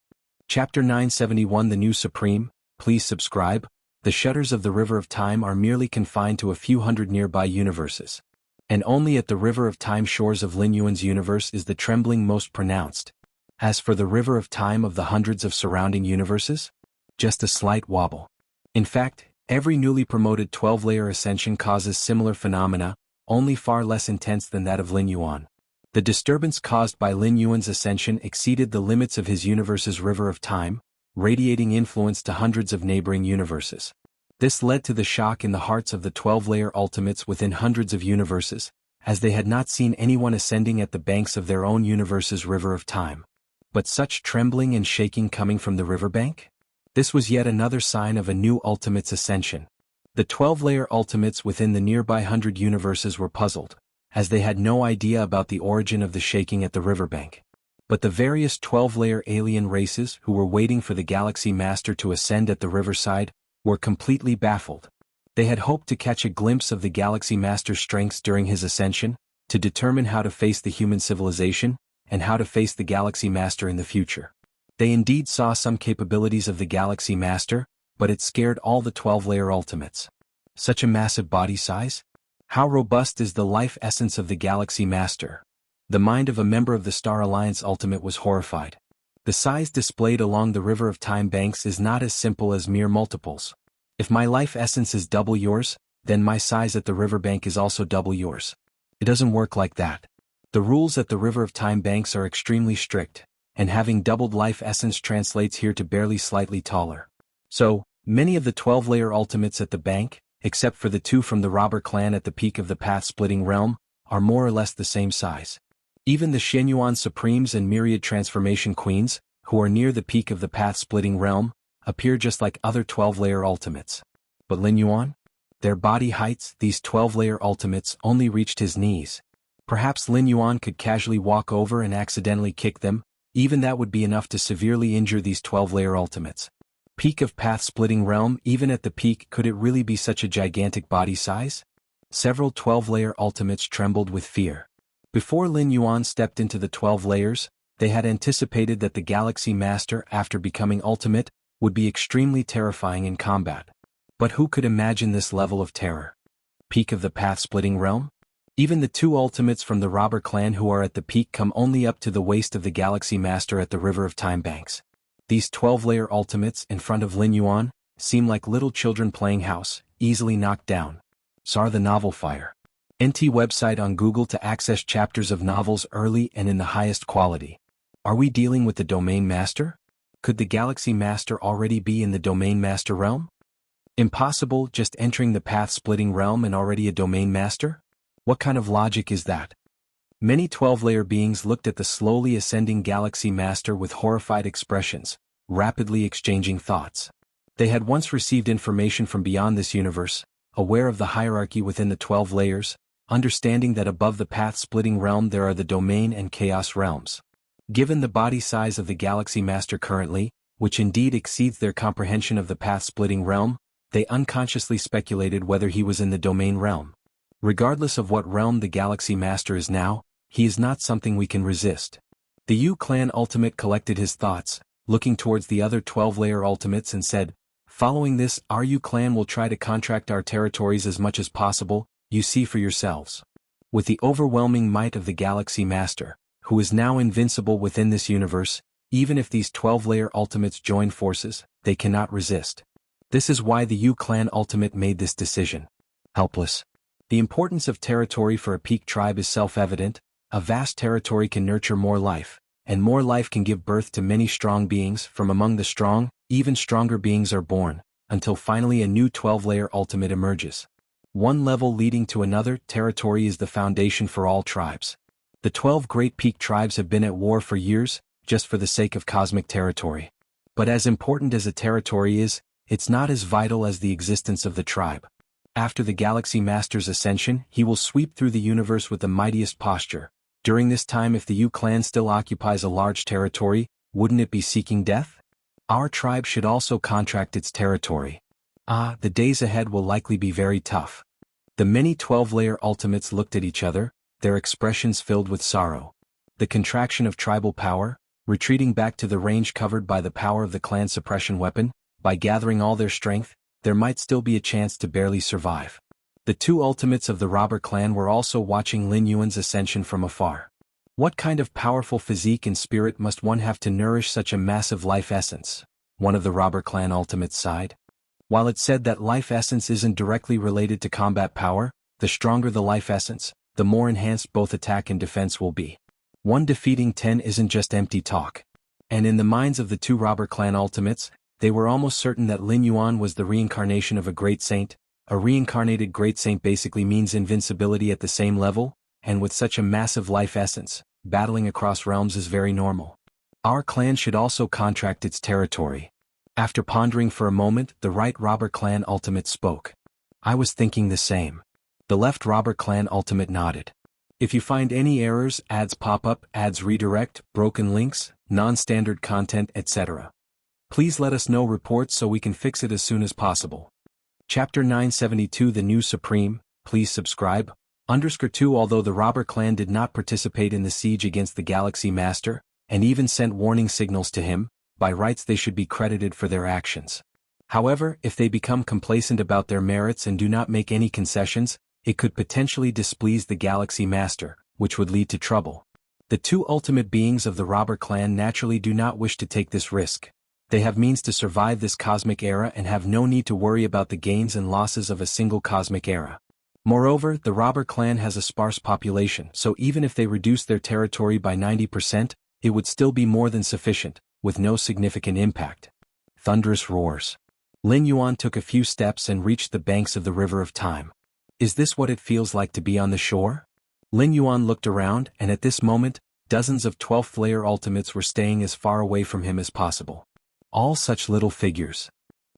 Chapter 971 The New Supreme. Please subscribe. The shutters of the River of Time are merely confined to a few hundred nearby universes. And only at the River of Time shores of Lin Yuan's universe is the trembling most pronounced. As for the River of Time of the hundreds of surrounding universes, just a slight wobble. In fact, every newly promoted 12-layer ascension causes similar phenomena, only far less intense than that of Lin Yuan. The disturbance caused by Lin Yuan's ascension exceeded the limits of his universe's River of Time, radiating influence to hundreds of neighboring universes. This led to the shock in the hearts of the 12-layer ultimates within hundreds of universes, as they had not seen anyone ascending at the banks of their own universe's River of Time. But such trembling and shaking coming from the riverbank? This was yet another sign of a new ultimate's ascension. The 12-layer ultimates within the nearby 100 universes were puzzled, as they had no idea about the origin of the shaking at the riverbank. But the various 12-layer alien races who were waiting for the Galaxy Master to ascend at the riverside were completely baffled. They had hoped to catch a glimpse of the Galaxy Master's strengths during his ascension, to determine how to face the human civilization, and how to face the Galaxy Master in the future. They indeed saw some capabilities of the Galaxy Master, but it scared all the 12-layer ultimates. Such a massive body size? How robust is the life essence of the Galaxy Master? The mind of a member of the Star Alliance Ultimate was horrified. The size displayed along the River of Time banks is not as simple as mere multiples. If my life essence is double yours, then my size at the riverbank is also double yours. It doesn't work like that. The rules at the River of Time banks are extremely strict, and having doubled life essence translates here to barely slightly taller. So, many of the 12-layer ultimates at the bank, except for the 2 from the robber clan at the peak of the path-splitting realm, are more or less the same size. Even the Xianyuan Supremes and Myriad Transformation Queens, who are near the peak of the path-splitting realm, appear just like other 12-layer ultimates. But Lin Yuan? Their body heights, these 12-layer ultimates, only reached his knees. Perhaps Lin Yuan could casually walk over and accidentally kick them, even that would be enough to severely injure these 12-layer ultimates. Peak of path-splitting realm, even at the peak, could it really be such a gigantic body size? Several 12-layer ultimates trembled with fear. Before Lin Yuan stepped into the 12 layers, they had anticipated that the Galaxy Master, after becoming ultimate, would be extremely terrifying in combat. But who could imagine this level of terror? Peak of the path-splitting realm? Even the 2 ultimates from the robber clan who are at the peak come only up to the waist of the Galaxy Master at the River of Time banks. These 12-layer ultimates in front of Lin Yuan seem like little children playing house, easily knocked down. Sar the Novel Fire. NT website on Google to access chapters of novels early and in the highest quality. Are we dealing with the Domain Master? Could the Galaxy Master already be in the Domain Master realm? Impossible, just entering the path-splitting realm and already a Domain Master? What kind of logic is that? Many 12-layer beings looked at the slowly ascending Galaxy Master with horrified expressions, rapidly exchanging thoughts. They had once received information from beyond this universe, aware of the hierarchy within the 12 layers, understanding that above the path-splitting realm there are the Domain and Chaos realms. Given the body size of the Galaxy Master currently, which indeed exceeds their comprehension of the path-splitting realm, they unconsciously speculated whether he was in the Domain realm. Regardless of what realm the Galaxy Master is now, he is not something we can resist. The Yu Clan Ultimate collected his thoughts, looking towards the other 12-layer ultimates and said, "Following this, our Yu Clan will try to contract our territories as much as possible, you see for yourselves." With the overwhelming might of the Galaxy Master, who is now invincible within this universe, even if these 12-layer ultimates join forces, they cannot resist. This is why the Yu Clan Ultimate made this decision. Helpless. The importance of territory for a peak tribe is self-evident. A vast territory can nurture more life, and more life can give birth to many strong beings. From among the strong, even stronger beings are born, until finally a new 12-layer ultimate emerges. One level leading to another, territory is the foundation for all tribes. The 12 great peak tribes have been at war for years, just for the sake of cosmic territory. But as important as a territory is, it's not as vital as the existence of the tribe. After the Galaxy Master's ascension, he will sweep through the universe with the mightiest posture. During this time, if the Yu Clan still occupies a large territory, wouldn't it be seeking death? Our tribe should also contract its territory. The days ahead will likely be very tough. The many 12-layer ultimates looked at each other, their expressions filled with sorrow. The contraction of tribal power, retreating back to the range covered by the power of the clan suppression weapon, by gathering all their strength, there might still be a chance to barely survive. The 2 ultimates of the robber clan were also watching Lin Yuan's ascension from afar. What kind of powerful physique and spirit must one have to nourish such a massive life essence? One of the robber clan ultimates sighed. While it said that life essence isn't directly related to combat power, the stronger the life essence, the more enhanced both attack and defense will be. 1 defeating 10 isn't just empty talk. And in the minds of the 2 robber clan ultimates, they were almost certain that Lin Yuan was the reincarnation of a great saint. A reincarnated great saint basically means invincibility at the same level, and with such a massive life essence, battling across realms is very normal. Our clan should also contract its territory. After pondering for a moment, the right robber clan ultimate spoke. I was thinking the same. The left robber clan ultimate nodded. If you find any errors, ads pop up, ads redirect, broken links, non-standard content, etc., please let us know reports so we can fix it as soon as possible. Chapter 972 The New Supreme, please subscribe. _2 Although the robber clan did not participate in the siege against the Galaxy Master, and even sent warning signals to him, by rights they should be credited for their actions. However, if they become complacent about their merits and do not make any concessions, it could potentially displease the Galaxy Master, which would lead to trouble. The two ultimate beings of the robber clan naturally do not wish to take this risk. They have means to survive this cosmic era and have no need to worry about the gains and losses of a single cosmic era. Moreover, the robber clan has a sparse population, so even if they reduce their territory by 90%, it would still be more than sufficient, with no significant impact. Thunderous roars. Lin Yuan took a few steps and reached the banks of the River of Time. Is this what it feels like to be on the shore? Lin Yuan looked around, and at this moment, dozens of 12th layer ultimates were staying as far away from him as possible. All such little figures.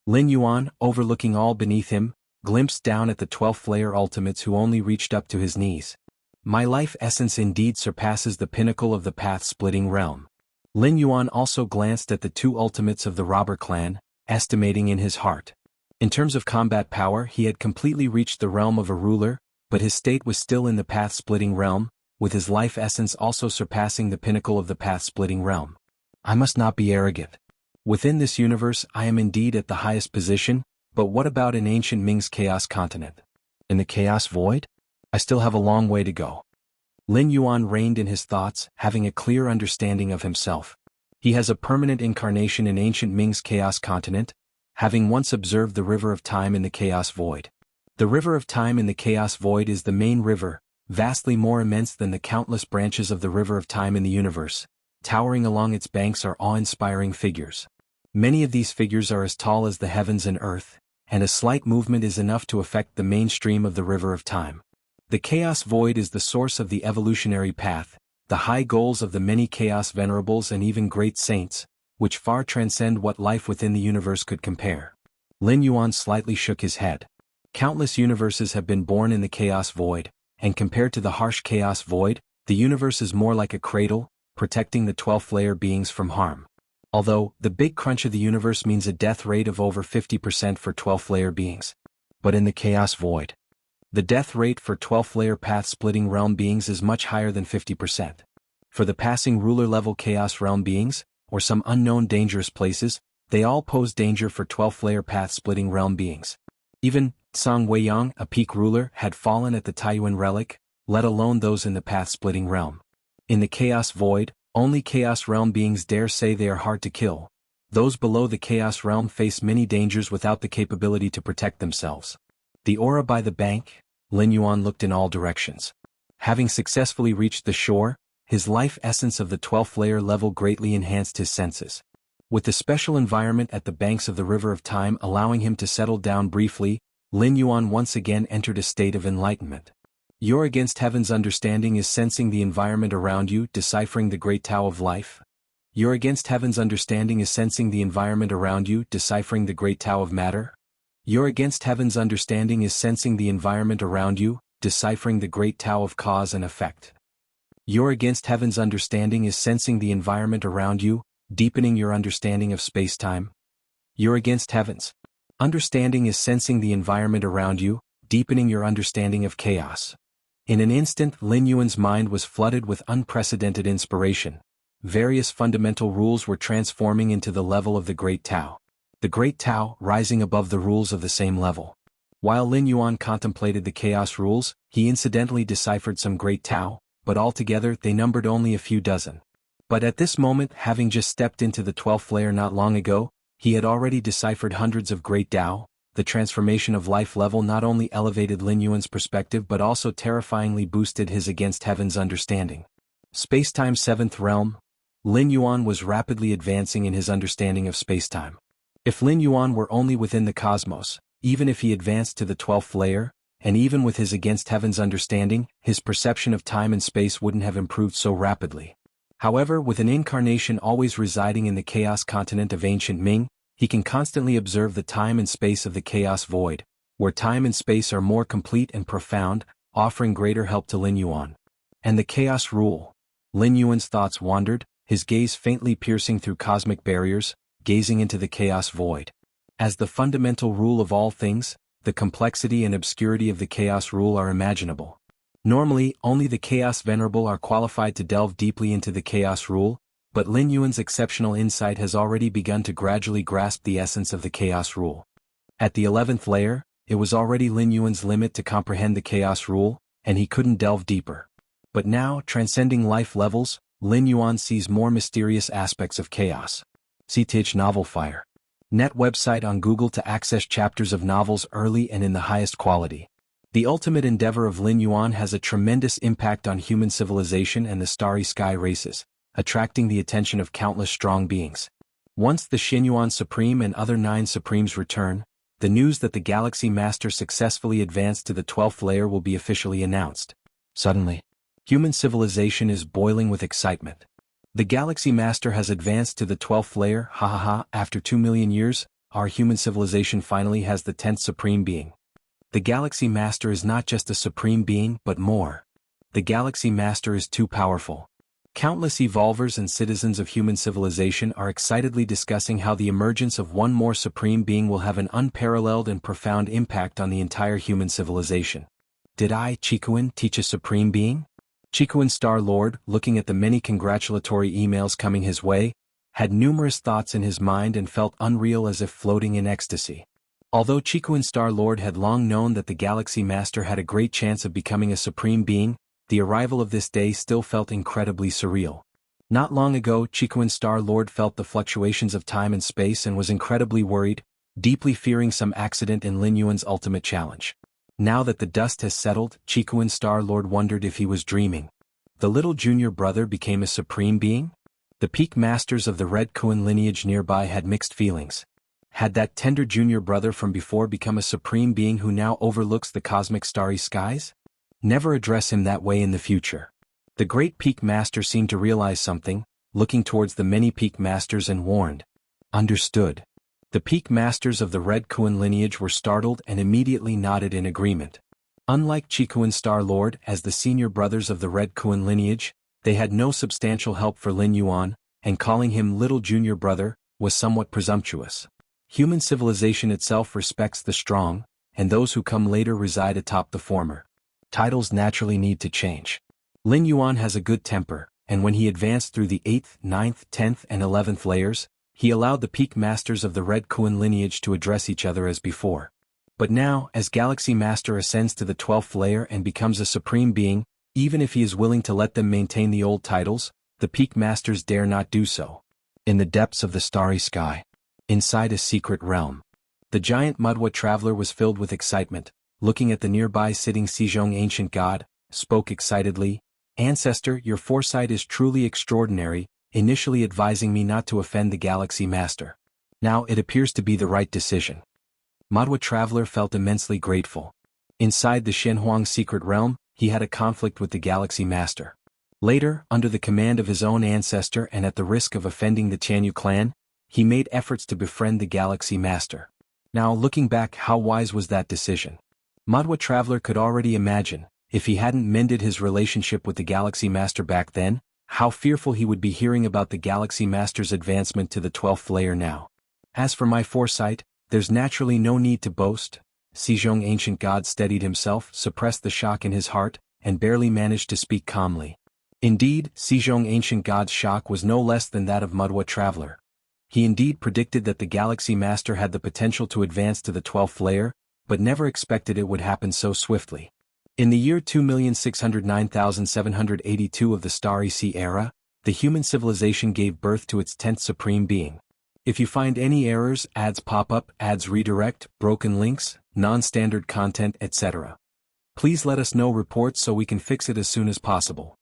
Lin Yuan, overlooking all beneath him, glimpsed down at the 12th layer ultimates who only reached up to his knees. My life essence indeed surpasses the pinnacle of the path-splitting realm. Lin Yuan also glanced at the two ultimates of the robber clan, estimating in his heart. In terms of combat power, he had completely reached the realm of a ruler, but his state was still in the path-splitting realm, with his life essence also surpassing the pinnacle of the path-splitting realm. I must not be arrogant. Within this universe I am indeed at the highest position, but what about in ancient Ming's Chaos Continent? In the Chaos Void? I still have a long way to go. Lin Yuan reined in his thoughts, having a clear understanding of himself. He has a permanent incarnation in ancient Ming's Chaos Continent, having once observed the River of Time in the Chaos Void. The River of Time in the Chaos Void is the main river, vastly more immense than the countless branches of the River of Time in the universe. Towering along its banks are awe-inspiring figures. Many of these figures are as tall as the heavens and earth, and a slight movement is enough to affect the main stream of the River of Time. The Chaos Void is the source of the evolutionary path, the high goals of the many Chaos Venerables and even great saints, which far transcend what life within the universe could compare. Lin Yuan slightly shook his head. Countless universes have been born in the Chaos Void, and compared to the harsh Chaos Void, the universe is more like a cradle, protecting the 12th layer beings from harm. Although, the big crunch of the universe means a death rate of over 50% for 12th layer beings. But in the Chaos Void, the death rate for 12th layer path-splitting realm beings is much higher than 50%. For the passing ruler-level Chaos realm beings, or some unknown dangerous places, they all pose danger for 12th layer path-splitting realm beings. Even Song Weiyang, a peak ruler, had fallen at the Taiyuan relic, let alone those in the path-splitting realm. In the Chaos Void, only Chaos realm beings dare say they are hard to kill. Those below the Chaos realm face many dangers without the capability to protect themselves. The aura by the bank. Lin Yuan looked in all directions. Having successfully reached the shore, his life essence of the 12th layer level greatly enhanced his senses. With the special environment at the banks of the River of Time allowing him to settle down briefly, Lin Yuan once again entered a state of enlightenment. Your against heaven's understanding is sensing the environment around you, deciphering the great Tao of life. Your against heaven's understanding is sensing the environment around you, deciphering the great Tao of matter. Your against heaven's understanding is sensing the environment around you, deciphering the great Tao of cause and effect. Your against heaven's understanding is sensing the environment around you, deepening your understanding of space-time. Your against heaven's understanding is sensing the environment around you, deepening your understanding of chaos. In an instant, Lin Yuan's mind was flooded with unprecedented inspiration. Various fundamental rules were transforming into the level of the Great Tao. The Great Tao rising above the rules of the same level. While Lin Yuan contemplated the chaos rules, he incidentally deciphered some Great Tao, but altogether they numbered only a few dozen. But at this moment, having just stepped into the 12th layer not long ago, he had already deciphered hundreds of Great Tao. The transformation of life level not only elevated Lin Yuan's perspective but also terrifyingly boosted his against heaven's understanding. Spacetime 7th realm. Lin Yuan was rapidly advancing in his understanding of spacetime. If Lin Yuan were only within the cosmos, even if he advanced to the 12th layer, and even with his against heaven's understanding, his perception of time and space wouldn't have improved so rapidly. However, with an incarnation always residing in the Chaos Continent of ancient Ming, he can constantly observe the time and space of the Chaos Void, where time and space are more complete and profound, offering greater help to Lin Yuan. And the Chaos Rule. Lin Yuan's thoughts wandered, his gaze faintly piercing through cosmic barriers, gazing into the Chaos Void. As the fundamental rule of all things, the complexity and obscurity of the Chaos Rule are imaginable. Normally, only the Chaos Venerable are qualified to delve deeply into the Chaos Rule, but Lin Yuan's exceptional insight has already begun to gradually grasp the essence of the Chaos Rule. At the 11th layer, it was already Lin Yuan's limit to comprehend the Chaos Rule, and he couldn't delve deeper. But now, transcending life levels, Lin Yuan sees more mysterious aspects of chaos. CTH Novel Fire. Net website on Google to access chapters of novels early and in the highest quality. The ultimate endeavor of Lin Yuan has a tremendous impact on human civilization and the starry sky races, attracting the attention of countless strong beings. Once the Xianyuan Supreme and other 9 Supremes return, the news that the Galaxy Master successfully advanced to the 12th layer will be officially announced. Suddenly, human civilization is boiling with excitement. The Galaxy Master has advanced to the 12th layer, after 2 million years, our human civilization finally has the 10th Supreme Being. The Galaxy Master is not just a Supreme Being but more. The Galaxy Master is too powerful. Countless evolvers and citizens of human civilization are excitedly discussing how the emergence of one more Supreme Being will have an unparalleled and profound impact on the entire human civilization. Did I, Chikuin, teach a Supreme Being? Chikuin Star-Lord, looking at the many congratulatory emails coming his way, had numerous thoughts in his mind and felt unreal as if floating in ecstasy. Although Chikuin Star-Lord had long known that the Galaxy Master had a great chance of becoming a Supreme Being, the arrival of this day still felt incredibly surreal. Not long ago, Chikuin Star-Lord felt the fluctuations of time and space and was incredibly worried, deeply fearing some accident in Lin Yuan's ultimate challenge. Now that the dust has settled, Chikuin Star-Lord wondered if he was dreaming. The little junior brother became a Supreme Being? The peak masters of the Red Kuan lineage nearby had mixed feelings. Had that tender junior brother from before become a Supreme Being who now overlooks the cosmic starry skies? Never address him that way in the future. The great peak master seemed to realize something, looking towards the many peak masters and warned. Understood. The peak masters of the Red Kuan lineage were startled and immediately nodded in agreement. Unlike Chikuin Star-Lord, as the senior brothers of the Red Kuan lineage, they had no substantial help for Lin Yuan, and calling him little junior brother was somewhat presumptuous. Human civilization itself respects the strong, and those who come later reside atop the former. Titles naturally need to change. Lin Yuan has a good temper, and when he advanced through the 8th, 9th, 10th and 11th layers, he allowed the peak masters of the Red Kuan lineage to address each other as before. But now, as Galaxy Master ascends to the 12th layer and becomes a Supreme Being, even if he is willing to let them maintain the old titles, the peak masters dare not do so. In the depths of the starry sky, inside a secret realm, the giant Mudwa traveler was filled with excitement, looking at the nearby sitting Xizhong ancient god, spoke excitedly, "Ancestor, your foresight is truly extraordinary, initially advising me not to offend the Galaxy Master. Now it appears to be the right decision." Madwa Traveler felt immensely grateful. Inside the Shenhuang secret realm, he had a conflict with the Galaxy Master. Later, under the command of his own ancestor and at the risk of offending the Tianyu clan, he made efforts to befriend the Galaxy Master. Now looking back, how wise was that decision? Madwa Traveler could already imagine, if he hadn't mended his relationship with the Galaxy Master back then, how fearful he would be hearing about the Galaxy Master's advancement to the 12th layer now. As for my foresight, there's naturally no need to boast. Xizhong ancient god steadied himself, suppressed the shock in his heart, and barely managed to speak calmly. Indeed, Xizhong ancient god's shock was no less than that of Madwa Traveler. He indeed predicted that the Galaxy Master had the potential to advance to the 12th layer, but never expected it would happen so swiftly. In the year 2,609,782 of the Starry Sea era, the human civilization gave birth to its 10th Supreme Being. If you find any errors, ads pop up, ads redirect, broken links, non-standard content, etc., please let us know reports so we can fix it as soon as possible.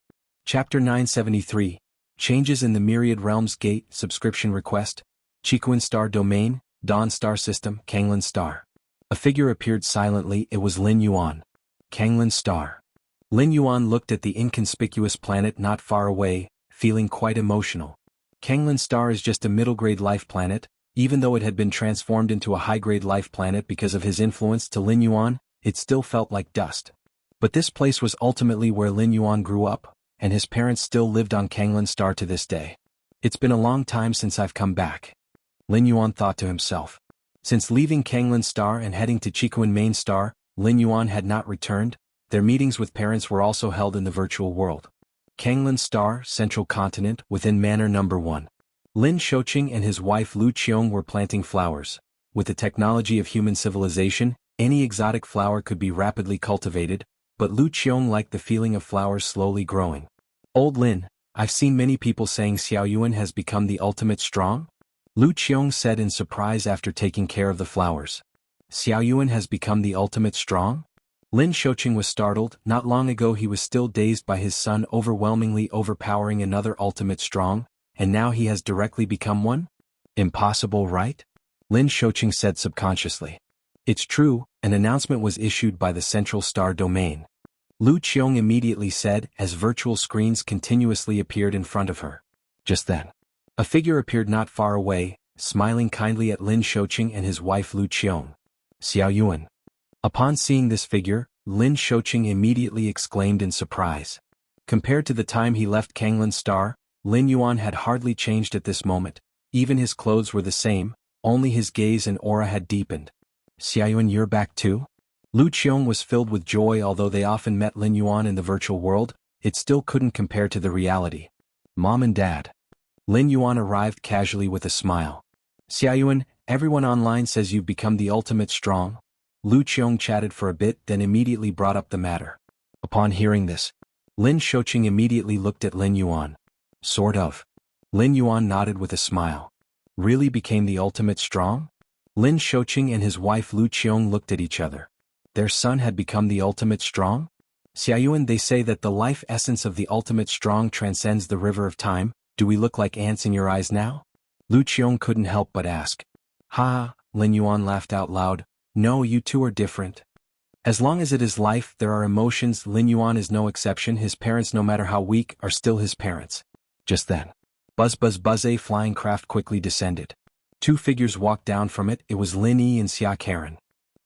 Chapter 973, Changes in the Myriad Realms Gate, Subscription Request, Chikuin Star Domain, Dawn Star System, Kanglan Star. A figure appeared silently. It was Lin Yuan. Kanglan Star. Lin Yuan looked at the inconspicuous planet not far away, feeling quite emotional. Kanglan Star is just a middle-grade life planet. Even though it had been transformed into a high-grade life planet because of his influence to Lin Yuan, it still felt like dust. But this place was ultimately where Lin Yuan grew up, and his parents still lived on Kanglan Star to this day. It's been a long time since I've come back. Lin Yuan thought to himself. Since leaving Kanglan Star and heading to Chikuan Main Star, Lin Yuan had not returned. Their meetings with parents were also held in the virtual world. Kanglan Star, Central Continent, within Manor Number 1. Lin Shouqing and his wife Lu Qiong were planting flowers. With the technology of human civilization, any exotic flower could be rapidly cultivated, but Lu Qiong liked the feeling of flowers slowly growing. Old Lin, I've seen many people saying Xiaoyuan has become the ultimate strong? Lu Qiong said in surprise after taking care of the flowers. Xiaoyuan has become the ultimate strong? Lin Shouqing was startled. Not long ago he was still dazed by his son overwhelmingly overpowering another ultimate strong, and now he has directly become one? Impossible, right? Lin Shouqing said subconsciously. It's true, an announcement was issued by the Central Star Domain. Lu Qiong immediately said as virtual screens continuously appeared in front of her. Just then, a figure appeared not far away, smiling kindly at Lin Shouqing and his wife Lu Qiong. Xiaoyuan. Upon seeing this figure, Lin Shouqing immediately exclaimed in surprise. Compared to the time he left Kanglan Star, Lin Yuan had hardly changed at this moment. Even his clothes were the same, only his gaze and aura had deepened. Xiaoyuan, you're back too? Lu Qiong was filled with joy. Although they often met Lin Yuan in the virtual world, it still couldn't compare to the reality. Mom and Dad. Lin Yuan arrived casually with a smile. Xiaoyuan, everyone online says you've become the ultimate strong. Lu Qiong chatted for a bit, then immediately brought up the matter. Upon hearing this, Lin Shouqing immediately looked at Lin Yuan. Sort of. Lin Yuan nodded with a smile. Really became the ultimate strong? Lin Shouqing and his wife Lu Qiong looked at each other. Their son had become the ultimate strong? Xiaoyuan, they say that the life essence of the ultimate strong transcends the river of time. Do we look like ants in your eyes now? Lu Qiong couldn't help but ask. Ha, Lin Yuan laughed out loud. No, you two are different. As long as it is life, there are emotions. Lin Yuan is no exception. His parents, no matter how weak, are still his parents. Just then, buzz buzz buzz, a flying craft quickly descended. Two figures walked down from it. It was Lin Yi and Xia Karen.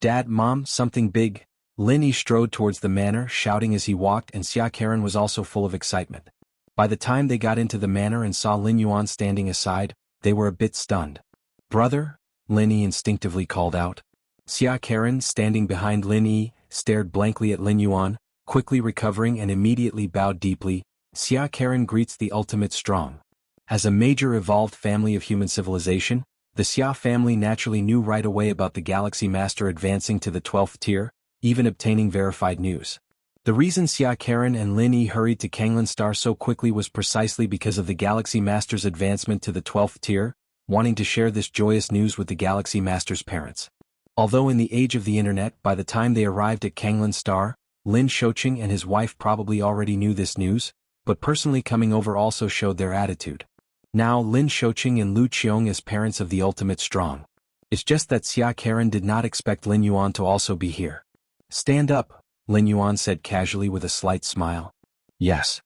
Dad, Mom, something big. Lin Yi strode towards the manor, shouting as he walked, and Xia Karen was also full of excitement. By the time they got into the manor and saw Lin Yuan standing aside, they were a bit stunned. Brother? Lin Yi instinctively called out. Xia Karen, standing behind Lin Yi, stared blankly at Lin Yuan, quickly recovering and immediately bowed deeply. Xia Karen greets the ultimate strong. As a major evolved family of human civilization, the Xia family naturally knew right away about the Galaxy Master advancing to the 12th tier, even obtaining verified news. The reason Xia Karen and Lin Yi hurried to Kanglan Star so quickly was precisely because of the Galaxy Master's advancement to the 12th tier, wanting to share this joyous news with the Galaxy Master's parents. Although in the age of the internet, by the time they arrived at Kanglan Star, Lin Shouqing and his wife probably already knew this news, but personally coming over also showed their attitude. Now Lin Shouqing and Lu Qiong as parents of the ultimate strong. It's just that Xia Karen did not expect Lin Yuan to also be here. Stand up, Lin Yuan said casually with a slight smile. Yes.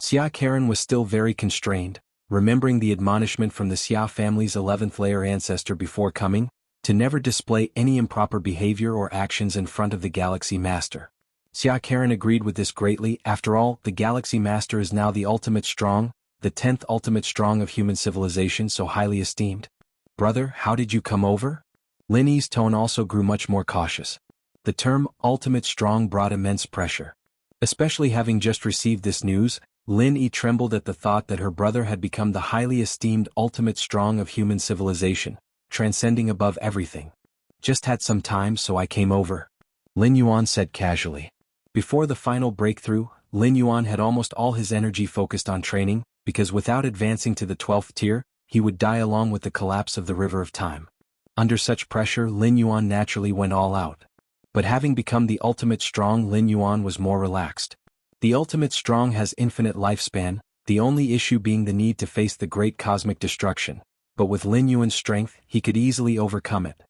Xia Karen was still very constrained, remembering the admonishment from the Xia family's 11th layer ancestor before coming, to never display any improper behavior or actions in front of the Galaxy Master. Xia Karen agreed with this greatly. After all, the Galaxy Master is now the ultimate strong, the 10th ultimate strong of human civilization, so highly esteemed. Brother, how did you come over? Lin Yi's tone also grew much more cautious. The term ultimate strong brought immense pressure. Especially having just received this news, Lin Yi trembled at the thought that her brother had become the highly esteemed ultimate strong of human civilization, transcending above everything. Just had some time, so I came over. Lin Yuan said casually. Before the final breakthrough, Lin Yuan had almost all his energy focused on training, because without advancing to the 12th tier, he would die along with the collapse of the river of time. Under such pressure, Lin Yuan naturally went all out. But having become the ultimate strong, Lin Yuan was more relaxed. The ultimate strong has infinite lifespan, the only issue being the need to face the great cosmic destruction. But with Lin Yuan's strength, he could easily overcome it.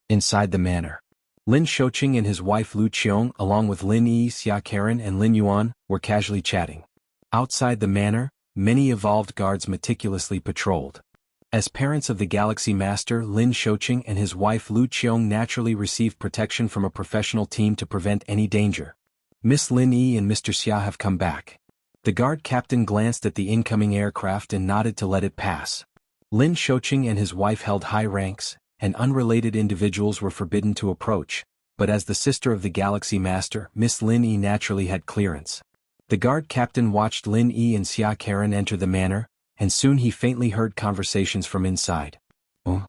Inside the manor, Lin Shouqing and his wife Lu Qiong, along with Lin Yi, Xia Karen and Lin Yuan, were casually chatting. Outside the manor, many evolved guards meticulously patrolled. As parents of the Galaxy Master, Lin Shouqing and his wife Lu Qiong naturally received protection from a professional team to prevent any danger. Miss Lin Yi and Mr. Xia have come back. The guard captain glanced at the incoming aircraft and nodded to let it pass. Lin Shouqing and his wife held high ranks, and unrelated individuals were forbidden to approach, but as the sister of the Galaxy Master, Miss Lin Yi naturally had clearance. The guard captain watched Lin Yi and Xianxia enter the manor, and soon he faintly heard conversations from inside. Oh.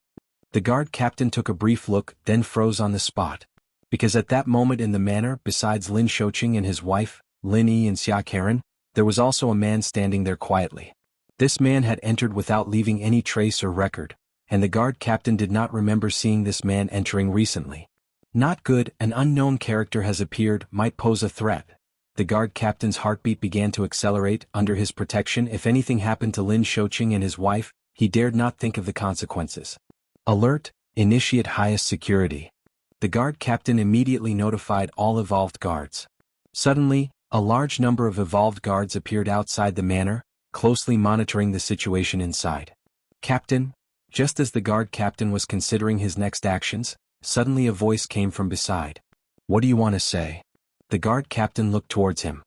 The guard captain took a brief look, then froze on the spot. Because at that moment in the manor, besides Lin Shoqing and his wife, Lin Yi and Xianxia, there was also a man standing there quietly. This man had entered without leaving any trace or record, and the guard captain did not remember seeing this man entering recently. Not good, an unknown character has appeared, might pose a threat. The guard captain's heartbeat began to accelerate. Under his protection, if anything happened to Lin Shoqing and his wife, he dared not think of the consequences. Alert, initiate highest security. The guard captain immediately notified all evolved guards. Suddenly, a large number of evolved guards appeared outside the manor, closely monitoring the situation inside. Captain, just as the guard captain was considering his next actions, suddenly a voice came from beside. What do you want to say? The guard captain looked towards him.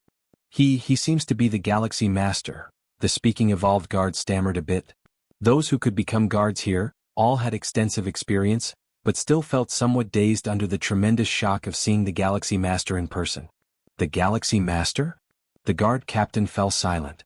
He seems to be the Galaxy Master, the speaking evolved guard stammered a bit. Those who could become guards here, all had extensive experience, but still felt somewhat dazed under the tremendous shock of seeing the Galaxy Master in person. The Galaxy Master? The guard captain fell silent.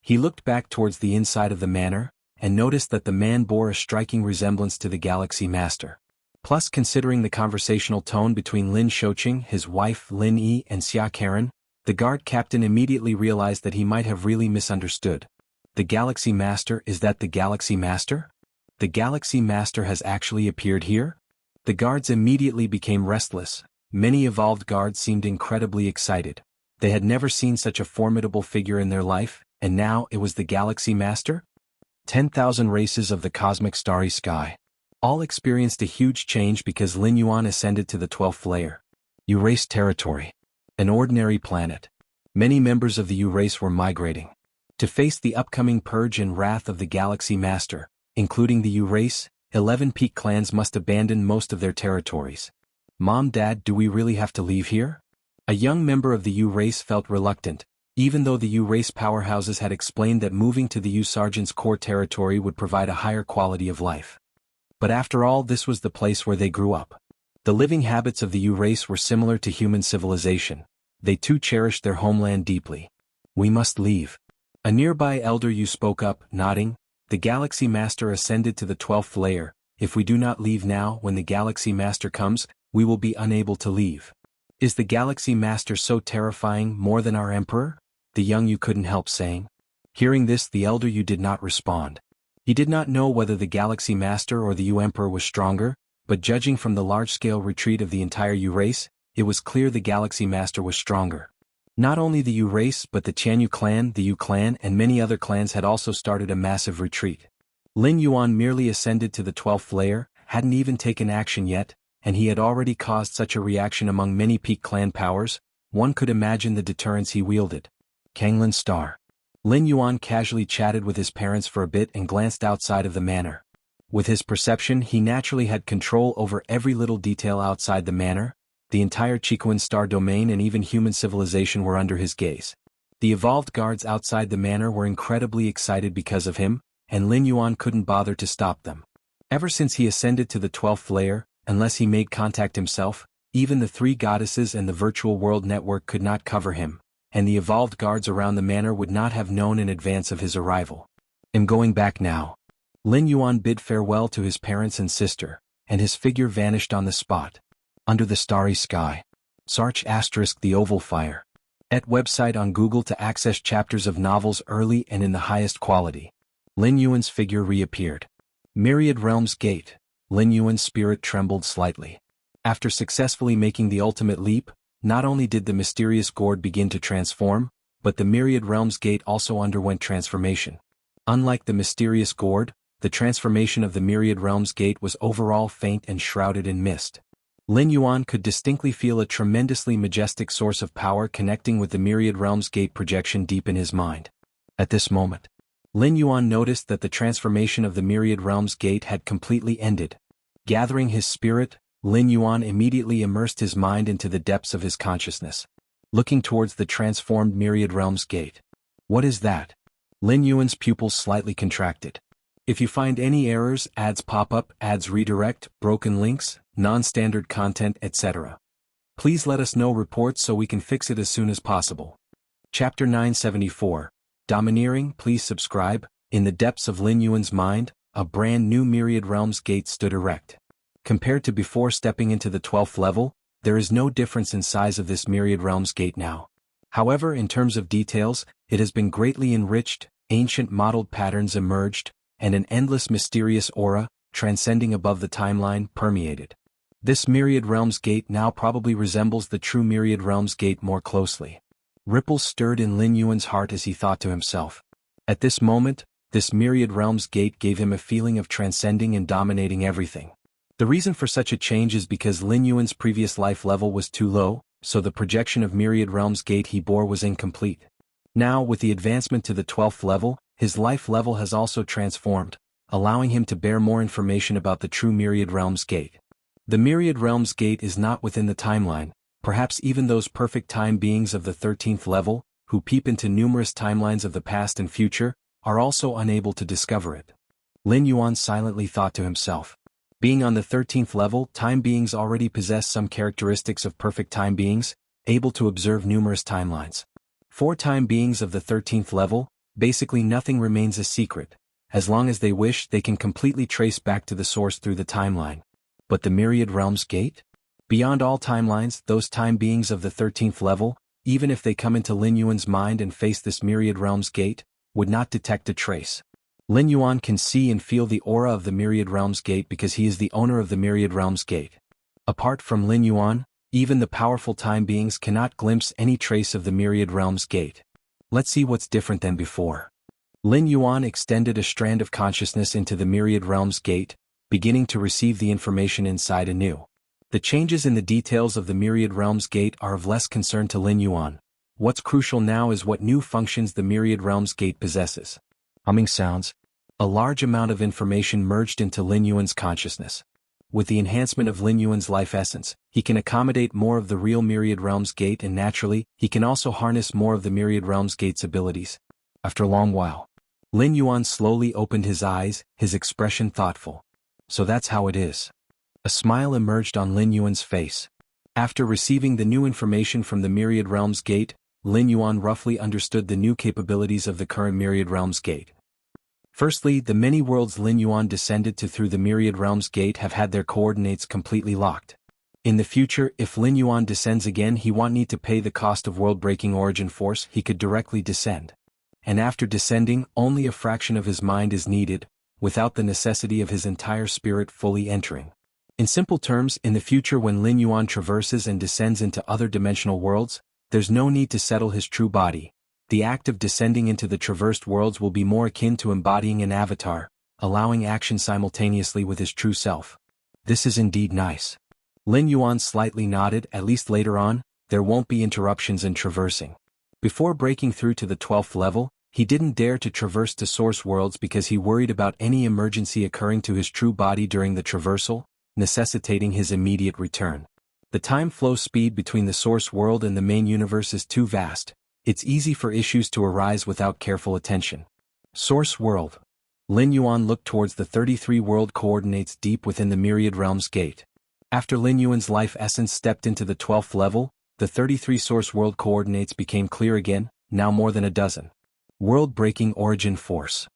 He looked back towards the inside of the manor, and noticed that the man bore a striking resemblance to the Galaxy Master. Plus, considering the conversational tone between Lin Shoqing, his wife Lin Yi and Xianxia, the guard captain immediately realized that he might have really misunderstood. The Galaxy Master, is that the Galaxy Master? The Galaxy Master has actually appeared here? The guards immediately became restless. Many evolved guards seemed incredibly excited. They had never seen such a formidable figure in their life, and now it was the Galaxy Master? 10,000 races of the cosmic starry sky. All experienced a huge change because Lin Yuan ascended to the 12th layer. U-race territory. An ordinary planet. Many members of the U-race were migrating to face the upcoming purge and wrath of the Galaxy Master, including the U-race. 11 peak clans must abandon most of their territories. Mom, Dad, do we really have to leave here? A young member of the U-race felt reluctant, even though the U-race powerhouses had explained that moving to the U-Sergeant's core territory would provide a higher quality of life. But after all, this was the place where they grew up. The living habits of the U-race were similar to human civilization. They too cherished their homeland deeply. We must leave. A nearby elder U spoke up, nodding. The Galaxy Master ascended to the 12th layer. If we do not leave now, when the Galaxy Master comes, we will be unable to leave. Is the Galaxy Master so terrifying, more than our Emperor? The young U couldn't help saying. Hearing this, the elder U did not respond. He did not know whether the Galaxy Master or the U-Emperor was stronger, but judging from the large-scale retreat of the entire U-race, it was clear the Galaxy Master was stronger. Not only the U-race but the Chanyu clan, the U clan and many other clans had also started a massive retreat. Lin Yuan merely ascended to the 12th layer, hadn't even taken action yet, and he had already caused such a reaction among many peak clan powers. One could imagine the deterrence he wielded. Kanglin Star. Lin Yuan casually chatted with his parents for a bit and glanced outside of the manor. With his perception, he naturally had control over every little detail outside the manor. The entire Chiquan star domain and even human civilization were under his gaze. The evolved guards outside the manor were incredibly excited because of him, and Lin Yuan couldn't bother to stop them. Ever since he ascended to the 12th layer, unless he made contact himself, even the 3 goddesses and the virtual world network could not cover him, and the evolved guards around the manor would not have known in advance of his arrival. I'm going back now. Lin Yuan bid farewell to his parents and sister, and his figure vanished on the spot. Under the starry sky. Search * the Oval Fire. Et website on Google to access chapters of novels early and in the highest quality. Lin Yuan's figure reappeared. Myriad Realms Gate. Lin Yuan's spirit trembled slightly. After successfully making the ultimate leap, not only did the mysterious gourd begin to transform, but the Myriad Realms Gate also underwent transformation. Unlike the mysterious gourd, the transformation of the Myriad Realms Gate was overall faint and shrouded in mist. Lin Yuan could distinctly feel a tremendously majestic source of power connecting with the Myriad Realms Gate projection deep in his mind. At this moment, Lin Yuan noticed that the transformation of the Myriad Realms Gate had completely ended. Gathering his spirit, Lin Yuan immediately immersed his mind into the depths of his consciousness, looking towards the transformed Myriad Realms Gate. What is that? Lin Yuan's pupils slightly contracted. If you find any errors, ads pop up, ads redirect, broken links, non-standard content, etc., please let us know reports so we can fix it as soon as possible. Chapter 974, Domineering. Please subscribe. In the depths of Lin Yuan's mind, a brand new Myriad Realms gate stood erect. Compared to before stepping into the 12th level, there is no difference in size of this Myriad Realms gate now. However, in terms of details, it has been greatly enriched, ancient modeled patterns emerged, and an endless mysterious aura, transcending above the timeline, permeated. This Myriad Realms gate now probably resembles the true Myriad Realms gate more closely. Ripples stirred in Lin Yuan's heart as he thought to himself. At this moment, this Myriad Realms gate gave him a feeling of transcending and dominating everything. The reason for such a change is because Lin Yuan's previous life level was too low, so the projection of Myriad Realms gate he bore was incomplete. Now, with the advancement to the 12th level, his life level has also transformed, allowing him to bear more information about the true Myriad Realms gate. The Myriad Realms gate is not within the timeline. Perhaps even those perfect time beings of the 13th level, who peep into numerous timelines of the past and future, are also unable to discover it. Lin Yuan silently thought to himself. Being on the 13th level, time beings already possess some characteristics of perfect time beings, able to observe numerous timelines. For time beings of the 13th level, basically nothing remains a secret. As long as they wish, they can completely trace back to the source through the timeline. But the Myriad Realms gate? Beyond all timelines, those time beings of the 13th level, even if they come into Lin Yuan's mind and face this Myriad Realms gate, would not detect a trace. Lin Yuan can see and feel the aura of the Myriad Realms gate because he is the owner of the Myriad Realms gate. Apart from Lin Yuan, even the powerful time beings cannot glimpse any trace of the Myriad Realms gate. Let's see what's different than before. Lin Yuan extended a strand of consciousness into the Myriad Realms gate, beginning to receive the information inside anew. The changes in the details of the Myriad Realms gate are of less concern to Lin Yuan. What's crucial now is what new functions the Myriad Realms gate possesses. Humming sounds. A large amount of information merged into Lin Yuan's consciousness. With the enhancement of Lin Yuan's life essence, he can accommodate more of the real Myriad Realms gate, and naturally, he can also harness more of the Myriad Realms gate's abilities. After a long while, Lin Yuan slowly opened his eyes, his expression thoughtful. So that's how it is. A smile emerged on Lin Yuan's face. After receiving the new information from the Myriad Realms gate, Lin Yuan roughly understood the new capabilities of the current Myriad Realms gate. Firstly, the many worlds Lin Yuan descended to through the Myriad Realms gate have had their coordinates completely locked. In the future, if Lin Yuan descends again, he won't need to pay the cost of world-breaking origin force, he could directly descend. And after descending, only a fraction of his mind is needed, without the necessity of his entire spirit fully entering. In simple terms, in the future when Lin Yuan traverses and descends into other dimensional worlds, there's no need to settle his true body. The act of descending into the traversed worlds will be more akin to embodying an avatar, allowing action simultaneously with his true self. This is indeed nice. Lin Yuan slightly nodded. At least later on, there won't be interruptions in traversing. Before breaking through to the 12th level, he didn't dare to traverse to source worlds because he worried about any emergency occurring to his true body during the traversal, necessitating his immediate return. The time flow speed between the source world and the main universe is too vast. It's easy for issues to arise without careful attention. Source world. Lin Yuan looked towards the 33 world coordinates deep within the Myriad Realms gate. After Lin Yuan's life essence stepped into the 12th level, the 33 source world coordinates became clear again, now more than a dozen. World-breaking origin force.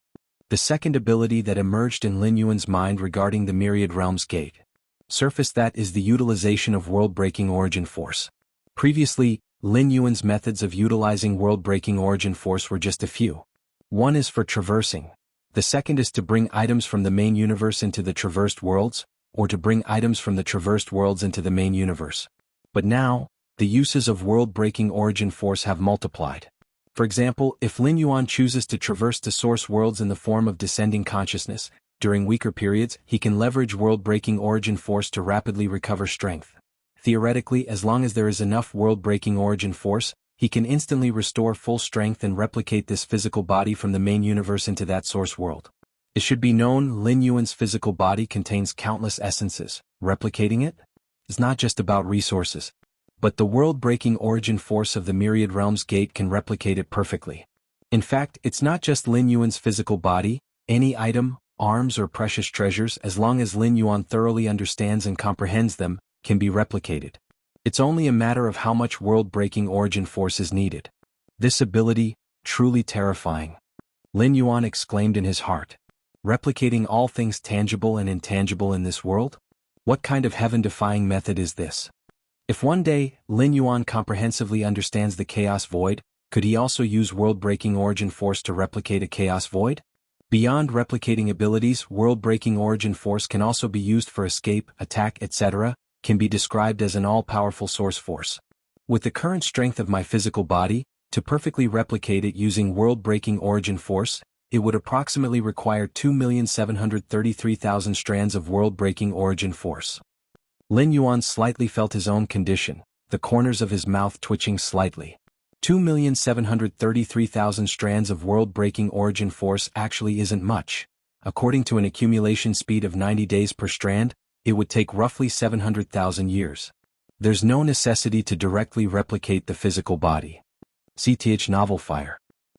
The second ability that emerged in Lin Yuan's mind regarding the Myriad Realms gate. Surface, that is the utilization of world-breaking origin force. Previously, Lin Yuan's methods of utilizing world-breaking origin force were just a few. One is for traversing. The second is to bring items from the main universe into the traversed worlds, or to bring items from the traversed worlds into the main universe. But now, the uses of world-breaking origin force have multiplied. For example, if Lin Yuan chooses to traverse to source worlds in the form of descending consciousness, during weaker periods, he can leverage world-breaking origin force to rapidly recover strength. Theoretically, as long as there is enough world-breaking origin force, he can instantly restore full strength and replicate this physical body from the main universe into that source world. It should be known, Lin Yuan's physical body contains countless essences. Replicating it is not just about resources, but the world-breaking origin force of the Myriad Realms gate can replicate it perfectly. In fact, it's not just Lin Yuan's physical body. Any item, arms or precious treasures, as long as Lin Yuan thoroughly understands and comprehends them, can be replicated. It's only a matter of how much world-breaking origin force is needed. This ability, truly terrifying. Lin Yuan exclaimed in his heart. Replicating all things tangible and intangible in this world? What kind of heaven-defying method is this? If one day, Lin Yuan comprehensively understands the Chaos Void, could he also use world-breaking origin force to replicate a Chaos Void? Beyond replicating abilities, world-breaking origin force can also be used for escape, attack, etc., can be described as an all-powerful source force. With the current strength of my physical body, to perfectly replicate it using world-breaking origin force, it would approximately require 2,733,000 strands of world-breaking origin force. Lin Yuan slightly felt his own condition, the corners of his mouth twitching slightly. 2,733,000 strands of world-breaking origin force actually isn't much. According to an accumulation speed of 90 days per strand, it would take roughly 700,000 years. There's no necessity to directly replicate the physical body. CTH Novel Fire.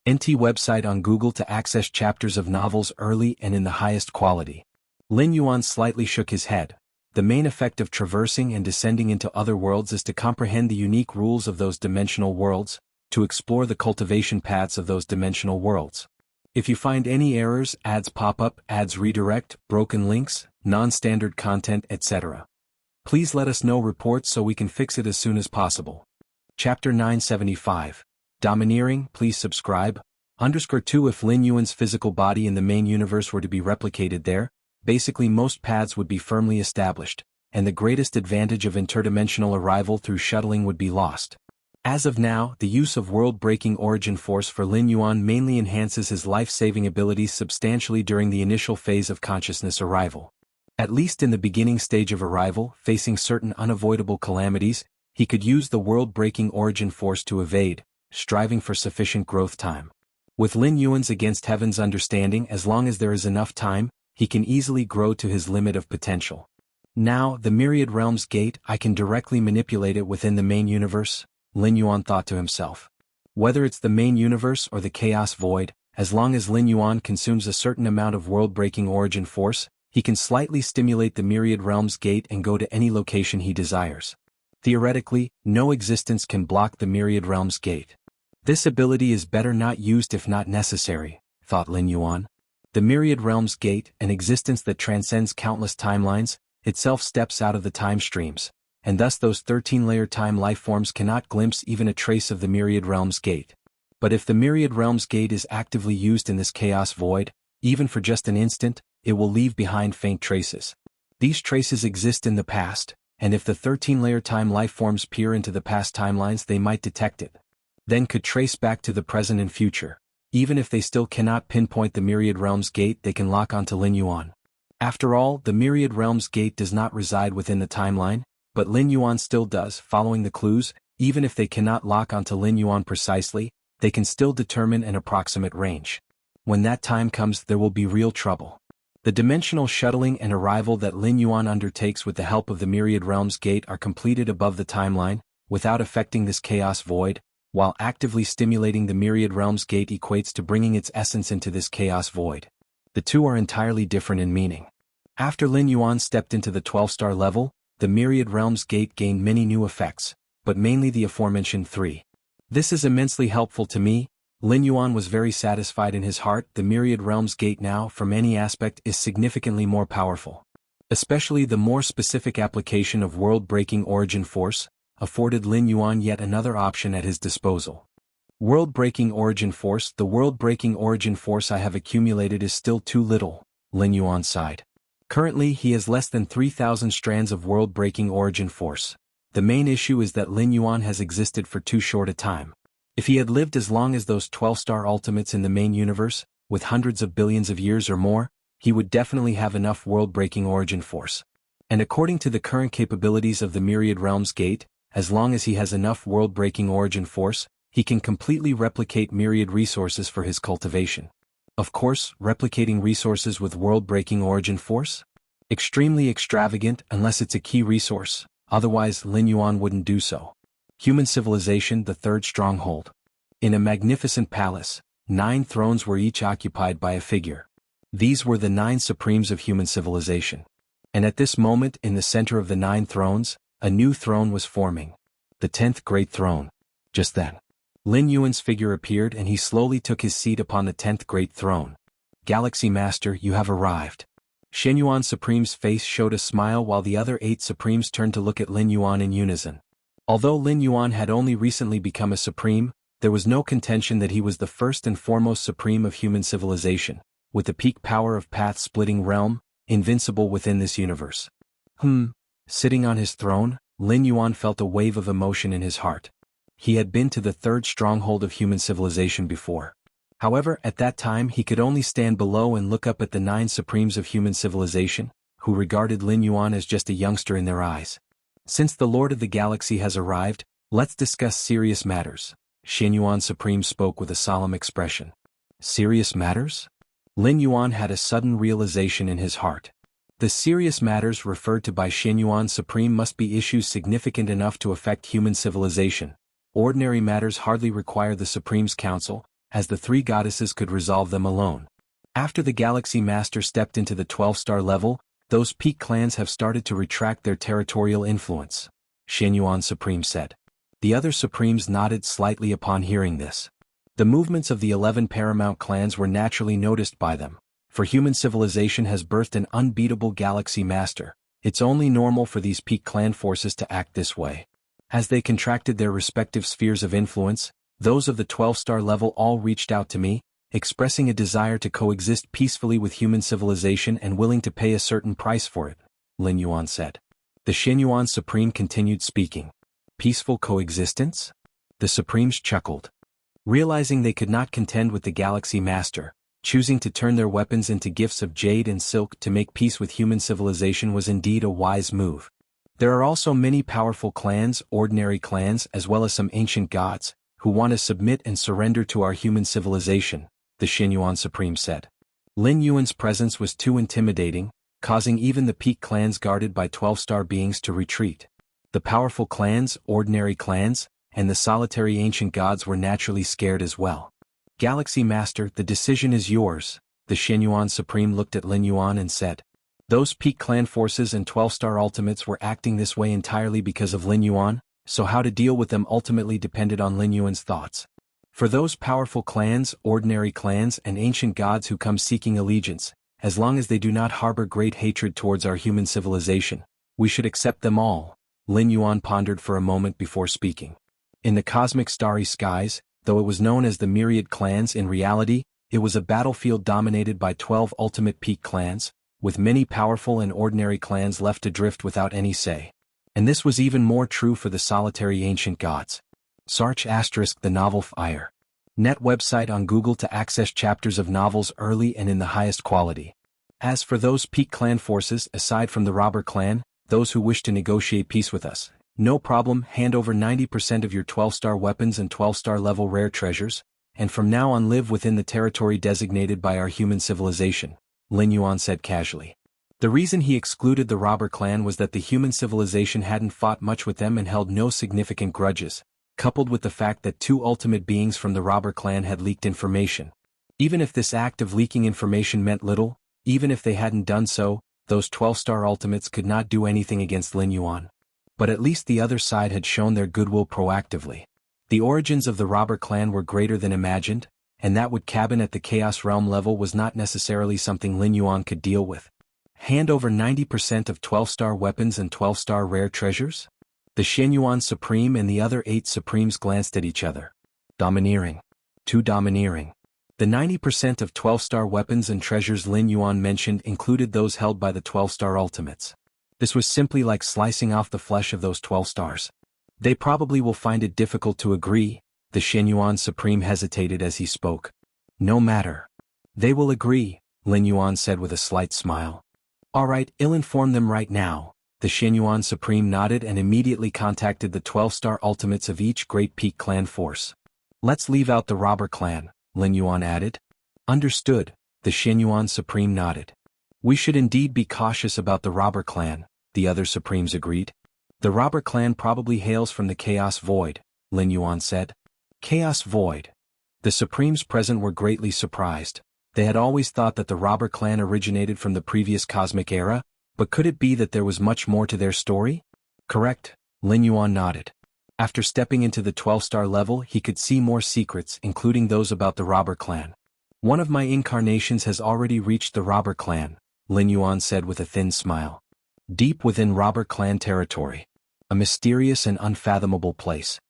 NT website on Google to access chapters of novels early and in the highest quality. Lin Yuan slightly shook his head. The main effect of traversing and descending into other worlds is to comprehend the unique rules of those dimensional worlds, to explore the cultivation paths of those dimensional worlds. If you find any errors, ads pop up, ads redirect, broken links, non-standard content, etc., please let us know reports so we can fix it as soon as possible. Chapter 975. Domineering, please subscribe. _2 If Lin Yuan's physical body in the main universe were to be replicated there, basically most paths would be firmly established, and the greatest advantage of interdimensional arrival through shuttling would be lost. As of now, the use of world-breaking origin force for Lin Yuan mainly enhances his life-saving abilities substantially during the initial phase of consciousness arrival. At least in the beginning stage of arrival, facing certain unavoidable calamities, he could use the world-breaking origin force to evade, striving for sufficient growth time. With Lin Yuan's against heaven's understanding, as long as there is enough time, he can easily grow to his limit of potential. Now, the Myriad Realms Gate, I can directly manipulate it within the main universe, Lin Yuan thought to himself. Whether it's the main universe or the Chaos Void, as long as Lin Yuan consumes a certain amount of world-breaking origin force, he can slightly stimulate the Myriad Realms Gate and go to any location he desires. Theoretically, no existence can block the Myriad Realms Gate. This ability is better not used if not necessary, thought Lin Yuan. The Myriad Realms Gate, an existence that transcends countless timelines, itself steps out of the time streams, and thus those 13-layer time lifeforms cannot glimpse even a trace of the Myriad Realms Gate. But if the Myriad Realms Gate is actively used in this Chaos Void, even for just an instant, it will leave behind faint traces. These traces exist in the past, and if the 13-layer time lifeforms peer into the past timelines, they might detect it. Then could trace back to the present and future. Even if they still cannot pinpoint the Myriad Realms Gate, they can lock onto Lin Yuan. After all, the Myriad Realms Gate does not reside within the timeline, but Lin Yuan still does. Following the clues, even if they cannot lock onto Lin Yuan precisely, they can still determine an approximate range. When that time comes, there will be real trouble. The dimensional shuttling and arrival that Lin Yuan undertakes with the help of the Myriad Realms Gate are completed above the timeline, without affecting this Chaos Void, while actively stimulating the Myriad Realms Gate equates to bringing its essence into this Chaos Void. The two are entirely different in meaning. After Lin Yuan stepped into the 12-star level, the Myriad Realms Gate gained many new effects, but mainly the aforementioned three. This is immensely helpful to me. Lin Yuan was very satisfied in his heart. The Myriad Realms Gate now, from any aspect, is significantly more powerful. Especially the more specific application of world-breaking origin force, afforded Lin Yuan yet another option at his disposal. World-breaking origin force. The world-breaking origin force I have accumulated is still too little, Lin Yuan sighed. Currently he has less than 3,000 strands of world-breaking origin force. The main issue is that Lin Yuan has existed for too short a time. If he had lived as long as those 12-star ultimates in the main universe, with hundreds of billions of years or more, he would definitely have enough world-breaking origin force. And according to the current capabilities of the Myriad Realms Gate, as long as he has enough world-breaking origin force, he can completely replicate myriad resources for his cultivation. Of course, replicating resources with world-breaking origin force? Extremely extravagant unless it's a key resource, otherwise Lin Yuan wouldn't do so. Human civilization, the third stronghold. In a magnificent palace, 9 thrones were each occupied by a figure. These were the 9 supremes of human civilization. And at this moment, in the center of the 9 thrones, a new throne was forming. The 10th Great Throne. Just then, Lin Yuan's figure appeared and he slowly took his seat upon the 10th Great Throne. Galaxy Master, you have arrived. Shen Yuan Supreme's face showed a smile while the other 8 Supremes turned to look at Lin Yuan in unison. Although Lin Yuan had only recently become a Supreme, there was no contention that he was the first and foremost Supreme of human civilization, with the peak power of path-splitting realm, invincible within this universe. Sitting on his throne, Lin Yuan felt a wave of emotion in his heart. He had been to the 3rd stronghold of human civilization before. However, at that time he could only stand below and look up at the 9 Supremes of human civilization, who regarded Lin Yuan as just a youngster in their eyes. Since the Lord of the Galaxy has arrived, let's discuss serious matters. Shen Yuan Supreme spoke with a solemn expression. Serious matters? Lin Yuan had a sudden realization in his heart. The serious matters referred to by Shen Yuan Supreme must be issues significant enough to affect human civilization. Ordinary matters hardly require the Supreme's counsel, as the 3 goddesses could resolve them alone. After the Galaxy Master stepped into the 12-star level, those peak clans have started to retract their territorial influence, Shen Yuan Supreme said. The other Supremes nodded slightly upon hearing this. The movements of the 11 paramount clans were naturally noticed by them, for human civilization has birthed an unbeatable Galaxy Master. It's only normal for these peak clan forces to act this way. As they contracted their respective spheres of influence, those of the 12-star level all reached out to me, expressing a desire to coexist peacefully with human civilization and willing to pay a certain price for it, Lin Yuan said. The Shen Yuan Supreme continued speaking. Peaceful coexistence? The Supremes chuckled. Realizing they could not contend with the Galaxy Master, choosing to turn their weapons into gifts of jade and silk to make peace with human civilization was indeed a wise move. There are also many powerful clans, ordinary clans, as well as some ancient gods, who want to submit and surrender to our human civilization, the Shen Yuan Supreme said. Lin Yuan's presence was too intimidating, causing even the peak clans guarded by 12-star beings to retreat. The powerful clans, ordinary clans, and the solitary ancient gods were naturally scared as well. Galaxy Master, the decision is yours, the Shen Yuan Supreme looked at Lin Yuan and said. Those peak clan forces and 12-star ultimates were acting this way entirely because of Lin Yuan, so how to deal with them ultimately depended on Lin Yuan's thoughts. For those powerful clans, ordinary clans, and ancient gods who come seeking allegiance, as long as they do not harbor great hatred towards our human civilization, we should accept them all, Lin Yuan pondered for a moment before speaking. In the cosmic starry skies, though it was known as the myriad clans, in reality, it was a battlefield dominated by 12 ultimate peak clans, with many powerful and ordinary clans left adrift without any say. And this was even more true for the solitary ancient gods. Search * the novel Fire. Net website on Google to access chapters of novels early and in the highest quality. As for those peak clan forces, aside from the robber clan, those who wish to negotiate peace with us, no problem, hand over 90% of your 12-star weapons and 12-star level rare treasures, and from now on live within the territory designated by our human civilization, Lin Yuan said casually. The reason he excluded the robber clan was that the human civilization hadn't fought much with them and held no significant grudges, coupled with the fact that 2 ultimate beings from the robber clan had leaked information. Even if this act of leaking information meant little, even if they hadn't done so, those 12-star ultimates could not do anything against Lin Yuan. But at least the other side had shown their goodwill proactively. The origins of the robber clan were greater than imagined, and that would cabin at the Chaos Realm level was not necessarily something Lin Yuan could deal with. Hand over 90% of 12-star weapons and 12-star rare treasures? The Shen Yuan Supreme and the other 8 Supremes glanced at each other. Domineering. Too domineering. The 90% of 12-star weapons and treasures Lin Yuan mentioned included those held by the 12-star ultimates. This was simply like slicing off the flesh of those 12 stars. They probably will find it difficult to agree, the Shen Yuan Supreme hesitated as he spoke. No matter. They will agree, Lin Yuan said with a slight smile. Alright, I'll inform them right now. The Shen Yuan Supreme nodded and immediately contacted the 12-star ultimates of each great peak clan force. Let's leave out the robber clan, Lin Yuan added. Understood, the Shen Yuan Supreme nodded. We should indeed be cautious about the robber clan, the other Supremes agreed. The robber clan probably hails from the Chaos Void, Lin Yuan said. Chaos Void. The Supremes present were greatly surprised. They had always thought that the robber clan originated from the previous cosmic era, but could it be that there was much more to their story? Correct, Lin Yuan nodded. After stepping into the 12-star level, he could see more secrets, including those about the robber clan. One of my incarnations has already reached the robber clan, Lin Yuan said with a thin smile. Deep within robber clan territory. A mysterious and unfathomable place.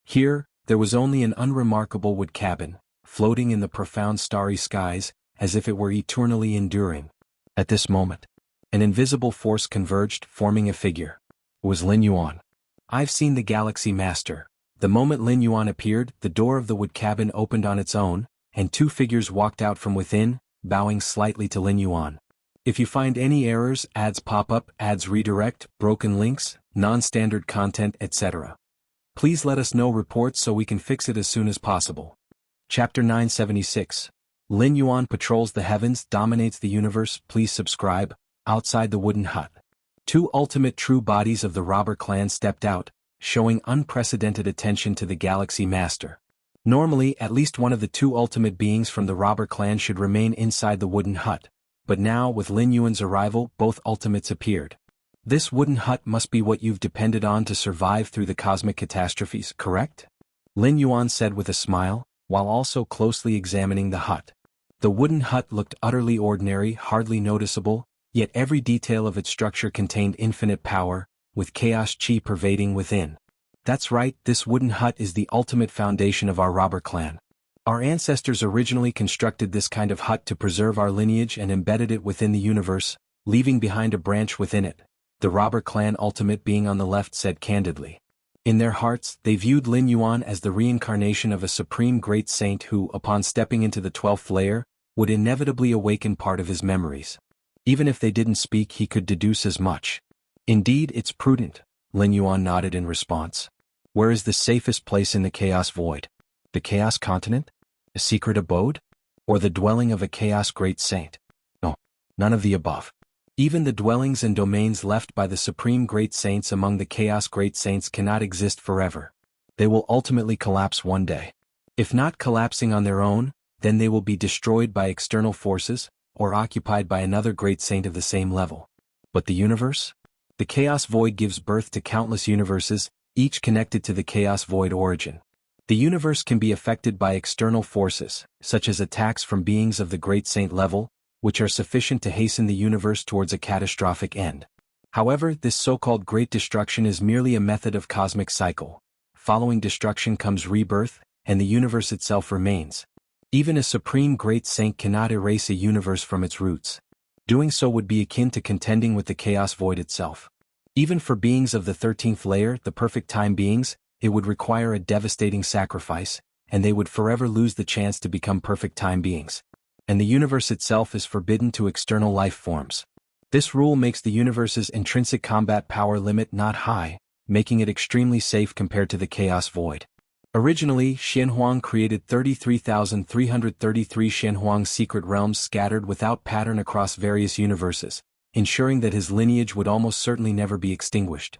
Here, there was only an unremarkable wood cabin, floating in the profound starry skies, as if it were eternally enduring. At this moment, an invisible force converged, forming a figure. It was Lin Yuan. I've seen the Galaxy Master. The moment Lin Yuan appeared, the door of the wood cabin opened on its own, and two figures walked out from within, bowing slightly to Lin Yuan. If you find any errors, ads pop up, ads redirect, broken links, non-standard content, etc. Please let us know reports so we can fix it as soon as possible. Chapter 976. Lin Yuan patrols the heavens, dominates the universe. Please subscribe. Outside the wooden hut. Two ultimate true bodies of the robber clan stepped out, showing unprecedented attention to the Galaxy Master. Normally, at least one of the two ultimate beings from the robber clan should remain inside the wooden hut, but now, with Lin Yuan's arrival, both ultimates appeared. This wooden hut must be what you've depended on to survive through the cosmic catastrophes, correct? Lin Yuan said with a smile, while also closely examining the hut. The wooden hut looked utterly ordinary, hardly noticeable, yet every detail of its structure contained infinite power, with chaos chi pervading within. That's right, this wooden hut is the ultimate foundation of our robber clan. Our ancestors originally constructed this kind of hut to preserve our lineage and embedded it within the universe, leaving behind a branch within it. The robber clan ultimate being on the left said candidly. In their hearts, they viewed Lin Yuan as the reincarnation of a supreme great saint who, upon stepping into the 12th layer, would inevitably awaken part of his memories. Even if they didn't speak, he could deduce as much. Indeed, it's prudent, Lin Yuan nodded in response. Where is the safest place in the Chaos Void? The Chaos Continent? A secret abode? Or the dwelling of a Chaos Great Saint? No, none of the above. Even the dwellings and domains left by the Supreme Great Saints among the Chaos Great Saints cannot exist forever. They will ultimately collapse one day. If not collapsing on their own, then they will be destroyed by external forces, or occupied by another great saint of the same level. But the universe? The Chaos Void gives birth to countless universes, each connected to the Chaos Void origin. The universe can be affected by external forces, such as attacks from beings of the great saint level, which are sufficient to hasten the universe towards a catastrophic end. However, this so-called great destruction is merely a method of cosmic cycle. Following destruction comes rebirth, and the universe itself remains. Even a supreme great saint cannot erase a universe from its roots. Doing so would be akin to contending with the Chaos Void itself. Even for beings of the 13th layer, the perfect time beings, it would require a devastating sacrifice, and they would forever lose the chance to become perfect time beings. And the universe itself is forbidden to external life forms. This rule makes the universe's intrinsic combat power limit not high, making it extremely safe compared to the Chaos Void. Originally, Xianxia created 33,333 Xianxia secret realms scattered without pattern across various universes, ensuring that his lineage would almost certainly never be extinguished.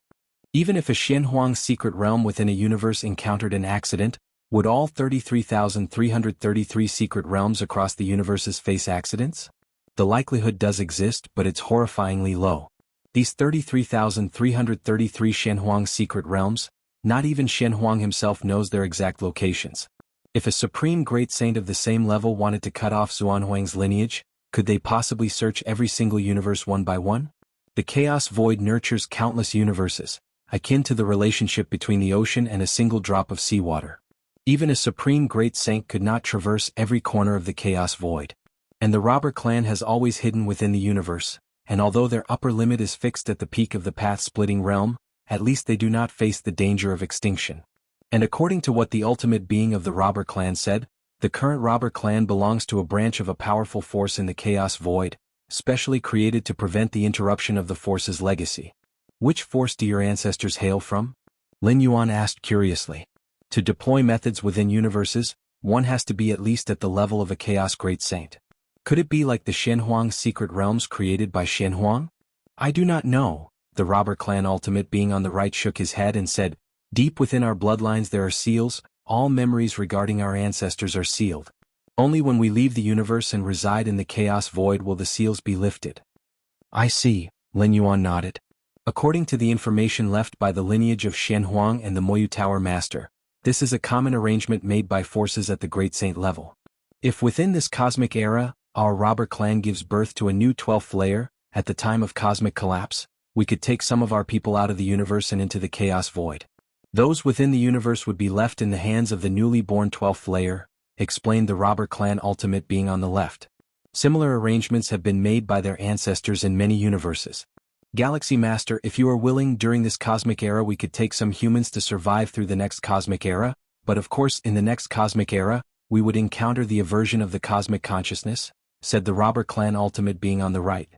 Even if a Xianxia secret realm within a universe encountered an accident, would all 33,333 secret realms across the universes face accidents? The likelihood does exist, but it's horrifyingly low. These 33,333 Xianxia secret realms, not even Xianxia himself knows their exact locations. If a supreme great saint of the same level wanted to cut off Xuanhuang's lineage, could they possibly search every single universe one by one? The Chaos Void nurtures countless universes, akin to the relationship between the ocean and a single drop of seawater. Even a supreme great saint could not traverse every corner of the Chaos Void. And the robber clan has always hidden within the universe, and although their upper limit is fixed at the peak of the path-splitting realm, at least they do not face the danger of extinction. And according to what the ultimate being of the robber clan said, the current robber clan belongs to a branch of a powerful force in the Chaos Void, specially created to prevent the interruption of the force's legacy. Which force do your ancestors hail from? Lin Yuan asked curiously. To deploy methods within universes, one has to be at least at the level of a Chaos Great Saint. Could it be like the Xianxia secret realms created by Xianxia? I do not know. The robber clan ultimate being on the right shook his head and said, deep within our bloodlines there are seals, all memories regarding our ancestors are sealed. Only when we leave the universe and reside in the chaos void will the seals be lifted. I see, Lin Yuan nodded. According to the information left by the lineage of Xianhuang and the Moyu Tower Master, this is a common arrangement made by forces at the Great Saint level. If within this cosmic era, our robber clan gives birth to a new 12th layer, at the time of cosmic collapse, we could take some of our people out of the universe and into the chaos void. Those within the universe would be left in the hands of the newly born 12th layer, explained the robber clan ultimate being on the left. Similar arrangements have been made by their ancestors in many universes. Galaxy Master, if you are willing, during this cosmic era we could take some humans to survive through the next cosmic era, but of course in the next cosmic era, we would encounter the aversion of the cosmic consciousness, said the robber clan ultimate being on the right.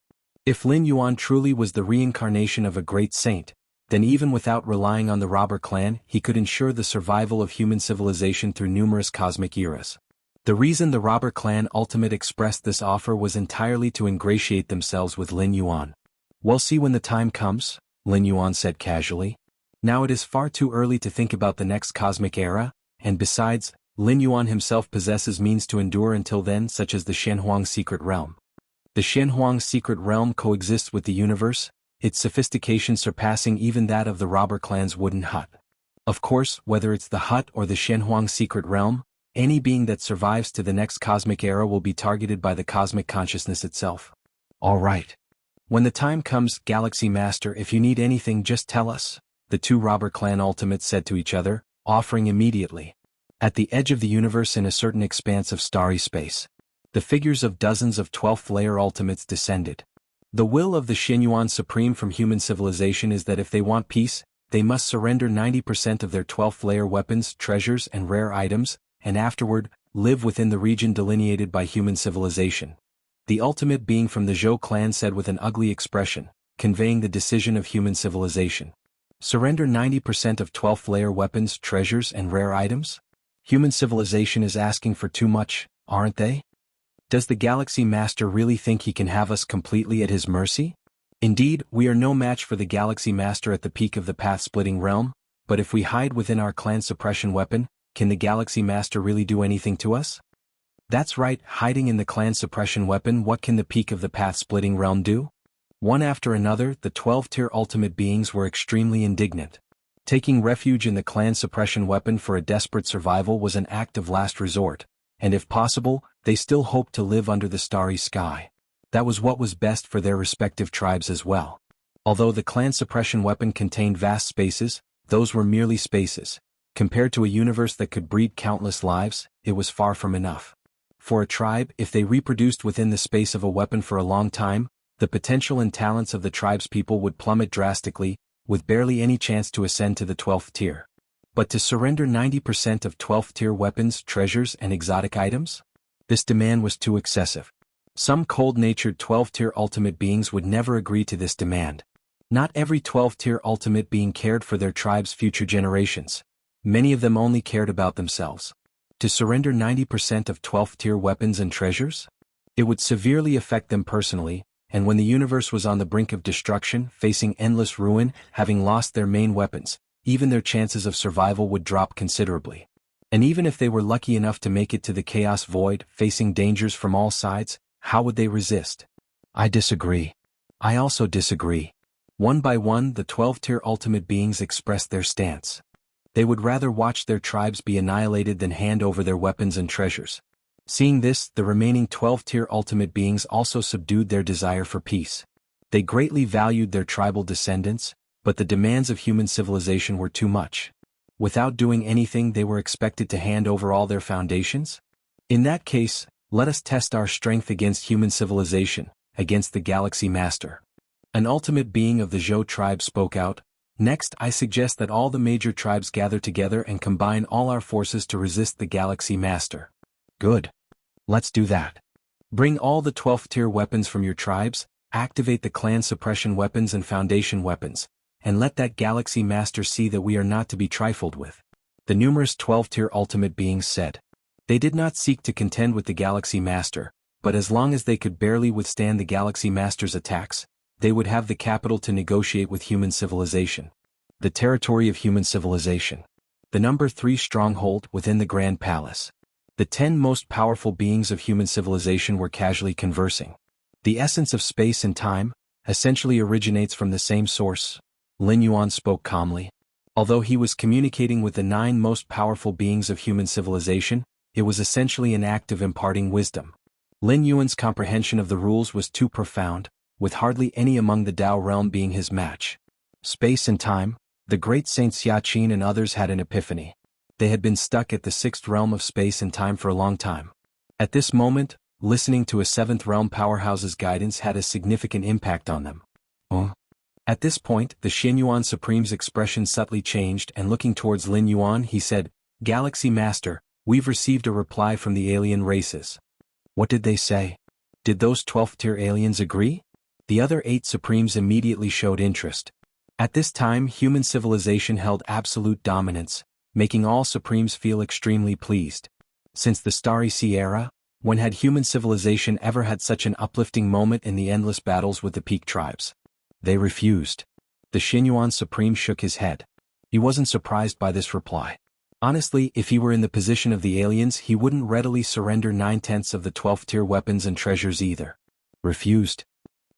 If Lin Yuan truly was the reincarnation of a great saint, then even without relying on the robber clan, he could ensure the survival of human civilization through numerous cosmic eras. The reason the robber clan ultimate expressed this offer was entirely to ingratiate themselves with Lin Yuan. We'll see when the time comes, Lin Yuan said casually. Now it is far too early to think about the next cosmic era, and besides, Lin Yuan himself possesses means to endure until then, such as the Xianhuang secret realm. The Xianhuang secret realm coexists with the universe, its sophistication surpassing even that of the robber clan's wooden hut. Of course, whether it's the hut or the Xianhuang secret realm, any being that survives to the next cosmic era will be targeted by the cosmic consciousness itself. All right. When the time comes, Galaxy Master, if you need anything just tell us, the two robber clan ultimates said to each other, offering immediately. At the edge of the universe in a certain expanse of starry space, the figures of dozens of 12th layer ultimates descended. The will of the Xinyuan Supreme from human civilization is that if they want peace, they must surrender 90% of their 12th layer weapons, treasures and rare items, and afterward, live within the region delineated by human civilization. The ultimate being from the Zhou clan said with an ugly expression, conveying the decision of human civilization. Surrender 90% of 12th layer weapons, treasures and rare items? Human civilization is asking for too much, aren't they? Does the Galaxy Master really think he can have us completely at his mercy? Indeed, we are no match for the Galaxy Master at the peak of the path-splitting realm, but if we hide within our clan suppression weapon, can the Galaxy Master really do anything to us? That's right, hiding in the clan suppression weapon, what can the peak of the path-splitting realm do? One after another, the 12-tier ultimate beings were extremely indignant. Taking refuge in the clan suppression weapon for a desperate survival was an act of last resort, and if possible, they still hoped to live under the starry sky. That was what was best for their respective tribes as well. Although the clan suppression weapon contained vast spaces, those were merely spaces. Compared to a universe that could breed countless lives, it was far from enough. For a tribe, if they reproduced within the space of a weapon for a long time, the potential and talents of the tribe's people would plummet drastically, with barely any chance to ascend to the 12th tier. But to surrender 90% of 12th tier weapons, treasures and exotic items? This demand was too excessive. Some cold-natured 12th tier ultimate beings would never agree to this demand. Not every 12th tier ultimate being cared for their tribe's future generations. Many of them only cared about themselves. To surrender 90% of 12th tier weapons and treasures? It would severely affect them personally, and when the universe was on the brink of destruction, facing endless ruin, having lost their main weapons, even their chances of survival would drop considerably. And even if they were lucky enough to make it to the chaos void, facing dangers from all sides, how would they resist? I disagree. I also disagree. One by one, the 12th-tier ultimate beings expressed their stance. They would rather watch their tribes be annihilated than hand over their weapons and treasures. Seeing this, the remaining 12th-tier ultimate beings also subdued their desire for peace. They greatly valued their tribal descendants, but the demands of human civilization were too much. Without doing anything, they were expected to hand over all their foundations? In that case, let us test our strength against human civilization, against the Galaxy Master. An ultimate being of the Zhou tribe spoke out. Next, I suggest that all the major tribes gather together and combine all our forces to resist the Galaxy Master. Good. Let's do that. Bring all the 12th tier weapons from your tribes, activate the clan suppression weapons and foundation weapons, and let that Galaxy Master see that we are not to be trifled with. The numerous 12th tier ultimate beings said. They did not seek to contend with the Galaxy Master, but as long as they could barely withstand the Galaxy Master's attacks, they would have the capital to negotiate with human civilization. The territory of human civilization. The number 3 stronghold within the Grand Palace. The 10 most powerful beings of human civilization were casually conversing. The essence of space and time essentially originates from the same source, Lin Yuan spoke calmly. Although he was communicating with the 9 most powerful beings of human civilization, it was essentially an act of imparting wisdom. Lin Yuan's comprehension of the rules was too profound, with hardly any among the Tao realm being his match. Space and time, the great Saint Xiaxia and others had an epiphany. They had been stuck at the 6th realm of space and time for a long time. At this moment, listening to a 7th realm powerhouse's guidance had a significant impact on them. At this point, the Xianyuan Supreme's expression subtly changed, and looking towards Lin Yuan he said, "Galaxy Master, we've received a reply from the alien races." What did they say? Did those 12th-tier aliens agree? The other 8 Supremes immediately showed interest. At this time human civilization held absolute dominance, making all Supremes feel extremely pleased. Since the Starry Sea era, when had human civilization ever had such an uplifting moment in the endless battles with the peak tribes? They refused. The Xianyuan Supreme shook his head. He wasn't surprised by this reply. Honestly, if he were in the position of the aliens he wouldn't readily surrender 9/10 of the 12th-tier weapons and treasures either. Refused.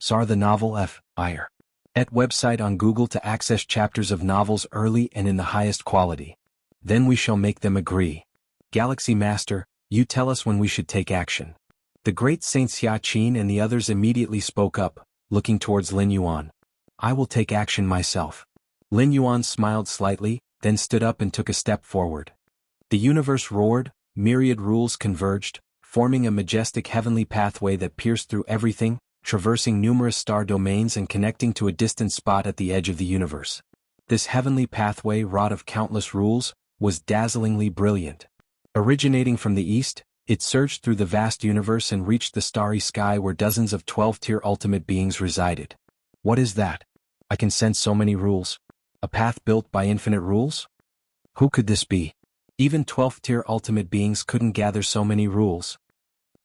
Sar the novel F.I.R. Et website on Google to access chapters of novels early and in the highest quality. Then we shall make them agree. Galaxy Master, you tell us when we should take action. The great Saint Xiaxia and the others immediately spoke up, looking towards Lin Yuan. I will take action myself. Lin Yuan smiled slightly, then stood up and took a step forward. The universe roared, myriad rules converged, forming a majestic heavenly pathway that pierced through everything, traversing numerous star domains and connecting to a distant spot at the edge of the universe. This heavenly pathway, wrought of countless rules, was dazzlingly brilliant. Originating from the east, it surged through the vast universe and reached the starry sky where dozens of 12th-tier ultimate beings resided. What is that? I can sense so many rules. A path built by infinite rules? Who could this be? Even 12th-tier ultimate beings couldn't gather so many rules.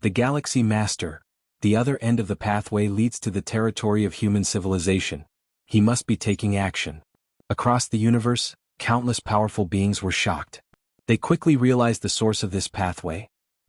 The Galaxy Master. The other end of the pathway leads to the territory of human civilization. He must be taking action. Across the universe, countless powerful beings were shocked. They quickly realized the source of this pathway.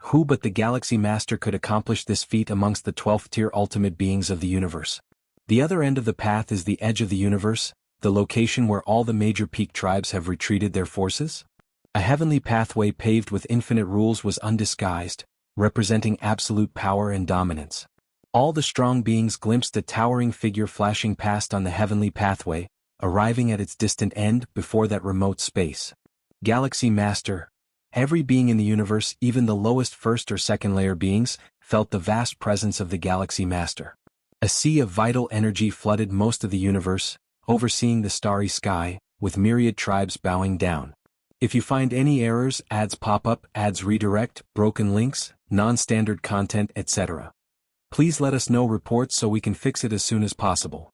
Who but the Galaxy Master could accomplish this feat amongst the 12th-tier ultimate beings of the universe? The other end of the path is the edge of the universe, the location where all the major peak tribes have retreated their forces. A heavenly pathway paved with infinite rules was undisguised, representing absolute power and dominance. All the strong beings glimpsed a towering figure flashing past on the heavenly pathway, arriving at its distant end before that remote space. Galaxy Master. Every being in the universe, even the lowest first or second layer beings, felt the vast presence of the Galaxy Master. A sea of vital energy flooded most of the universe, overseeing the starry sky, with myriad tribes bowing down. If you find any errors, ads pop up, ads redirect, broken links, non-standard content, etc., please let us know reports so we can fix it as soon as possible.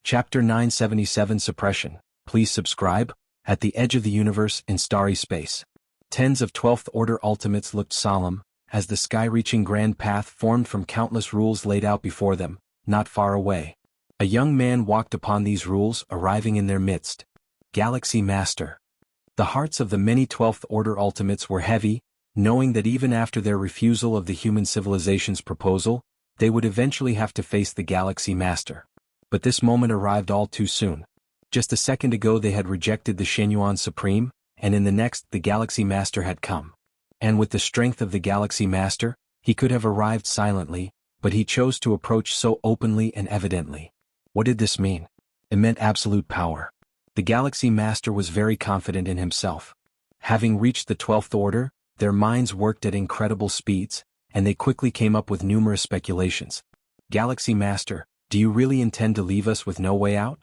Chapter 977 Suppression. Please subscribe. At the edge of the universe in starry space. Tens of 12th Order ultimates looked solemn, as the sky-reaching grand path formed from countless rules laid out before them, not far away. A young man walked upon these rules, arriving in their midst. Galaxy Master. The hearts of the many 12th Order ultimates were heavy, knowing that even after their refusal of the human civilization's proposal, they would eventually have to face the Galaxy Master. But this moment arrived all too soon. Just a second ago they had rejected the Xianyuan Supreme, and in the next the Galaxy Master had come. And with the strength of the Galaxy Master, he could have arrived silently, but he chose to approach so openly and evidently. What did this mean? It meant absolute power. The Galaxy Master was very confident in himself. Having reached the 12th Order, their minds worked at incredible speeds, and they quickly came up with numerous speculations. Galaxy Master, do you really intend to leave us with no way out?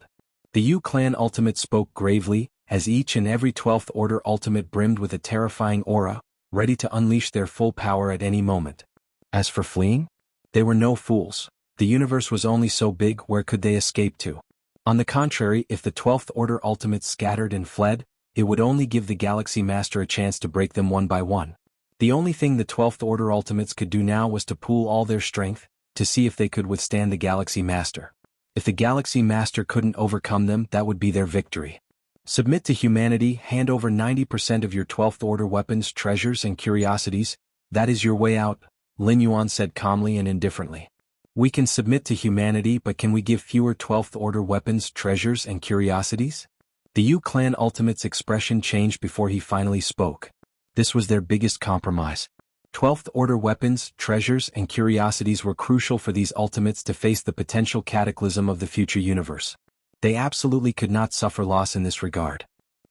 The Yu clan ultimate spoke gravely, as each and every 12th Order ultimate brimmed with a terrifying aura, ready to unleash their full power at any moment. As for fleeing? They were no fools. The universe was only so big, where could they escape to? On the contrary, if the 12th Order ultimates scattered and fled, it would only give the Galaxy Master a chance to break them one by one. The only thing the 12th Order ultimates could do now was to pool all their strength, to see if they could withstand the Galaxy Master. If the Galaxy Master couldn't overcome them, that would be their victory. Submit to humanity, hand over 90% of your 12th Order weapons, treasures and curiosities, That is your way out, Lin Yuan said calmly and indifferently. We can submit to humanity, but can we give fewer 12th Order weapons, treasures, and curiosities? The Yu clan ultimate's expression changed before he finally spoke. This was their biggest compromise. 12th Order weapons, treasures, and curiosities were crucial for these ultimates to face the potential cataclysm of the future universe. They absolutely could not suffer loss in this regard.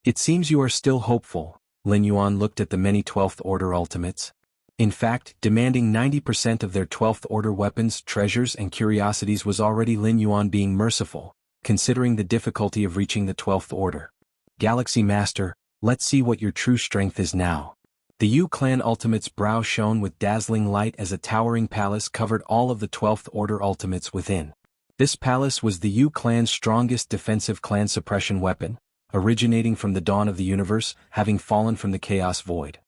It seems you are still hopeful, Lin Yuan looked at the many 12th Order ultimates. In fact, demanding 90% of their 12th Order weapons, treasures, and curiosities was already Lin Yuan being merciful, considering the difficulty of reaching the 12th Order. Galaxy Master, let's see what your true strength is now. The Yu clan ultimate's brow shone with dazzling light as a towering palace covered all of the 12th Order ultimates within. This palace was the Yu clan's strongest defensive clan suppression weapon, originating from the dawn of the universe, having fallen from the chaos void.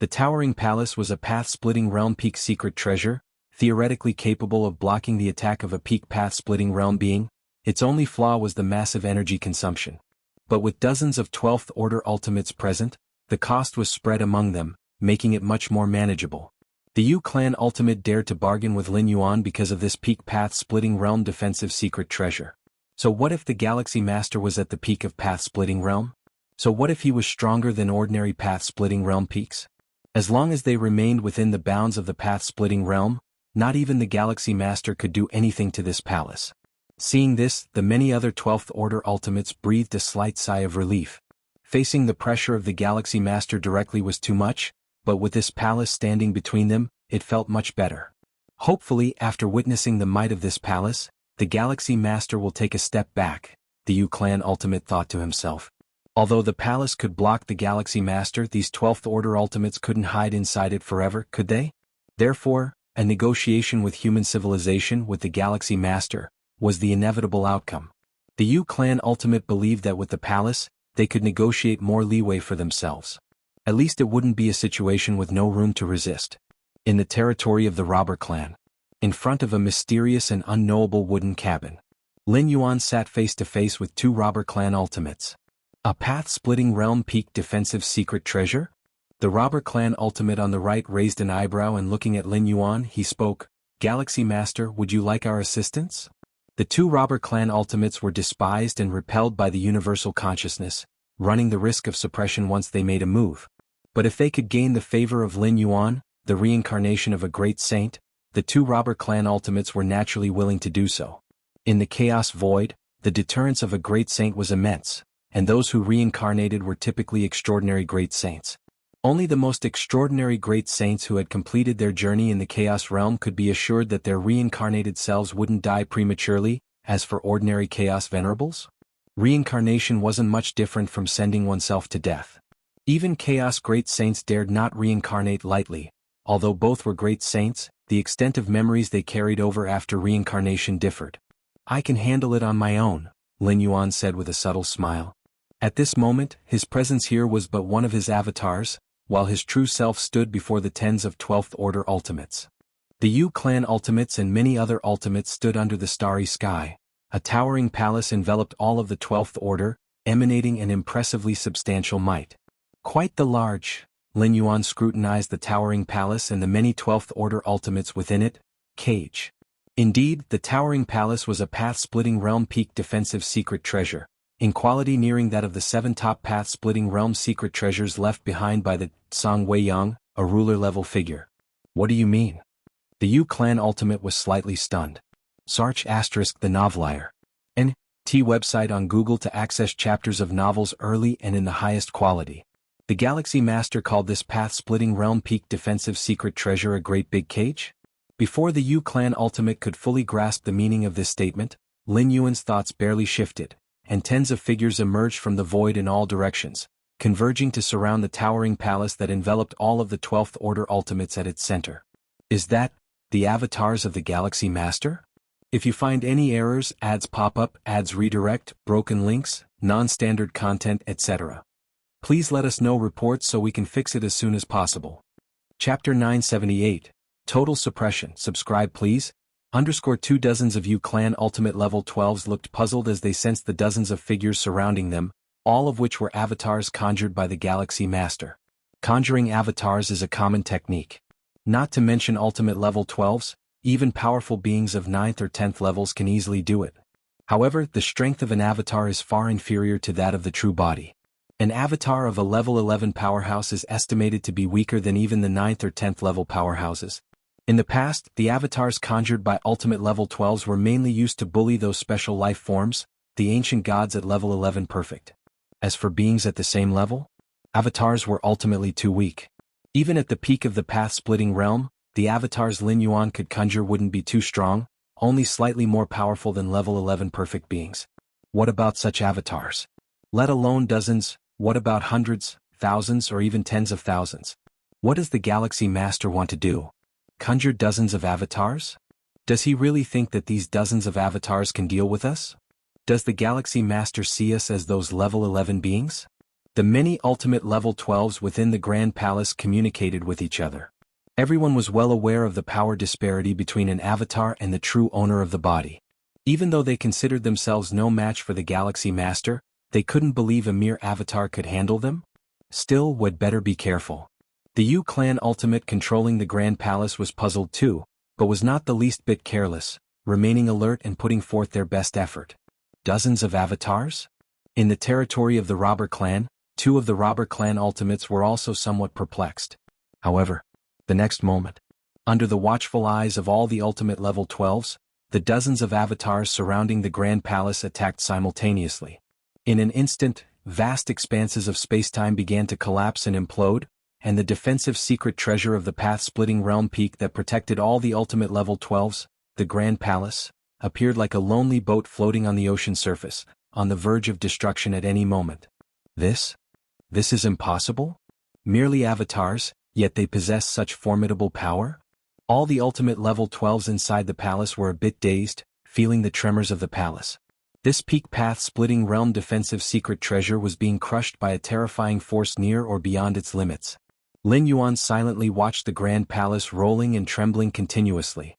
The towering palace was a path-splitting realm peak secret treasure, theoretically capable of blocking the attack of a peak path-splitting realm being. Its only flaw was the massive energy consumption. But with dozens of 12th Order ultimates present, the cost was spread among them, making it much more manageable. The Yu clan ultimate dared to bargain with Lin Yuan because of this peak path-splitting realm defensive secret treasure. So what if the Galaxy Master was at the peak of path-splitting realm? So what if he was stronger than ordinary path-splitting realm peaks? As long as they remained within the bounds of the path-splitting realm, not even the Galaxy Master could do anything to this palace. Seeing this, the many other 12th Order ultimates breathed a slight sigh of relief. Facing the pressure of the Galaxy Master directly was too much, but with this palace standing between them, it felt much better. Hopefully, after witnessing the might of this palace, the Galaxy Master will take a step back, the Yu clan ultimate thought to himself. Although the palace could block the Galaxy Master, these 12th Order ultimates couldn't hide inside it forever, could they? Therefore, a negotiation with human civilization with the Galaxy Master was the inevitable outcome. The Yu clan ultimate believed that with the palace, they could negotiate more leeway for themselves. At least it wouldn't be a situation with no room to resist. In the territory of the robber clan, in front of a mysterious and unknowable wooden cabin, Lin Yuan sat face to face with two robber clan ultimates. A path-splitting realm peak defensive secret treasure? The robber clan ultimate on the right raised an eyebrow and looking at Lin Yuan, he spoke, "Galaxy Master, would you like our assistance?" The two robber clan ultimates were despised and repelled by the universal consciousness, running the risk of suppression once they made a move. But if they could gain the favor of Lin Yuan, the reincarnation of a great saint, the two robber clan ultimates were naturally willing to do so. In the chaos void, the deterrence of a great saint was immense, and those who reincarnated were typically extraordinary great saints. Only the most extraordinary great saints who had completed their journey in the chaos realm could be assured that their reincarnated selves wouldn't die prematurely. As for ordinary chaos venerables, reincarnation wasn't much different from sending oneself to death. Even chaos great saints dared not reincarnate lightly. Although both were great saints, the extent of memories they carried over after reincarnation differed. "I can handle it on my own," Lin Yuan said with a subtle smile. At this moment, his presence here was but one of his avatars, while his true self stood before the tens of 12th Order ultimates. The Yu clan ultimates and many other ultimates stood under the starry sky. A towering palace enveloped all of the 12th Order, emanating an impressively substantial might. Quite the large. Lin Yuan scrutinized the towering palace and the many 12th Order ultimates within it. Cage. Indeed, the towering palace was a path-splitting realm peak defensive secret treasure, in quality nearing that of the 7 top path-splitting realm secret treasures left behind by the Song Weiyang, a ruler-level figure. What do you mean? The Yu clan ultimate was slightly stunned. Search * the novelier. N.T. website on Google to access chapters of novels early and in the highest quality. The Galaxy Master called this path-splitting realm peak defensive secret treasure a great big cage? Before the Yu clan ultimate could fully grasp the meaning of this statement, Lin Yuan's thoughts barely shifted, and tens of figures emerged from the void in all directions, converging to surround the towering palace that enveloped all of the 12th Order ultimates at its center. Is that the avatars of the Galaxy Master? If you find any errors, ads pop up, ads redirect, broken links, non-standard content, etc., please let us know reports so we can fix it as soon as possible. Chapter 978, Total Suppression. Subscribe please. _2 dozens of Yu clan ultimate level 12s looked puzzled as they sensed the dozens of figures surrounding them, all of which were avatars conjured by the Galaxy Master. Conjuring avatars is a common technique. Not to mention ultimate level 12s, even powerful beings of 9th or 10th levels can easily do it. However, the strength of an avatar is far inferior to that of the true body. An avatar of a level 11 powerhouse is estimated to be weaker than even the 9th or 10th level powerhouses. In the past, the avatars conjured by ultimate level 12s were mainly used to bully those special life forms, the ancient gods at level 11 perfect. As for beings at the same level, avatars were ultimately too weak. Even at the peak of the path-splitting realm, the avatars Lin Yuan could conjure wouldn't be too strong, only slightly more powerful than level 11 perfect beings. What about such avatars? Let alone dozens, what about hundreds, thousands, or even tens of thousands? What does the Galaxy Master want to do? Conjure dozens of avatars? Does he really think that these dozens of avatars can deal with us? Does the Galaxy Master see us as those level 11 beings? The many ultimate level 12s within the Grand Palace communicated with each other. Everyone was well aware of the power disparity between an avatar and the true owner of the body. Even though they considered themselves no match for the Galaxy Master, they couldn't believe a mere avatar could handle them. Still, would better be careful. The Yu clan ultimate controlling the Grand Palace was puzzled too, but was not the least bit careless, remaining alert and putting forth their best effort. Dozens of avatars? In the territory of the robber clan, 2 of the robber clan ultimates were also somewhat perplexed. However, the next moment, under the watchful eyes of all the ultimate level 12s, the dozens of avatars surrounding the Grand Palace attacked simultaneously. In an instant, vast expanses of spacetime began to collapse and implode, and the defensive secret treasure of the path-splitting realm peak that protected all the ultimate level 12s, the Grand Palace, appeared like a lonely boat floating on the ocean surface, on the verge of destruction at any moment. This is impossible? Merely avatars, yet they possess such formidable power? All the ultimate level 12s inside the palace were a bit dazed, feeling the tremors of the palace. This peak path-splitting realm defensive secret treasure was being crushed by a terrifying force near or beyond its limits. Lin Yuan silently watched the Grand Palace rolling and trembling continuously.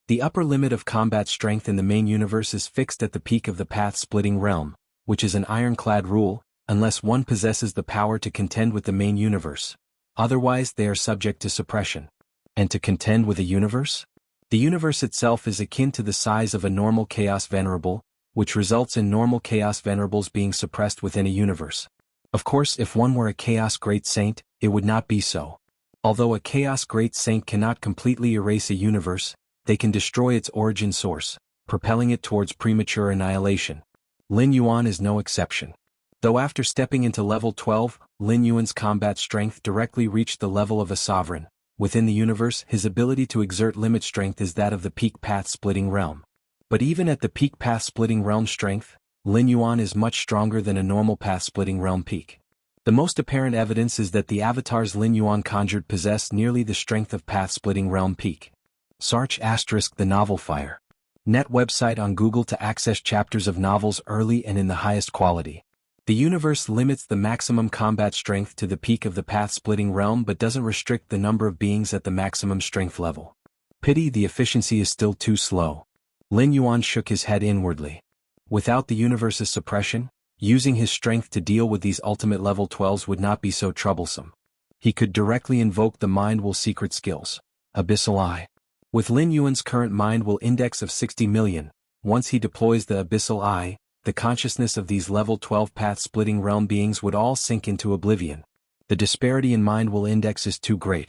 The upper limit of combat strength in the main universe is fixed at the peak of the path-splitting realm, which is an ironclad rule, unless one possesses the power to contend with the main universe. Otherwise they are subject to suppression. And to contend with a universe? The universe itself is akin to the size of a normal chaos venerable, which results in normal chaos venerables being suppressed within a universe. Of course, if one were a chaos great saint, it would not be so. Although a chaos great saint cannot completely erase a universe, they can destroy its origin source, propelling it towards premature annihilation. Lin Yuan is no exception. Though after stepping into level 12, Lin Yuan's combat strength directly reached the level of a sovereign. Within the universe, his ability to exert limit strength is that of the peak path-splitting realm. But even at the peak path-splitting realm strength, Lin Yuan is much stronger than a normal path-splitting realm peak. The most apparent evidence is that the avatars Lin Yuan conjured possess nearly the strength of path-splitting realm peak. Search * the novel Fire. Net website on Google to access chapters of novels early and in the highest quality. The universe limits the maximum combat strength to the peak of the path-splitting realm but doesn't restrict the number of beings at the maximum strength level. Pity the efficiency is still too slow. Lin Yuan shook his head inwardly. Without the universe's suppression, using his strength to deal with these ultimate level 12s would not be so troublesome. He could directly invoke the Mind Will secret skills. Abyssal Eye. With Lin Yuan's current Mind Will index of 60 million, once he deploys the Abyssal Eye, the consciousness of these level 12 path-splitting realm beings would all sink into oblivion. The disparity in Mind Will index is too great.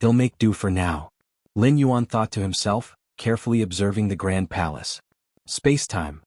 He'll make do for now. Lin Yuan thought to himself, carefully observing the Grand Palace. Space-time.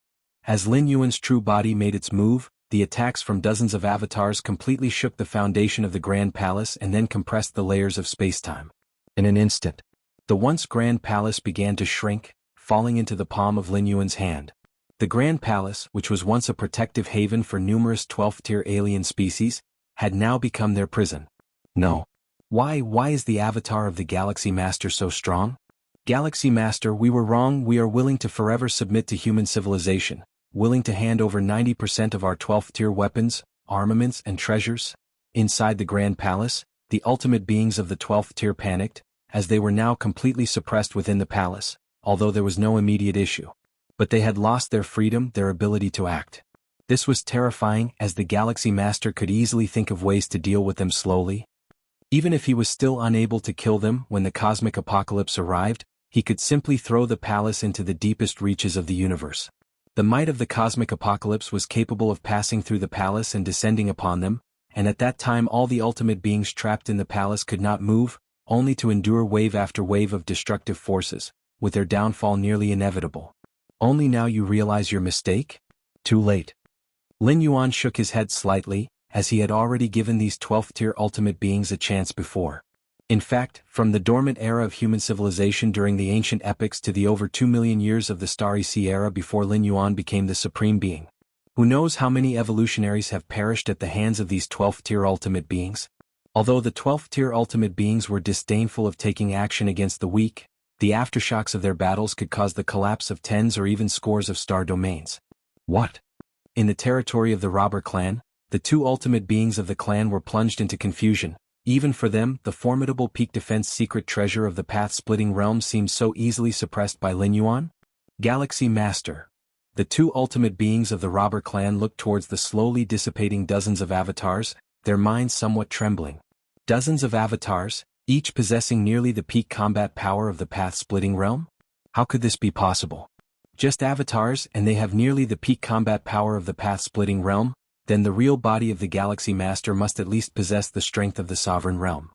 As Lin Yuan's true body made its move, the attacks from dozens of avatars completely shook the foundation of the Grand Palace and then compressed the layers of space-time. In an instant, the once Grand Palace began to shrink, falling into the palm of Lin Yuan's hand. The Grand Palace, which was once a protective haven for numerous 12th-tier alien species, had now become their prison. No. Why is the avatar of the Galaxy Master so strong? Galaxy Master, we were wrong. We are willing to forever submit to human civilization, willing to hand over 90% of our 12th-tier weapons, armaments and treasures. Inside the Grand Palace, the ultimate beings of the 12th tier panicked, as they were now completely suppressed within the palace, although there was no immediate issue. But they had lost their freedom, their ability to act. This was terrifying, as the Galaxy Master could easily think of ways to deal with them slowly. Even if he was still unable to kill them when the cosmic apocalypse arrived, he could simply throw the palace into the deepest reaches of the universe. The might of the cosmic apocalypse was capable of passing through the palace and descending upon them, and at that time all the ultimate beings trapped in the palace could not move, only to endure wave after wave of destructive forces, with their downfall nearly inevitable. Only now you realize your mistake? Too late. Lin Yuan shook his head slightly, as he had already given these 12th-tier ultimate beings a chance before. In fact, from the dormant era of human civilization during the ancient epics to the over 2 million years of the Starry Sea era before Lin Yuan became the supreme being. Who knows how many evolutionaries have perished at the hands of these 12th-tier ultimate beings? Although the 12th-tier ultimate beings were disdainful of taking action against the weak, the aftershocks of their battles could cause the collapse of tens or even scores of star domains. What? In the territory of the robber clan, the two ultimate beings of the clan were plunged into confusion. Even for them, the formidable peak defense secret treasure of the path-splitting realm seemed so easily suppressed by Lin Yuan. Galaxy Master. The two ultimate beings of the robber clan looked towards the slowly dissipating dozens of avatars, their minds somewhat trembling. Dozens of avatars, each possessing nearly the peak combat power of the path-splitting realm? How could this be possible? Just avatars and they have nearly the peak combat power of the path-splitting realm? Then the real body of the Galaxy Master must at least possess the strength of the sovereign realm.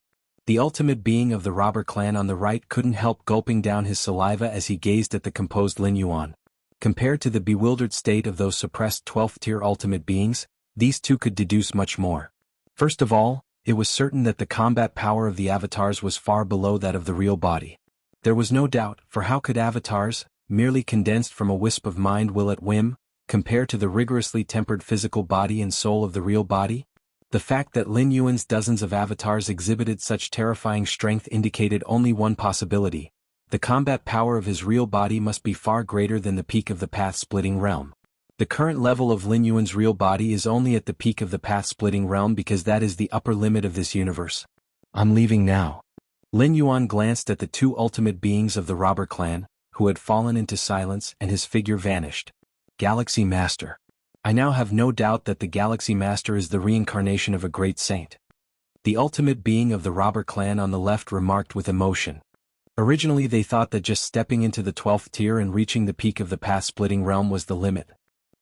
The ultimate being of the robber clan on the right couldn't help gulping down his saliva as he gazed at the composed Lin Yuan. Compared to the bewildered state of those suppressed 12th-tier ultimate beings, these two could deduce much more. First of all, it was certain that the combat power of the avatars was far below that of the real body. There was no doubt, for how could avatars, merely condensed from a wisp of mind will at whim, compare to the rigorously tempered physical body and soul of the real body? The fact that Lin Yuan's dozens of avatars exhibited such terrifying strength indicated only one possibility. The combat power of his real body must be far greater than the peak of the path-splitting realm. The current level of Lin Yuan's real body is only at the peak of the path-splitting realm because that is the upper limit of this universe. I'm leaving now. Lin Yuan glanced at the two ultimate beings of the robber clan, who had fallen into silence, and his figure vanished. Galaxy Master. I now have no doubt that the Galaxy Master is the reincarnation of a great saint. The ultimate being of the robber clan on the left remarked with emotion. Originally they thought that just stepping into the 12th tier and reaching the peak of the path-splitting realm was the limit.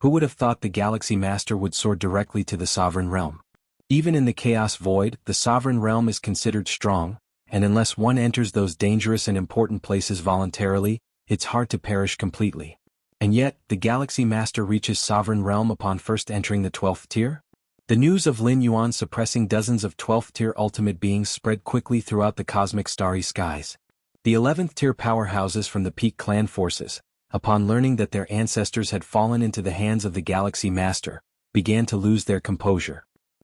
Who would have thought the Galaxy Master would soar directly to the sovereign realm? Even in the Chaos Void, the sovereign realm is considered strong, and unless one enters those dangerous and important places voluntarily, it's hard to perish completely. And yet, the Galaxy Master reaches sovereign realm upon first entering the 12th tier? The news of Lin Yuan suppressing dozens of 12th tier ultimate beings spread quickly throughout the cosmic starry skies. The 11th tier powerhouses from the peak clan forces, upon learning that their ancestors had fallen into the hands of the Galaxy Master, began to lose their composure.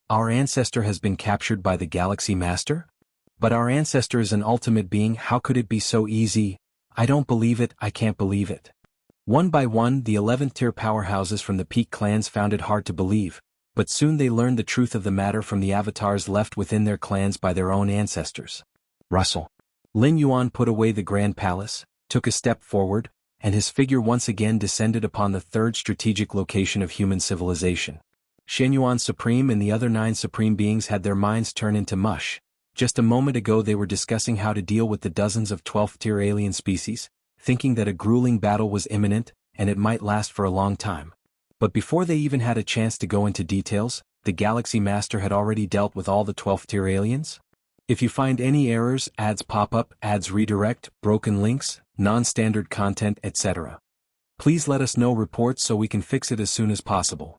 Our ancestor has been captured by the Galaxy Master? But our ancestor is an ultimate being, how could it be so easy? I don't believe it, I can't believe it. One by one, the 11th tier powerhouses from the peak clans found it hard to believe, but soon they learned the truth of the matter from the avatars left within their clans by their own ancestors. Russell. Lin Yuan put away the Grand Palace, took a step forward, and his figure once again descended upon the third strategic location of human civilization. Xianyuan Supreme and the other 9 supreme beings had their minds turn into mush. Just a moment ago they were discussing how to deal with the dozens of 12th tier alien species, thinking that a grueling battle was imminent, and it might last for a long time. But before they even had a chance to go into details, the Galaxy Master had already dealt with all the 12th tier aliens? If you find any errors, ads pop up, ads redirect, broken links, non-standard content, etc., please let us know reports so we can fix it as soon as possible.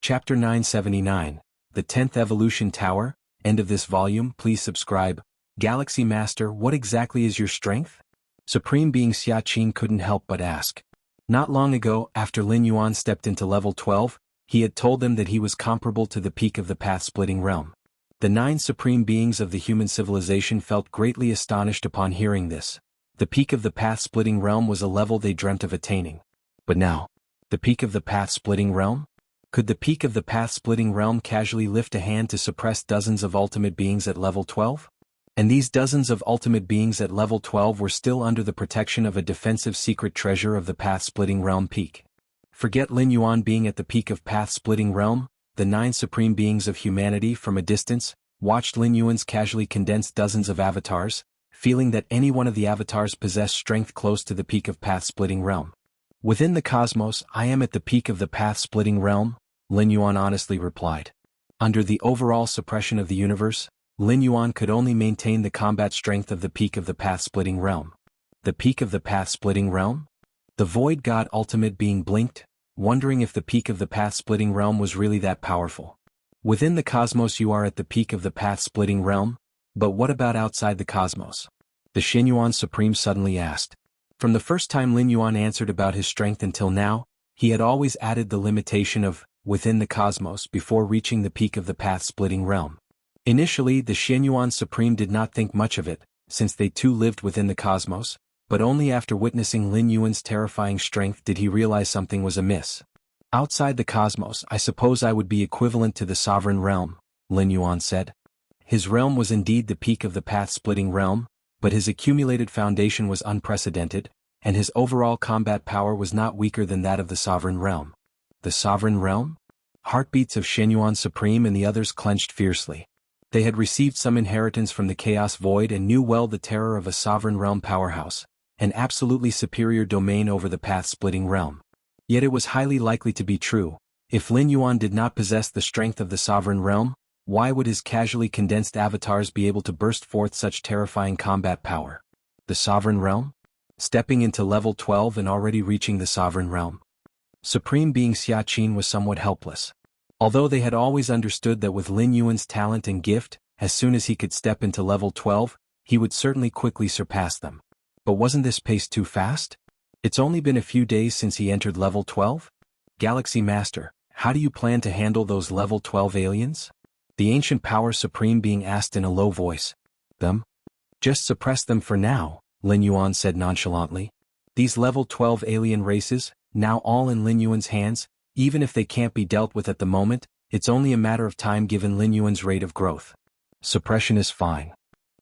Chapter 979, The 10th Evolution Tower, end of this volume. Please subscribe. Galaxy Master, what exactly is your strength? Supreme Being Xiaqing couldn't help but ask. Not long ago, after Lin Yuan stepped into level 12, he had told them that he was comparable to the peak of the path-splitting realm. The 9 supreme beings of the human civilization felt greatly astonished upon hearing this. The peak of the path-splitting realm was a level they dreamt of attaining. But now, the peak of the path-splitting realm? Could the peak of the path-splitting realm casually lift a hand to suppress dozens of ultimate beings at level 12? And these dozens of ultimate beings at level 12 were still under the protection of a defensive secret treasure of the path-splitting realm peak. Forget Lin Yuan being at the peak of path-splitting realm, the 9 supreme beings of humanity from a distance, watched Lin Yuan's casually condense dozens of avatars, feeling that any one of the avatars possessed strength close to the peak of path-splitting realm. Within the cosmos, I am at the peak of the path-splitting realm, Lin Yuan honestly replied. Under the overall suppression of the universe, Lin Yuan could only maintain the combat strength of the peak of the path-splitting realm. The peak of the path-splitting realm? The Void God Ultimate Being blinked, wondering if the peak of the path-splitting realm was really that powerful. Within the cosmos you are at the peak of the path-splitting realm, but what about outside the cosmos? The Xianyuan Supreme suddenly asked. From the first time Lin Yuan answered about his strength until now, he had always added the limitation of within the cosmos before reaching the peak of the path-splitting realm. Initially, the Xianyuan Supreme did not think much of it, since they too lived within the cosmos, but only after witnessing Lin Yuan's terrifying strength did he realize something was amiss. Outside the cosmos, I suppose I would be equivalent to the sovereign realm, Lin Yuan said. His realm was indeed the peak of the path-splitting realm, but his accumulated foundation was unprecedented, and his overall combat power was not weaker than that of the sovereign realm. The sovereign realm? Heartbeats of Xianyuan Supreme and the others clenched fiercely. They had received some inheritance from the Chaos Void and knew well the terror of a sovereign realm powerhouse, an absolutely superior domain over the path-splitting realm. Yet it was highly likely to be true. If Lin Yuan did not possess the strength of the sovereign realm, why would his casually condensed avatars be able to burst forth such terrifying combat power? The sovereign realm? Stepping into level 12 and already reaching the sovereign realm. Supreme Being Xiaqin was somewhat helpless. Although they had always understood that with Lin Yuan's talent and gift, as soon as he could step into level 12, he would certainly quickly surpass them. But wasn't this pace too fast? It's only been a few days since he entered level 12? Galaxy Master, how do you plan to handle those level 12 aliens? The ancient power Supreme Being asked in a low voice. Them? Just suppress them for now, Lin Yuan said nonchalantly. These level 12 alien races, now all in Lin Yuan's hands, even if they can't be dealt with at the moment, it's only a matter of time given Lin Yuan's rate of growth. Suppression is fine.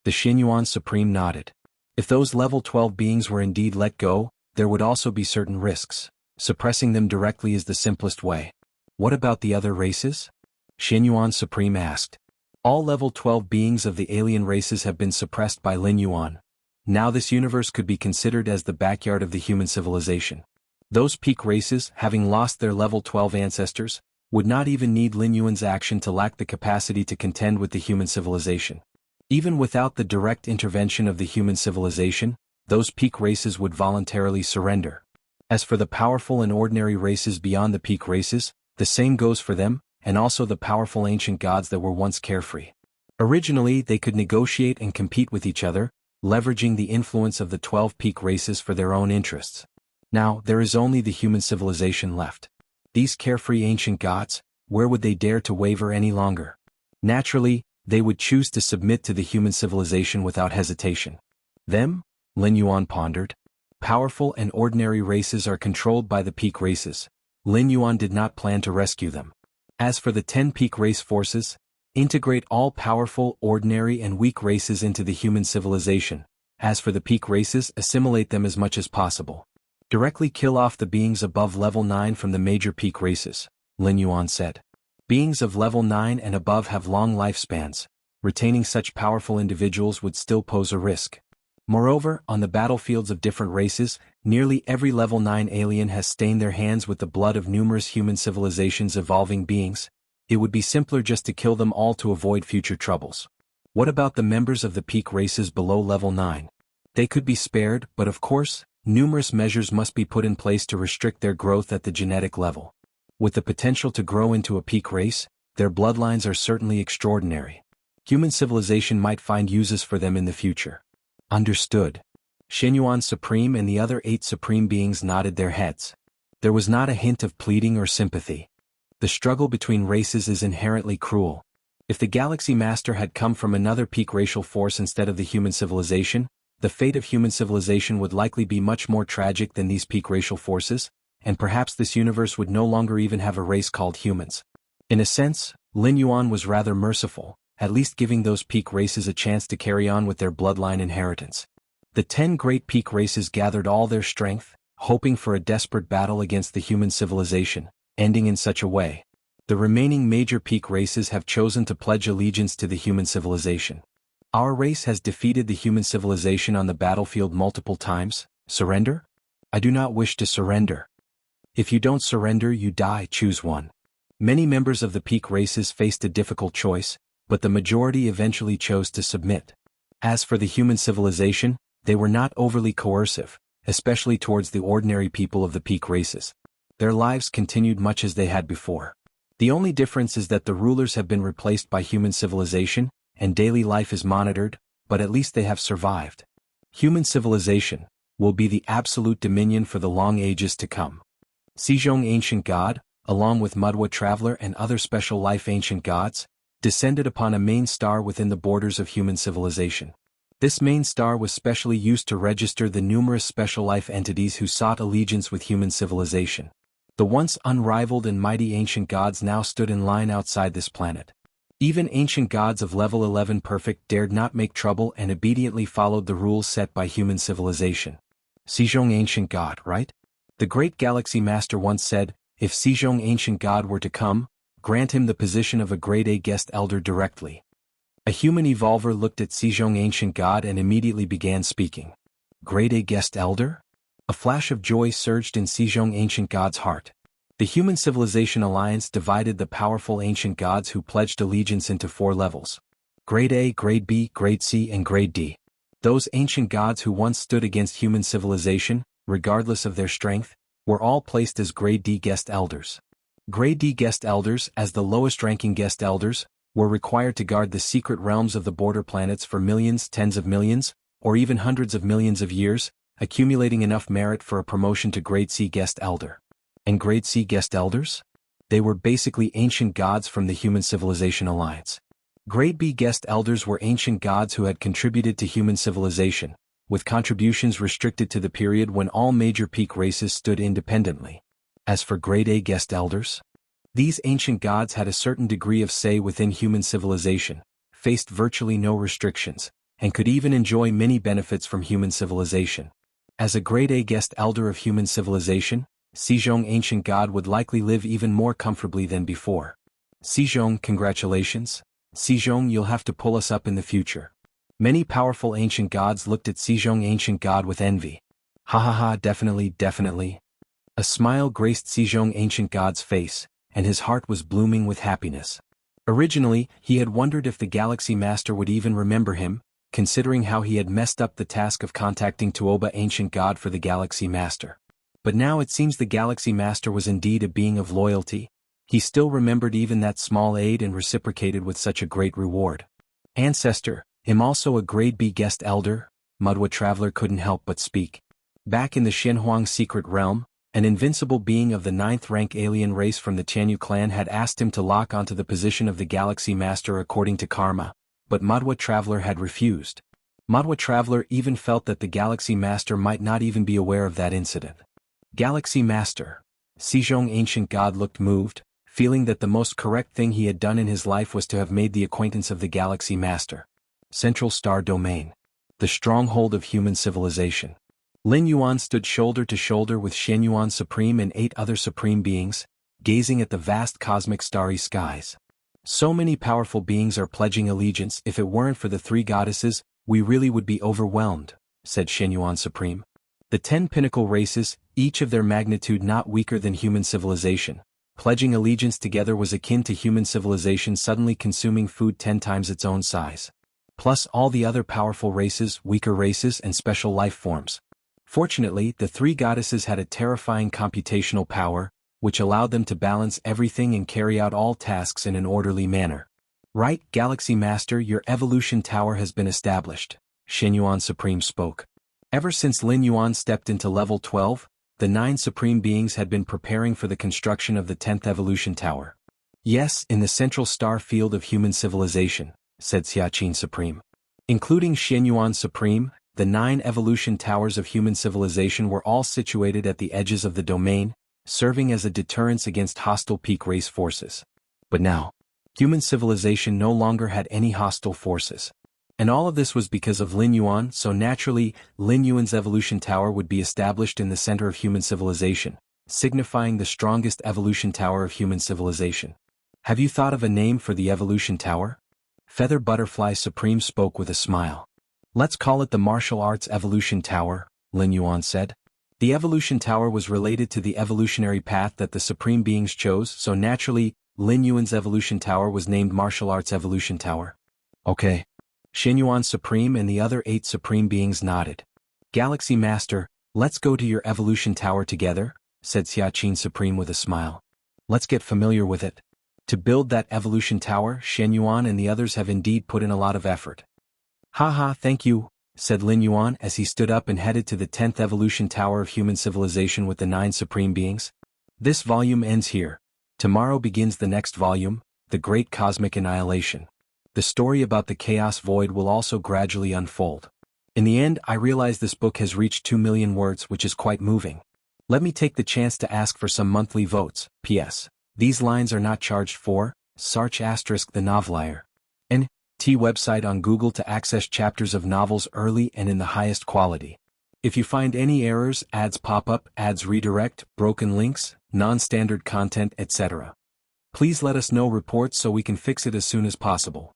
The Xianyuan Supreme nodded. If those level 12 beings were indeed let go, there would also be certain risks. Suppressing them directly is the simplest way. What about the other races? Xianyuan Supreme asked. All level 12 beings of the alien races have been suppressed by Lin Yuan. Now this universe could be considered as the backyard of the human civilization. Those peak races, having lost their level 12 ancestors, would not even need Lin Yuan's action to lack the capacity to contend with the human civilization. Even without the direct intervention of the human civilization, those peak races would voluntarily surrender. As for the powerful and ordinary races beyond the peak races, the same goes for them, and also the powerful ancient gods that were once carefree. Originally, they could negotiate and compete with each other, leveraging the influence of the 12 peak races for their own interests. Now, there is only the human civilization left. These carefree ancient gods, where would they dare to waver any longer? Naturally, they would choose to submit to the human civilization without hesitation. Them? Lin Yuan pondered. Powerful and ordinary races are controlled by the peak races. Lin Yuan did not plan to rescue them. As for the 10 peak race forces, integrate all powerful, ordinary and weak races into the human civilization. As for the peak races, assimilate them as much as possible. Directly kill off the beings above level 9 from the major peak races, Lin Yuan said. Beings of level 9 and above have long lifespans. Retaining such powerful individuals would still pose a risk. Moreover, on the battlefields of different races, nearly every level 9 alien has stained their hands with the blood of numerous human civilizations' evolving beings. It would be simpler just to kill them all to avoid future troubles. What about the members of the peak races below level 9? They could be spared, but of course, numerous measures must be put in place to restrict their growth at the genetic level. With the potential to grow into a peak race, their bloodlines are certainly extraordinary. Human civilization might find uses for them in the future. Understood. Xianyuan Supreme and the other 8 Supreme Beings nodded their heads. There was not a hint of pleading or sympathy. The struggle between races is inherently cruel. If the Galaxy Master had come from another peak racial force instead of the human civilization, the fate of human civilization would likely be much more tragic than these peak racial forces, and perhaps this universe would no longer even have a race called humans. In a sense, Lin Yuan was rather merciful, at least giving those peak races a chance to carry on with their bloodline inheritance. The 10 great peak races gathered all their strength, hoping for a desperate battle against the human civilization, ending in such a way. The remaining major peak races have chosen to pledge allegiance to the human civilization. Our race has defeated the human civilization on the battlefield multiple times. Surrender? I do not wish to surrender. If you don't surrender, you die. Choose one. Many members of the peak races faced a difficult choice, but the majority eventually chose to submit. As for the human civilization, they were not overly coercive, especially towards the ordinary people of the peak races. Their lives continued much as they had before. The only difference is that the rulers have been replaced by human civilization, and daily life is monitored, but at least they have survived. Human civilization will be the absolute dominion for the long ages to come. Xizhong Ancient God, along with Mudwa Traveler and other special life ancient gods, descended upon a main star within the borders of human civilization. This main star was specially used to register the numerous special life entities who sought allegiance with human civilization. The once unrivaled and mighty ancient gods now stood in line outside this planet. Even ancient gods of level 11 perfect dared not make trouble and obediently followed the rules set by human civilization. Xizhong Ancient God, right? The great Galaxy Master once said, if Xizhong Ancient God were to come, grant him the position of a grade A guest elder directly. A human evolver looked at Xizhong Ancient God and immediately began speaking. Grade A guest elder? A flash of joy surged in Xizhong Ancient God's heart. The Human Civilization Alliance divided the powerful ancient gods who pledged allegiance into 4 levels. Grade A, Grade B, Grade C and Grade D. Those ancient gods who once stood against human civilization, regardless of their strength, were all placed as Grade D guest elders. Grade D guest elders, as the lowest-ranking guest elders, were required to guard the secret realms of the border planets for millions, tens of millions, or even hundreds of millions of years, accumulating enough merit for a promotion to Grade C guest elder. And Grade C guest elders? They were basically ancient gods from the Human Civilization Alliance. Grade B guest elders were ancient gods who had contributed to human civilization, with contributions restricted to the period when all major peak races stood independently. As for Grade A guest elders, these ancient gods had a certain degree of say within human civilization, faced virtually no restrictions, and could even enjoy many benefits from human civilization. As a Grade A guest elder of human civilization, Xizhong Ancient God would likely live even more comfortably than before. Xizhong, congratulations. Xizhong, you'll have to pull us up in the future. Many powerful ancient gods looked at Xizhong Ancient God with envy. Ha ha ha, definitely, definitely. A smile graced Xizhong Ancient God's face, and his heart was blooming with happiness. Originally, he had wondered if the Galaxy Master would even remember him, considering how he had messed up the task of contacting Tuoba Ancient God for the Galaxy Master. But now it seems the Galaxy Master was indeed a being of loyalty. He still remembered even that small aid and reciprocated with such a great reward. Ancestor, him also a Grade B guest elder? Mudwa Traveler couldn't help but speak. Back in the Shenhuang secret realm, an invincible being of the 9th rank alien race from the Tianyu clan had asked him to lock onto the position of the Galaxy Master according to karma, but Mudwa Traveler had refused. Mudwa Traveler even felt that the Galaxy Master might not even be aware of that incident. Galaxy Master. Xizhong Ancient God looked moved, feeling that the most correct thing he had done in his life was to have made the acquaintance of the Galaxy Master. Central Star Domain. The stronghold of human civilization. Lin Yuan stood shoulder to shoulder with Shen Yuan Supreme and 8 other supreme beings, gazing at the vast cosmic starry skies. So many powerful beings are pledging allegiance. If it weren't for the 3 goddesses, we really would be overwhelmed, said Shen Yuan Supreme. The 10 pinnacle races, each of their magnitude not weaker than human civilization, pledging allegiance together was akin to human civilization suddenly consuming food 10 times its own size. Plus all the other powerful races, weaker races and special life forms. Fortunately, the 3 goddesses had a terrifying computational power, which allowed them to balance everything and carry out all tasks in an orderly manner. Right, Galaxy Master, your evolution tower has been established, Shen Yuan Supreme spoke. Ever since Lin Yuan stepped into level 12, the 9 supreme beings had been preparing for the construction of the 10th evolution tower. Yes, in the central star field of human civilization, said Xiaqin Supreme. Including Shen Yuan Supreme, the 9 evolution towers of human civilization were all situated at the edges of the domain, serving as a deterrence against hostile peak race forces. But now, human civilization no longer had any hostile forces. And all of this was because of Lin Yuan, so naturally, Lin Yuan's evolution tower would be established in the center of human civilization, signifying the strongest evolution tower of human civilization. Have you thought of a name for the Evolution Tower? Feather Butterfly Supreme spoke with a smile. Let's call it the Martial Arts Evolution Tower, Lin Yuan said. The Evolution Tower was related to the evolutionary path that the Supreme Beings chose, so naturally, Lin Yuan's Evolution Tower was named Martial Arts Evolution Tower. Okay. Xin Yuan Supreme and the other 8 Supreme Beings nodded. Galaxy Master, let's go to your Evolution Tower together, said Xiaoqin Supreme with a smile. Let's get familiar with it. To build that Evolution Tower, Shen Yuan and the others have indeed put in a lot of effort. Haha, thank you, said Lin Yuan as he stood up and headed to the 10th Evolution Tower of human civilization with the 9 Supreme Beings. This volume ends here. Tomorrow begins the next volume, The Great Cosmic Annihilation. The story about the Chaos Void will also gradually unfold. In the end, I realize this book has reached 2 million words, which is quite moving. Let me take the chance to ask for some monthly votes. P.S. These lines are not charged for, Sarch * the Novelier. N.T. website on Google to access chapters of novels early and in the highest quality. If you find any errors, ads pop up, ads redirect, broken links, non-standard content, etc. Please let us know reports so we can fix it as soon as possible.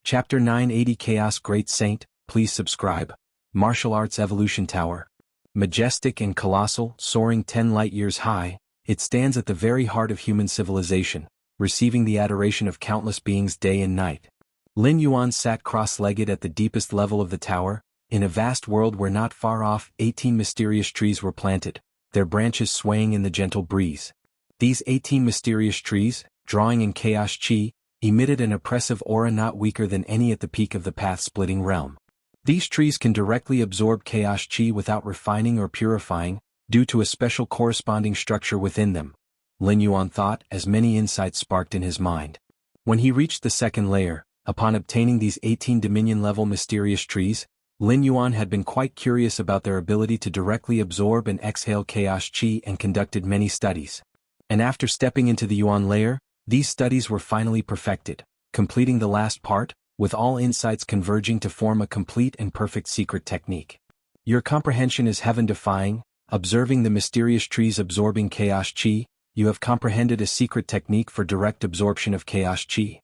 Chapter 980 Chaos Great Saint, please subscribe. Martial Arts Evolution Tower. Majestic and colossal, soaring 10 light-years high, it stands at the very heart of human civilization, receiving the adoration of countless beings day and night. Lin Yuan sat cross-legged at the deepest level of the tower, in a vast world where not far off 18 mysterious trees were planted, their branches swaying in the gentle breeze. These 18 mysterious trees, drawing in chaos chi, emitted an oppressive aura not weaker than any at the peak of the path-splitting realm. These trees can directly absorb chaos chi without refining or purifying, due to a special corresponding structure within them, Lin Yuan thought as many insights sparked in his mind. When he reached the second layer, upon obtaining these 18 Dominion-level mysterious trees, Lin Yuan had been quite curious about their ability to directly absorb and exhale chaos chi and conducted many studies. And after stepping into the Yuan layer, these studies were finally perfected, completing the last part, with all insights converging to form a complete and perfect secret technique. Your comprehension is heaven-defying. Observing the mysterious trees absorbing chaos chi, you have comprehended a secret technique for direct absorption of chaos chi.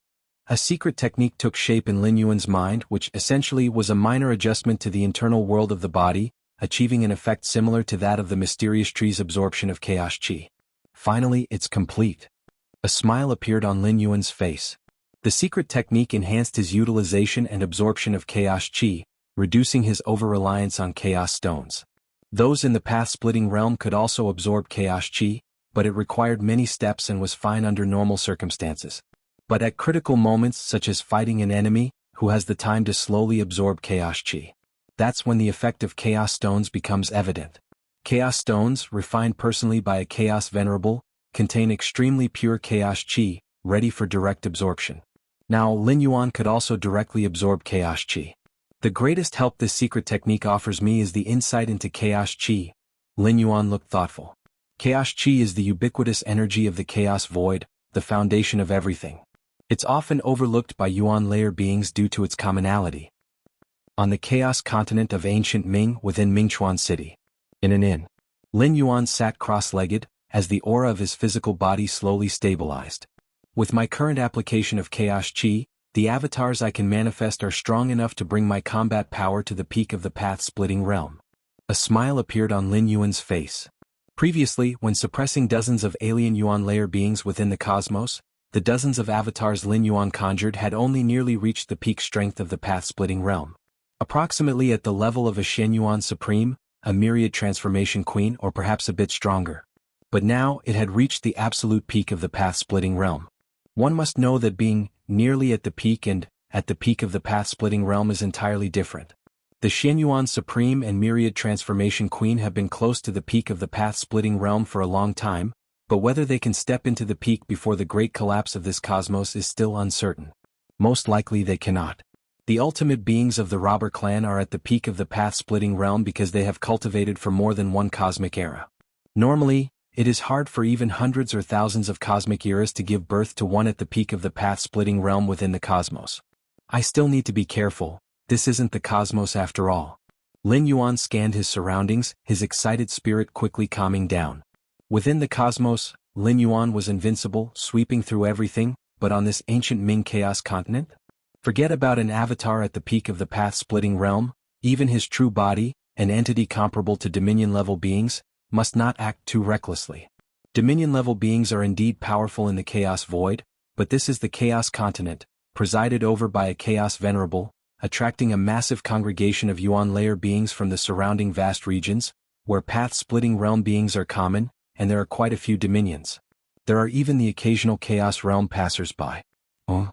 A secret technique took shape in Lin Yuan's mind, which essentially was a minor adjustment to the internal world of the body, achieving an effect similar to that of the mysterious trees' absorption of chaos chi. Finally, it's complete. A smile appeared on Lin Yuan's face. The secret technique enhanced his utilization and absorption of chaos chi, reducing his over-reliance on chaos stones. Those in the path-splitting realm could also absorb chaos chi, but it required many steps and was fine under normal circumstances. But at critical moments such as fighting an enemy, who has the time to slowly absorb chaos chi? That's when the effect of chaos stones becomes evident. Chaos stones, refined personally by a chaos venerable, contain extremely pure chaos chi, ready for direct absorption. Now Lin Yuan could also directly absorb chaos chi. The greatest help this secret technique offers me is the insight into chaos chi. Lin Yuan looked thoughtful. Chaos chi is the ubiquitous energy of the chaos void, the foundation of everything. It's often overlooked by Yuan layer beings due to its commonality. On the chaos continent of ancient Ming within Mingchuan City. In an inn, Lin Yuan sat cross-legged, as the aura of his physical body slowly stabilized. With my current application of chaos chi, the avatars I can manifest are strong enough to bring my combat power to the peak of the path-splitting realm. A smile appeared on Lin Yuan's face. Previously, when suppressing dozens of alien Yuan layer beings within the cosmos, the dozens of avatars Lin Yuan conjured had only nearly reached the peak strength of the path-splitting realm. Approximately at the level of a Shen Yuan Supreme, a myriad transformation queen, or perhaps a bit stronger. But now it had reached the absolute peak of the path-splitting realm. One must know that being nearly at the peak and at the peak of the path-splitting realm is entirely different. The Shen Yuan Supreme and Myriad Transformation Queen have been close to the peak of the path-splitting realm for a long time, but whether they can step into the peak before the great collapse of this cosmos is still uncertain. Most likely they cannot. The ultimate beings of the robber clan are at the peak of the path-splitting realm because they have cultivated for more than one cosmic era. Normally, it is hard for even hundreds or thousands of cosmic eras to give birth to one at the peak of the path-splitting realm within the cosmos. I still need to be careful, this isn't the cosmos after all. Lin Yuan scanned his surroundings, his excited spirit quickly calming down. Within the cosmos, Lin Yuan was invincible, sweeping through everything, but on this ancient Ming Chaos continent? Forget about an avatar at the peak of the path-splitting realm, even his true body, an entity comparable to Dominion-level beings, must not act too recklessly. Dominion-level beings are indeed powerful in the Chaos Void, but this is the Chaos Continent, presided over by a Chaos Venerable, attracting a massive congregation of Yuan-layer beings from the surrounding vast regions, where path-splitting realm beings are common, and there are quite a few dominions. There are even the occasional Chaos Realm passers-by. Oh?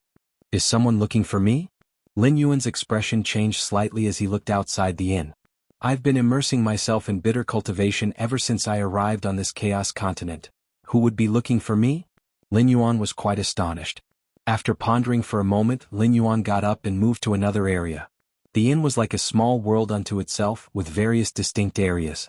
Is someone looking for me? Lin Yuan's expression changed slightly as he looked outside the inn. I've been immersing myself in bitter cultivation ever since I arrived on this Chaos Continent. Who would be looking for me? Lin Yuan was quite astonished. After pondering for a moment, Lin Yuan got up and moved to another area. The inn was like a small world unto itself with various distinct areas.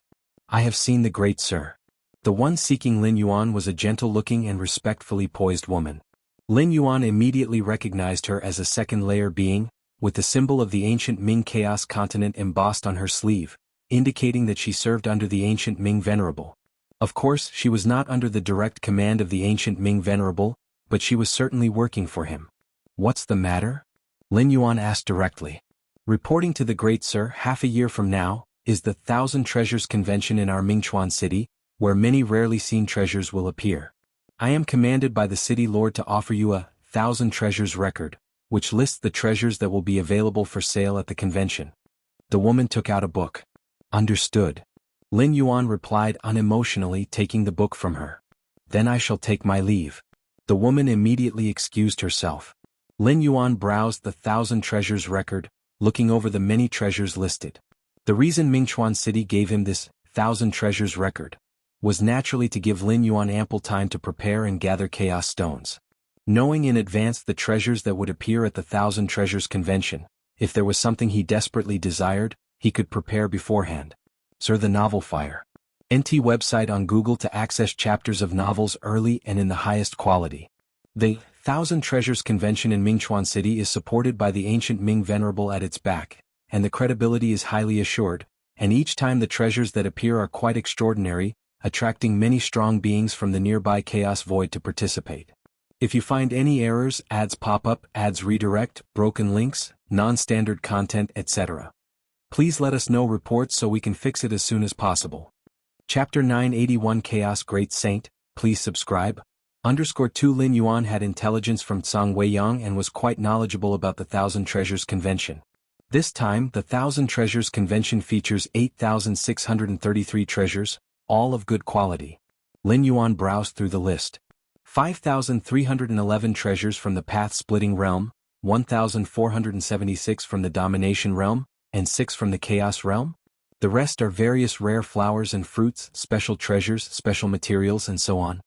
I have seen the great sir. The one seeking Lin Yuan was a gentle-looking and respectfully poised woman. Lin Yuan immediately recognized her as a second-layer being, with the symbol of the ancient Ming Chaos Continent embossed on her sleeve, indicating that she served under the ancient Ming Venerable. Of course, she was not under the direct command of the ancient Ming Venerable, but she was certainly working for him. What's the matter? Lin Yuan asked directly. Reporting to the great sir, half a year from now, is the Thousand Treasures Convention in our Mingchuan city, where many rarely seen treasures will appear. I am commanded by the city lord to offer you a Thousand Treasures record, which lists the treasures that will be available for sale at the convention. The woman took out a book. Understood. Lin Yuan replied unemotionally, taking the book from her. Then I shall take my leave. The woman immediately excused herself. Lin Yuan browsed the Thousand Treasures record, looking over the many treasures listed. The reason Mingchuan City gave him this Thousand Treasures record was naturally to give Lin Yuan ample time to prepare and gather chaos stones. Knowing in advance the treasures that would appear at the Thousand Treasures Convention, if there was something he desperately desired, he could prepare beforehand. Sir, the novel Fire. NT website on Google to access chapters of novels early and in the highest quality. The Thousand Treasures Convention in Mingchuan City is supported by the ancient Ming Venerable at its back, and the credibility is highly assured, and each time the treasures that appear are quite extraordinary, attracting many strong beings from the nearby Chaos Void to participate. If you find any errors, ads pop up, ads redirect, broken links, non-standard content, etc., please let us know reports so we can fix it as soon as possible. Chapter 981 Chaos Great Saint, please subscribe. _2 Lin Yuan had intelligence from Tsang Weiyang and was quite knowledgeable about the Thousand Treasures Convention. This time, the Thousand Treasures Convention features 8,633 treasures, all of good quality. Lin Yuan browsed through the list. 5,311 treasures from the Path-Splitting Realm, 1,476 from the Domination Realm, and 6 from the Chaos Realm. The rest are various rare flowers and fruits, special treasures, special materials, and so on.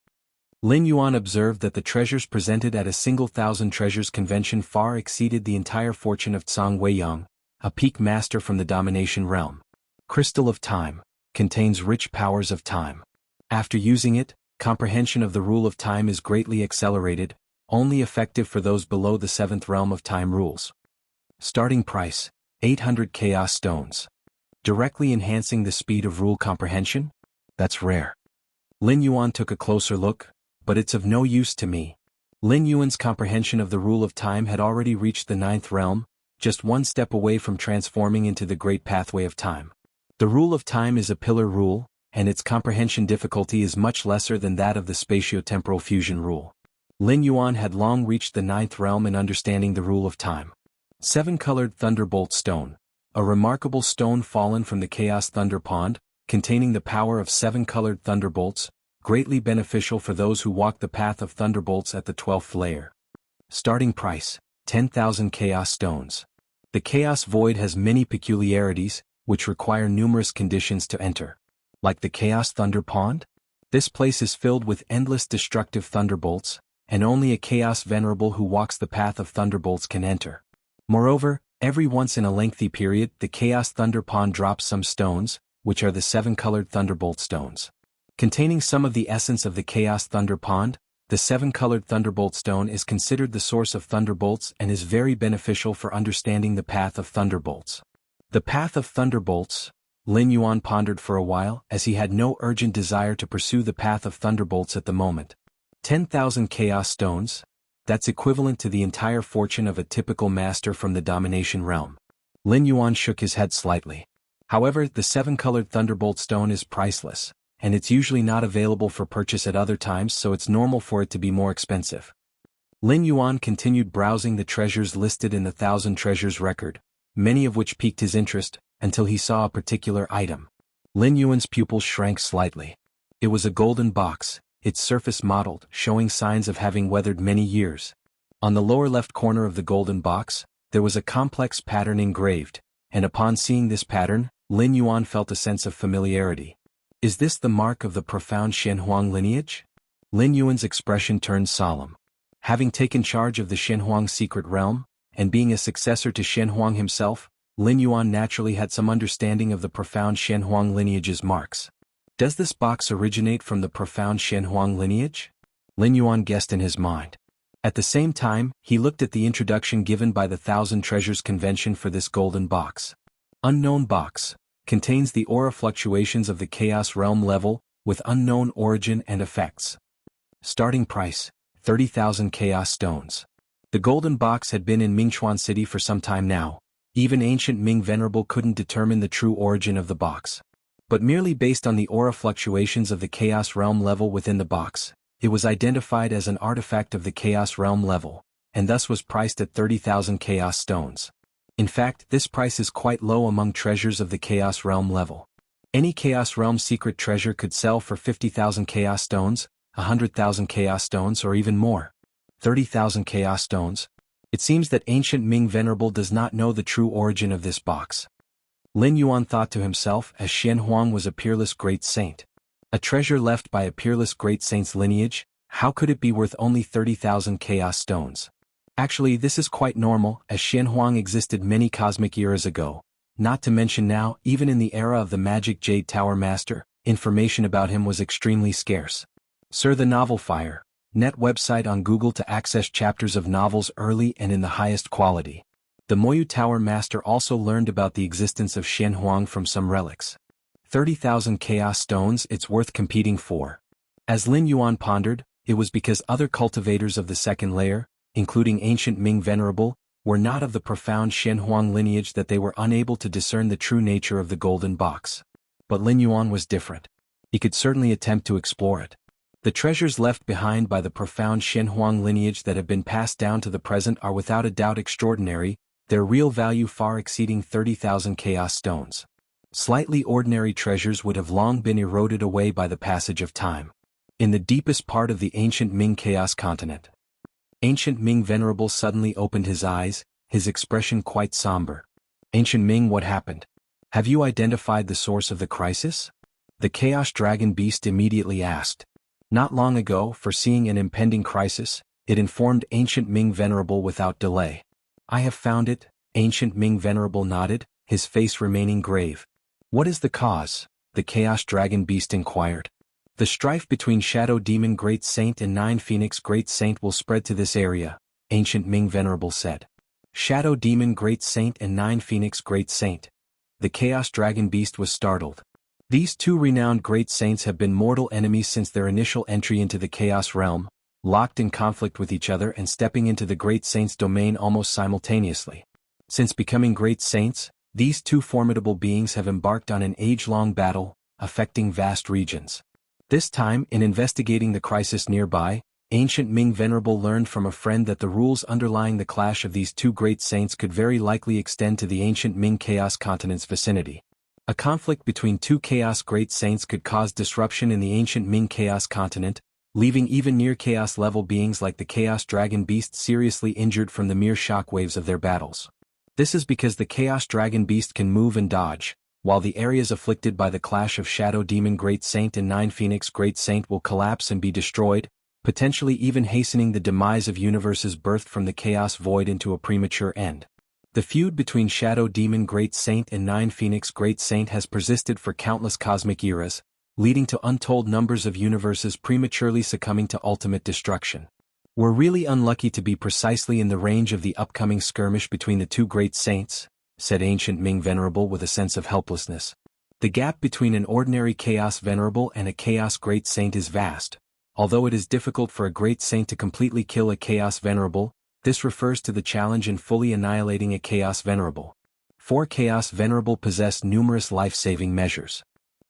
Lin Yuan observed that the treasures presented at a single Thousand Treasures Convention far exceeded the entire fortune of Tsang Weiyang, a peak master from the Domination Realm. Crystal of Time contains rich powers of time. After using it, comprehension of the rule of time is greatly accelerated, only effective for those below the 7th realm of time rules. Starting price, 800 Chaos Stones. Directly enhancing the speed of rule comprehension? That's rare. Lin Yuan took a closer look, but it's of no use to me. Lin Yuan's comprehension of the rule of time had already reached the 9th realm, just one step away from transforming into the great pathway of time. The rule of time is a pillar rule, and its comprehension difficulty is much lesser than that of the spatio-temporal fusion rule. Lin Yuan had long reached the 9th realm in understanding the rule of time. 7-colored Thunderbolt Stone. A remarkable stone fallen from the Chaos Thunder Pond, containing the power of 7-colored thunderbolts, greatly beneficial for those who walk the path of thunderbolts at the 12th layer. Starting price, 10,000 Chaos Stones. The Chaos Void has many peculiarities, which require numerous conditions to enter. Like the Chaos Thunder Pond? This place is filled with endless destructive thunderbolts, and only a Chaos Venerable who walks the path of thunderbolts can enter. Moreover, every once in a lengthy period, the Chaos Thunder Pond drops some stones, which are the 7-colored Thunderbolt Stones. Containing some of the essence of the Chaos Thunder Pond, the 7-colored Thunderbolt Stone is considered the source of thunderbolts and is very beneficial for understanding the path of thunderbolts. The path of thunderbolts, Lin Yuan pondered for a while, as he had no urgent desire to pursue the path of thunderbolts at the moment. 10,000 Chaos Stones, That's equivalent to the entire fortune of a typical master from the domination realm. Lin Yuan shook his head slightly. However, the 7-colored Thunderbolt stone is priceless, and it's usually not available for purchase at other times, so it's normal for it to be more expensive. Lin Yuan continued browsing the treasures listed in the 1,000 Treasures record, many of which piqued his interest, until he saw a particular item. Lin Yuan's pupils shrank slightly. It was a golden box, its surface mottled, showing signs of having weathered many years. On the lower left corner of the golden box, there was a complex pattern engraved, and upon seeing this pattern, Lin Yuan felt a sense of familiarity. Is this the mark of the profound Xianhuang lineage? Lin Yuan's expression turned solemn. Having taken charge of the Xianhuang secret realm, and being a successor to Xianhuang himself, Lin Yuan naturally had some understanding of the profound Xianhuang lineage's marks. Does this box originate from the profound Xianhuang lineage? Lin Yuan guessed in his mind. At the same time, he looked at the introduction given by the 1,000 Treasures Convention for this golden box. Unknown box. Contains the aura fluctuations of the Chaos Realm level, with unknown origin and effects. Starting price, 30,000 Chaos Stones. The golden box had been in Mingchuan City for some time now. Even ancient Ming Venerable couldn't determine the true origin of the box. But merely based on the aura fluctuations of the Chaos Realm level within the box, it was identified as an artifact of the Chaos Realm level, and thus was priced at 30,000 Chaos Stones. In fact, this price is quite low among treasures of the Chaos Realm level. Any Chaos Realm secret treasure could sell for 50,000 Chaos Stones, 100,000 Chaos Stones, or even more. 30,000 Chaos Stones. It seems that ancient Ming Venerable does not know the true origin of this box. Lin Yuan thought to himself, as Xianhuang was a peerless great saint. A treasure left by a peerless great saint's lineage, how could it be worth only 30,000 Chaos Stones? Actually, this is quite normal, as Xianhuang existed many cosmic eras ago, not to mention now, even in the era of the Magic Jade Tower Master, information about him was extremely scarce. Sir, the Novel Fire, net website on Google to access chapters of novels early and in the highest quality. The Moyu Tower Master also learned about the existence of Xianhuang from some relics. 30,000 Chaos Stones it's worth competing for. As Lin Yuan pondered, it was because other cultivators of the second layer, including ancient Ming Venerable, were not of the profound Xianhuang lineage that they were unable to discern the true nature of the golden box. But Lin Yuan was different. He could certainly attempt to explore it. The treasures left behind by the profound Xianhuang lineage that have been passed down to the present are without a doubt extraordinary, their real value far exceeding 30,000 Chaos Stones. Slightly ordinary treasures would have long been eroded away by the passage of time. In the deepest part of the ancient Ming Chaos continent, Ancient Ming Venerable suddenly opened his eyes, his expression quite somber. Ancient Ming, what happened? Have you identified the source of the crisis? The Chaos Dragon Beast immediately asked. Not long ago, foreseeing an impending crisis, it informed Ancient Ming Venerable without delay. I have found it, Ancient Ming Venerable nodded, his face remaining grave. What is the cause? The Chaos Dragon Beast inquired. The strife between Shadow Demon Great Saint and Nine Phoenix Great Saint will spread to this area, Ancient Ming Venerable said. Shadow Demon Great Saint and Nine Phoenix Great Saint. The Chaos Dragon Beast was startled. These two renowned Great Saints have been mortal enemies since their initial entry into the Chaos Realm, locked in conflict with each other and stepping into the Great Saint's domain almost simultaneously. Since becoming Great Saints, these two formidable beings have embarked on an age-long battle, affecting vast regions. This time, in investigating the crisis nearby, Ancient Ming Venerable learned from a friend that the rules underlying the clash of these two great saints could very likely extend to the ancient Ming Chaos continent's vicinity. A conflict between two Chaos Great Saints could cause disruption in the ancient Ming Chaos continent, leaving even near-Chaos level beings like the Chaos Dragon Beast seriously injured from the mere shockwaves of their battles. This is because the Chaos Dragon Beast can move and dodge, while the areas afflicted by the clash of Shadow Demon Great Saint and Nine Phoenix Great Saint will collapse and be destroyed, potentially even hastening the demise of universes birthed from the Chaos Void into a premature end. The feud between Shadow Demon Great Saint and Nine Phoenix Great Saint has persisted for countless cosmic eras, leading to untold numbers of universes prematurely succumbing to ultimate destruction. We're really unlucky to be precisely in the range of the upcoming skirmish between the two Great Saints, said Ancient Ming Venerable with a sense of helplessness. The gap between an ordinary Chaos Venerable and a Chaos Great Saint is vast, Although it is difficult for a great saint to completely kill a Chaos Venerable, this refers to the challenge in fully annihilating a Chaos Venerable. 4 Chaos Venerable possess numerous life-saving measures.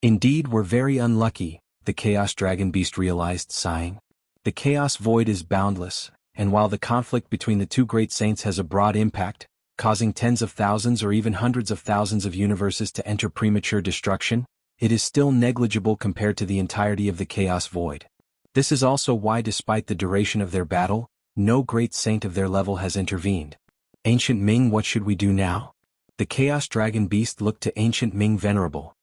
Indeed, we're very unlucky, the Chaos Dragon Beast realized, sighing. The Chaos Void is boundless, and while the conflict between the two great saints has a broad impact, causing tens of thousands or even hundreds of thousands of universes to enter premature destruction, it is still negligible compared to the entirety of the Chaos Void. This is also why, despite the duration of their battle, no great saint of their level has intervened. Ancient Ming, what should we do now? The Chaos Dragon Beast looked to Ancient Ming Venerable.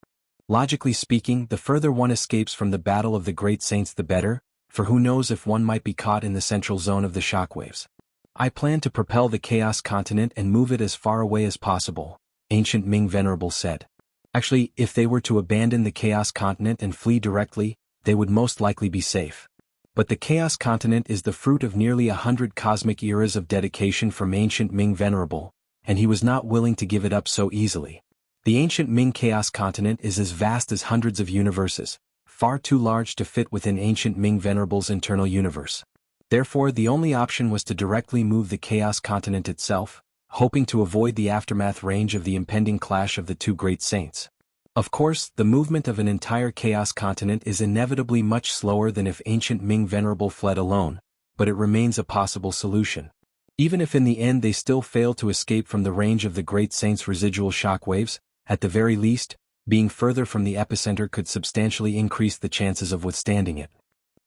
Logically speaking, the further one escapes from the battle of the great saints the better, for who knows if one might be caught in the central zone of the shockwaves. I plan to propel the Chaos Continent and move it as far away as possible, Ancient Ming Venerable said. Actually, if they were to abandon the Chaos Continent and flee directly, they would most likely be safe. But the Chaos Continent is the fruit of nearly 100 cosmic eras of dedication from Ancient Ming Venerable, and he was not willing to give it up so easily. The Ancient Ming Chaos Continent is as vast as hundreds of universes, far too large to fit within Ancient Ming Venerable's internal universe. Therefore, the only option was to directly move the Chaos Continent itself, hoping to avoid the aftermath range of the impending clash of the two great saints. Of course, the movement of an entire Chaos Continent is inevitably much slower than if Ancient Ming Venerable fled alone, but it remains a possible solution. Even if in the end they still fail to escape from the range of the great saint's residual shockwaves, at the very least, being further from the epicenter could substantially increase the chances of withstanding it.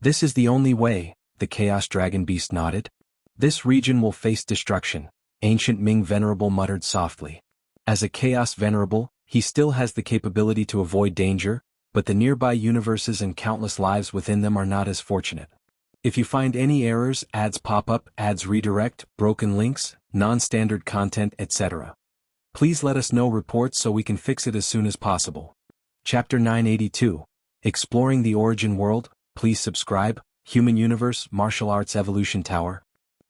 This is the only way, the Chaos Dragon Beast nodded. This region will face destruction, Ancient Ming Venerable muttered softly. As a Chaos Venerable, he still has the capability to avoid danger, but the nearby universes and countless lives within them are not as fortunate. If you find any errors, ads pop up, ads redirect, broken links, non-standard content, etc., please let us know reports so we can fix it as soon as possible. Chapter 982. Exploring the Origin World, please subscribe, Human Universe, Martial Arts Evolution Tower.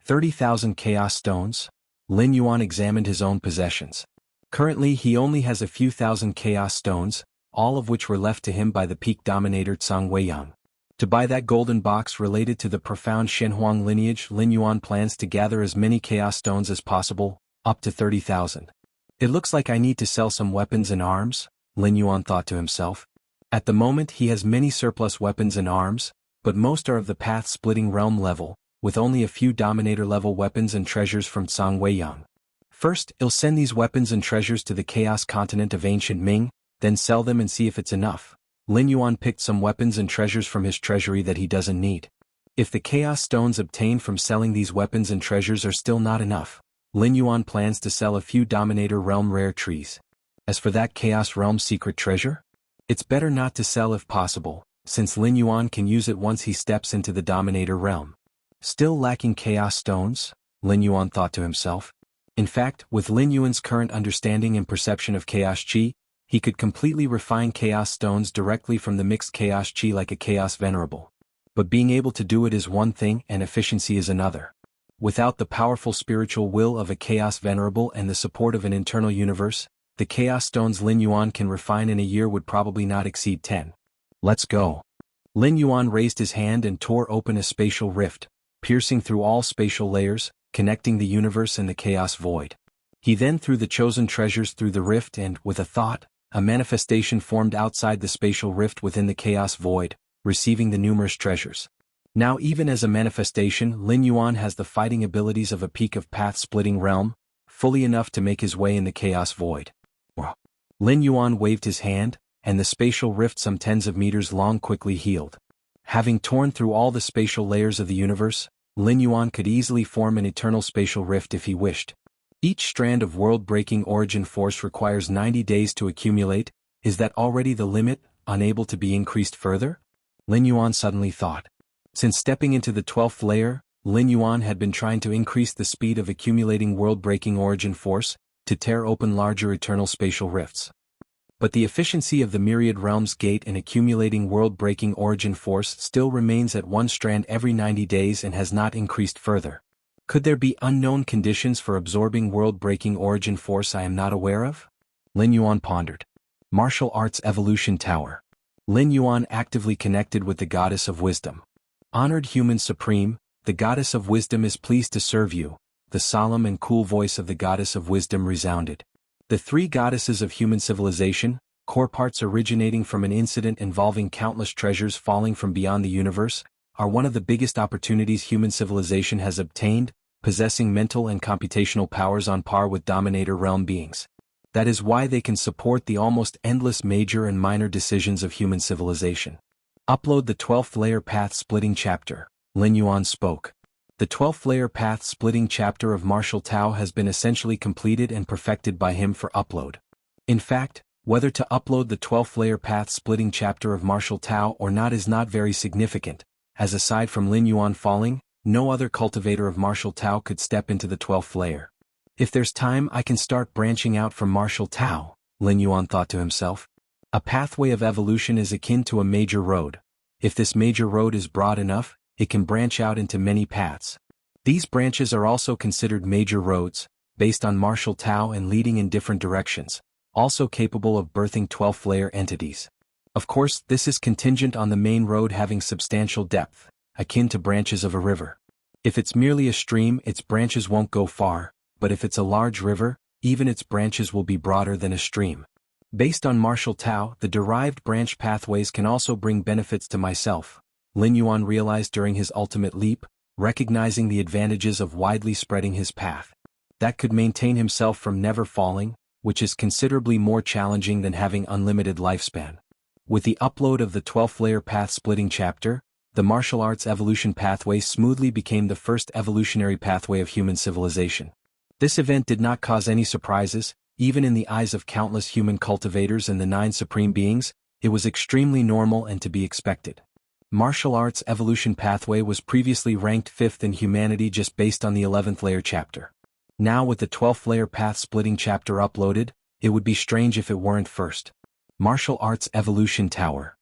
30,000 Chaos Stones. Lin Yuan examined his own possessions. Currently he only has a few thousand Chaos Stones, all of which were left to him by the peak dominator Zhang Weiyang. To buy that golden box related to the profound Shenhuang lineage, Lin Yuan plans to gather as many Chaos Stones as possible, up to 30,000. It looks like I need to sell some weapons and arms, Lin Yuan thought to himself. At the moment he has many surplus weapons and arms, but most are of the path-splitting realm level, with only a few Dominator-level weapons and treasures from Zhang Weiyang. First, he'll send these weapons and treasures to the Chaos Continent of Ancient Ming, then sell them and see if it's enough. Lin Yuan picked some weapons and treasures from his treasury that he doesn't need. If the Chaos Stones obtained from selling these weapons and treasures are still not enough, Lin Yuan plans to sell a few Dominator Realm rare trees. As for that Chaos Realm secret treasure, it's better not to sell if possible, since Lin Yuan can use it once he steps into the Dominator Realm. Still lacking Chaos Stones? Lin Yuan thought to himself. In fact, with Lin Yuan's current understanding and perception of Chaos Chi, he could completely refine Chaos Stones directly from the mixed Chaos Chi like a Chaos Venerable. But being able to do it is one thing and efficiency is another. Without the powerful spiritual will of a Chaos Venerable and the support of an internal universe, the Chaos Stones Lin Yuan can refine in a year would probably not exceed 10. Let's go. Lin Yuan raised his hand and tore open a spatial rift, piercing through all spatial layers, connecting the universe and the Chaos Void. He then threw the chosen treasures through the rift and, with a thought, a manifestation formed outside the spatial rift within the Chaos Void, receiving the numerous treasures. Now even as a manifestation, Lin Yuan has the fighting abilities of a peak of path-splitting realm, fully enough to make his way in the Chaos Void. Lin Yuan waved his hand, and the spatial rift some tens of meters long quickly healed. Having torn through all the spatial layers of the universe, Lin Yuan could easily form an eternal spatial rift if he wished. Each strand of world-breaking origin force requires 90 days to accumulate. Is that already the limit, unable to be increased further? Lin Yuan suddenly thought. Since stepping into the 12th layer, Lin Yuan had been trying to increase the speed of accumulating world-breaking origin force, to tear open larger eternal spatial rifts. But the efficiency of the Myriad Realms Gate in accumulating world-breaking origin force still remains at one strand every 90 days and has not increased further. Could there be unknown conditions for absorbing world-breaking origin force I am not aware of? Lin Yuan pondered. Martial Arts Evolution Tower. Lin Yuan actively connected with the Goddess of Wisdom. Honored Human Supreme, the Goddess of Wisdom is pleased to serve you. The solemn and cool voice of the Goddess of Wisdom resounded. The three goddesses of human civilization, core parts originating from an incident involving countless treasures falling from beyond the universe, are one of the biggest opportunities human civilization has obtained, possessing mental and computational powers on par with Dominator realm beings. That is why they can support the almost endless major and minor decisions of human civilization. Upload the 12th layer path-splitting chapter, Lin Yuan spoke. The 12th layer path-splitting chapter of Martial Tao has been essentially completed and perfected by him for upload. In fact, whether to upload the 12th layer path-splitting chapter of Martial Tao or not is not very significant, as aside from Lin Yuan falling, no other cultivator of Martial Tao could step into the 12th layer. If there's time I can start branching out from Martial Tao, Lin Yuan thought to himself. A pathway of evolution is akin to a major road. If this major road is broad enough, it can branch out into many paths. These branches are also considered major roads, based on Martial Tao and leading in different directions, also capable of birthing 12th layer entities. Of course, this is contingent on the main road having substantial depth, akin to branches of a river. If it's merely a stream, its branches won't go far, but if it's a large river, even its branches will be broader than a stream. Based on Martial Tao, the derived branch pathways can also bring benefits to myself, Lin Yuan realized during his ultimate leap, recognizing the advantages of widely spreading his path. That could maintain himself from never falling, which is considerably more challenging than having unlimited lifespan. With the upload of the 12th layer path-splitting chapter, the martial arts evolution pathway smoothly became the first evolutionary pathway of human civilization. This event did not cause any surprises, even in the eyes of countless human cultivators and the 9 supreme beings. It was extremely normal and to be expected. Martial arts evolution pathway was previously ranked 5th in humanity just based on the 11th layer chapter. Now with the 12th layer path-splitting chapter uploaded, it would be strange if it weren't first. Martial Arts Evolution Tower.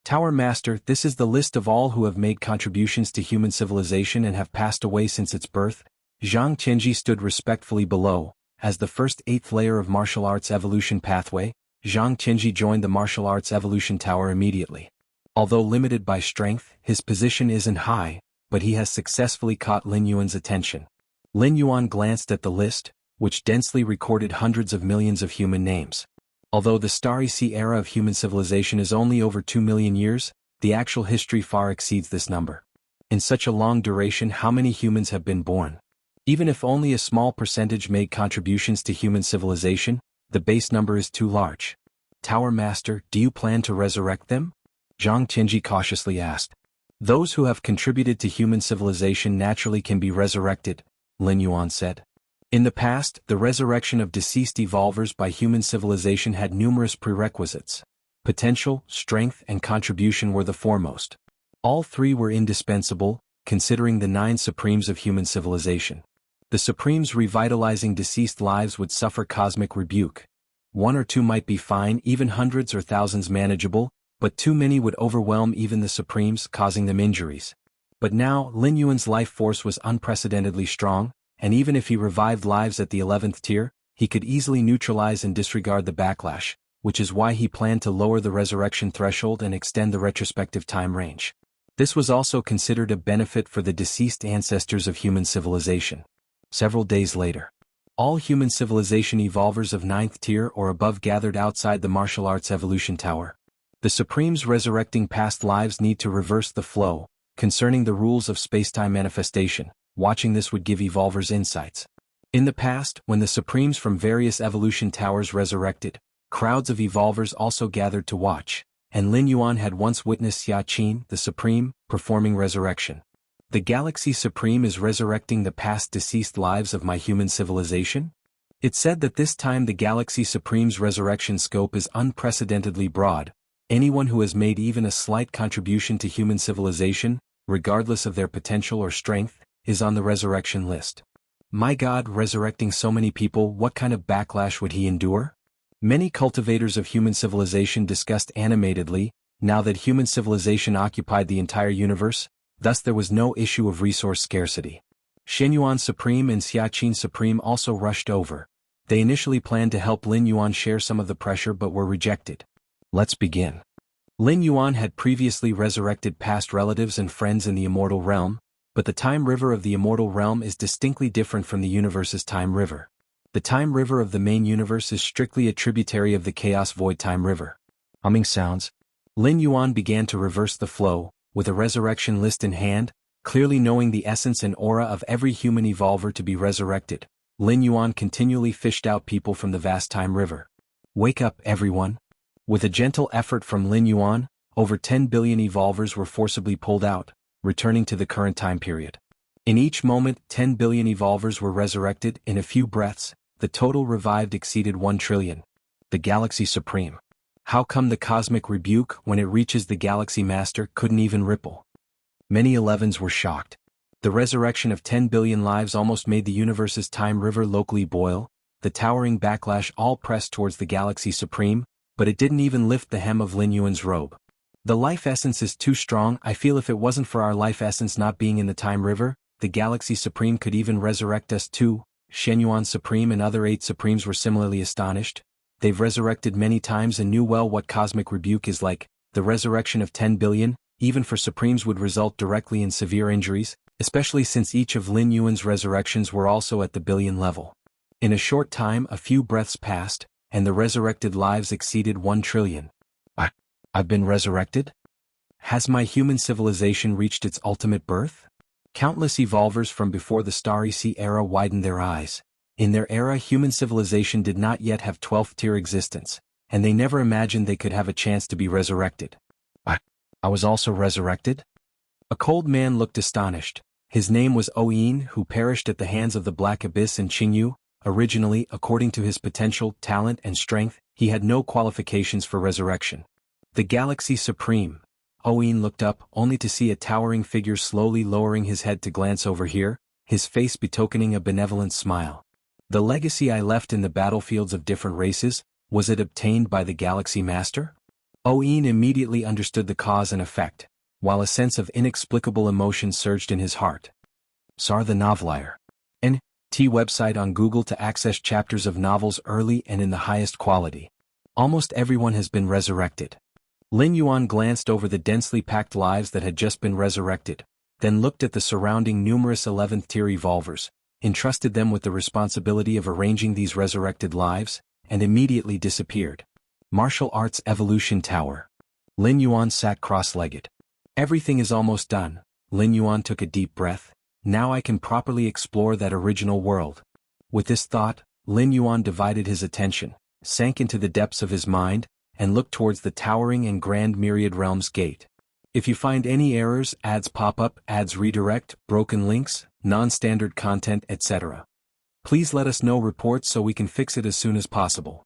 Tower Master, this is the list of all who have made contributions to human civilization and have passed away since its birth. Zhang Qianji stood respectfully below. As the first 8th layer of martial arts evolution pathway, Zhang Qianji joined the martial arts evolution tower immediately. Although limited by strength, his position isn't high, but he has successfully caught Lin Yuan's attention. Lin Yuan glanced at the list, which densely recorded hundreds of millions of human names. Although the Starry Sea era of human civilization is only over 2 million years, the actual history far exceeds this number. In such a long duration, how many humans have been born? Even if only a small percentage made contributions to human civilization, the base number is too large. Tower Master, do you plan to resurrect them? Zhang Qianji cautiously asked. Those who have contributed to human civilization naturally can be resurrected, Lin Yuan said. In the past, the resurrection of deceased evolvers by human civilization had numerous prerequisites. Potential, strength, and contribution were the foremost. All three were indispensable, considering the 9 supremes of human civilization. The supremes revitalizing deceased lives would suffer cosmic rebuke. 1 or 2 might be fine, even hundreds or thousands manageable, but too many would overwhelm even the supremes, causing them injuries. But now, Lin Yuan's life force was unprecedentedly strong, and even if he revived lives at the 11th tier, he could easily neutralize and disregard the backlash, which is why he planned to lower the resurrection threshold and extend the retrospective time range. This was also considered a benefit for the deceased ancestors of human civilization. Several days later, all human civilization evolvers of 9th tier or above gathered outside the martial arts evolution tower. The Supremes resurrecting past lives need to reverse the flow, concerning the rules of spacetime manifestation. Watching this would give evolvers insights. In the past, when the Supremes from various evolution towers resurrected, crowds of evolvers also gathered to watch, and Lin Yuan had once witnessed Xianxia, the Supreme, performing resurrection. The Galaxy Supreme is resurrecting the past deceased lives of my human civilization? It's said that this time the Galaxy Supreme's resurrection scope is unprecedentedly broad. Anyone who has made even a slight contribution to human civilization, regardless of their potential or strength, is on the resurrection list. My God, resurrecting so many people, what kind of backlash would he endure? Many cultivators of human civilization discussed animatedly, now that human civilization occupied the entire universe, thus there was no issue of resource scarcity. Shenyuan Supreme and Xiaqin Supreme also rushed over. They initially planned to help Lin Yuan share some of the pressure but were rejected. Let's begin. Lin Yuan had previously resurrected past relatives and friends in the Immortal Realm, but the Time River of the Immortal Realm is distinctly different from the universe's Time River. The Time River of the main universe is strictly a tributary of the Chaos Void Time River. Humming sounds. Lin Yuan began to reverse the flow, with a resurrection list in hand, clearly knowing the essence and aura of every human evolver to be resurrected. Lin Yuan continually fished out people from the vast Time River. Wake up, everyone. With a gentle effort from Lin Yuan, over 10 billion evolvers were forcibly pulled out, returning to the current time period. In each moment, 10 billion evolvers were resurrected. In a few breaths, the total revived exceeded 1 trillion. The Galaxy Supreme. How come the cosmic rebuke, when it reaches the Galaxy Master, couldn't even ripple? Many 11s were shocked. The resurrection of 10 billion lives almost made the universe's Time River locally boil. The towering backlash all pressed towards the Galaxy Supreme, but it didn't even lift the hem of Lin Yuan's robe. The life essence is too strong. I feel if it wasn't for our life essence not being in the Time River, the Galaxy Supreme could even resurrect us too. Shen Yuan Supreme and other 8 Supremes were similarly astonished. They've resurrected many times and knew well what cosmic rebuke is like. The resurrection of 10 billion, even for Supremes, would result directly in severe injuries, especially since each of Lin Yuan's resurrections were also at the billion level. In a short time, a few breaths passed, and the resurrected lives exceeded 1 trillion. I've been resurrected? Has my human civilization reached its ultimate birth? Countless evolvers from before the Starry Sea era widened their eyes. In their era, human civilization did not yet have 12th-tier existence, and they never imagined they could have a chance to be resurrected. I was also resurrected? A cold man looked astonished. His name was Oyin, who perished at the hands of the Black Abyss in Jianghu. Originally, according to his potential, talent, and strength, he had no qualifications for resurrection. The Galaxy Supreme. Oyin looked up, only to see a towering figure slowly lowering his head to glance over here, his face betokening a benevolent smile. The legacy I left in the battlefields of different races, was it obtained by the Galaxy Master? Oyin immediately understood the cause and effect, while a sense of inexplicable emotion surged in his heart. Sar the Novelier. N.T. website on Google to access chapters of novels early and in the highest quality. Almost everyone has been resurrected. Lin Yuan glanced over the densely packed lives that had just been resurrected, then looked at the surrounding numerous 11th-tier evolvers, entrusted them with the responsibility of arranging these resurrected lives, and immediately disappeared. Martial Arts Evolution Tower. Lin Yuan sat cross-legged. Everything is almost done. Lin Yuan took a deep breath. Now I can properly explore that original world. With this thought, Lin Yuan divided his attention, sank into the depths of his mind, and looked towards the towering and grand Myriad Realms gate. If you find any errors, ads pop up, ads redirect, broken links, non-standard content, etc., please let us know. Reports so we can fix it as soon as possible.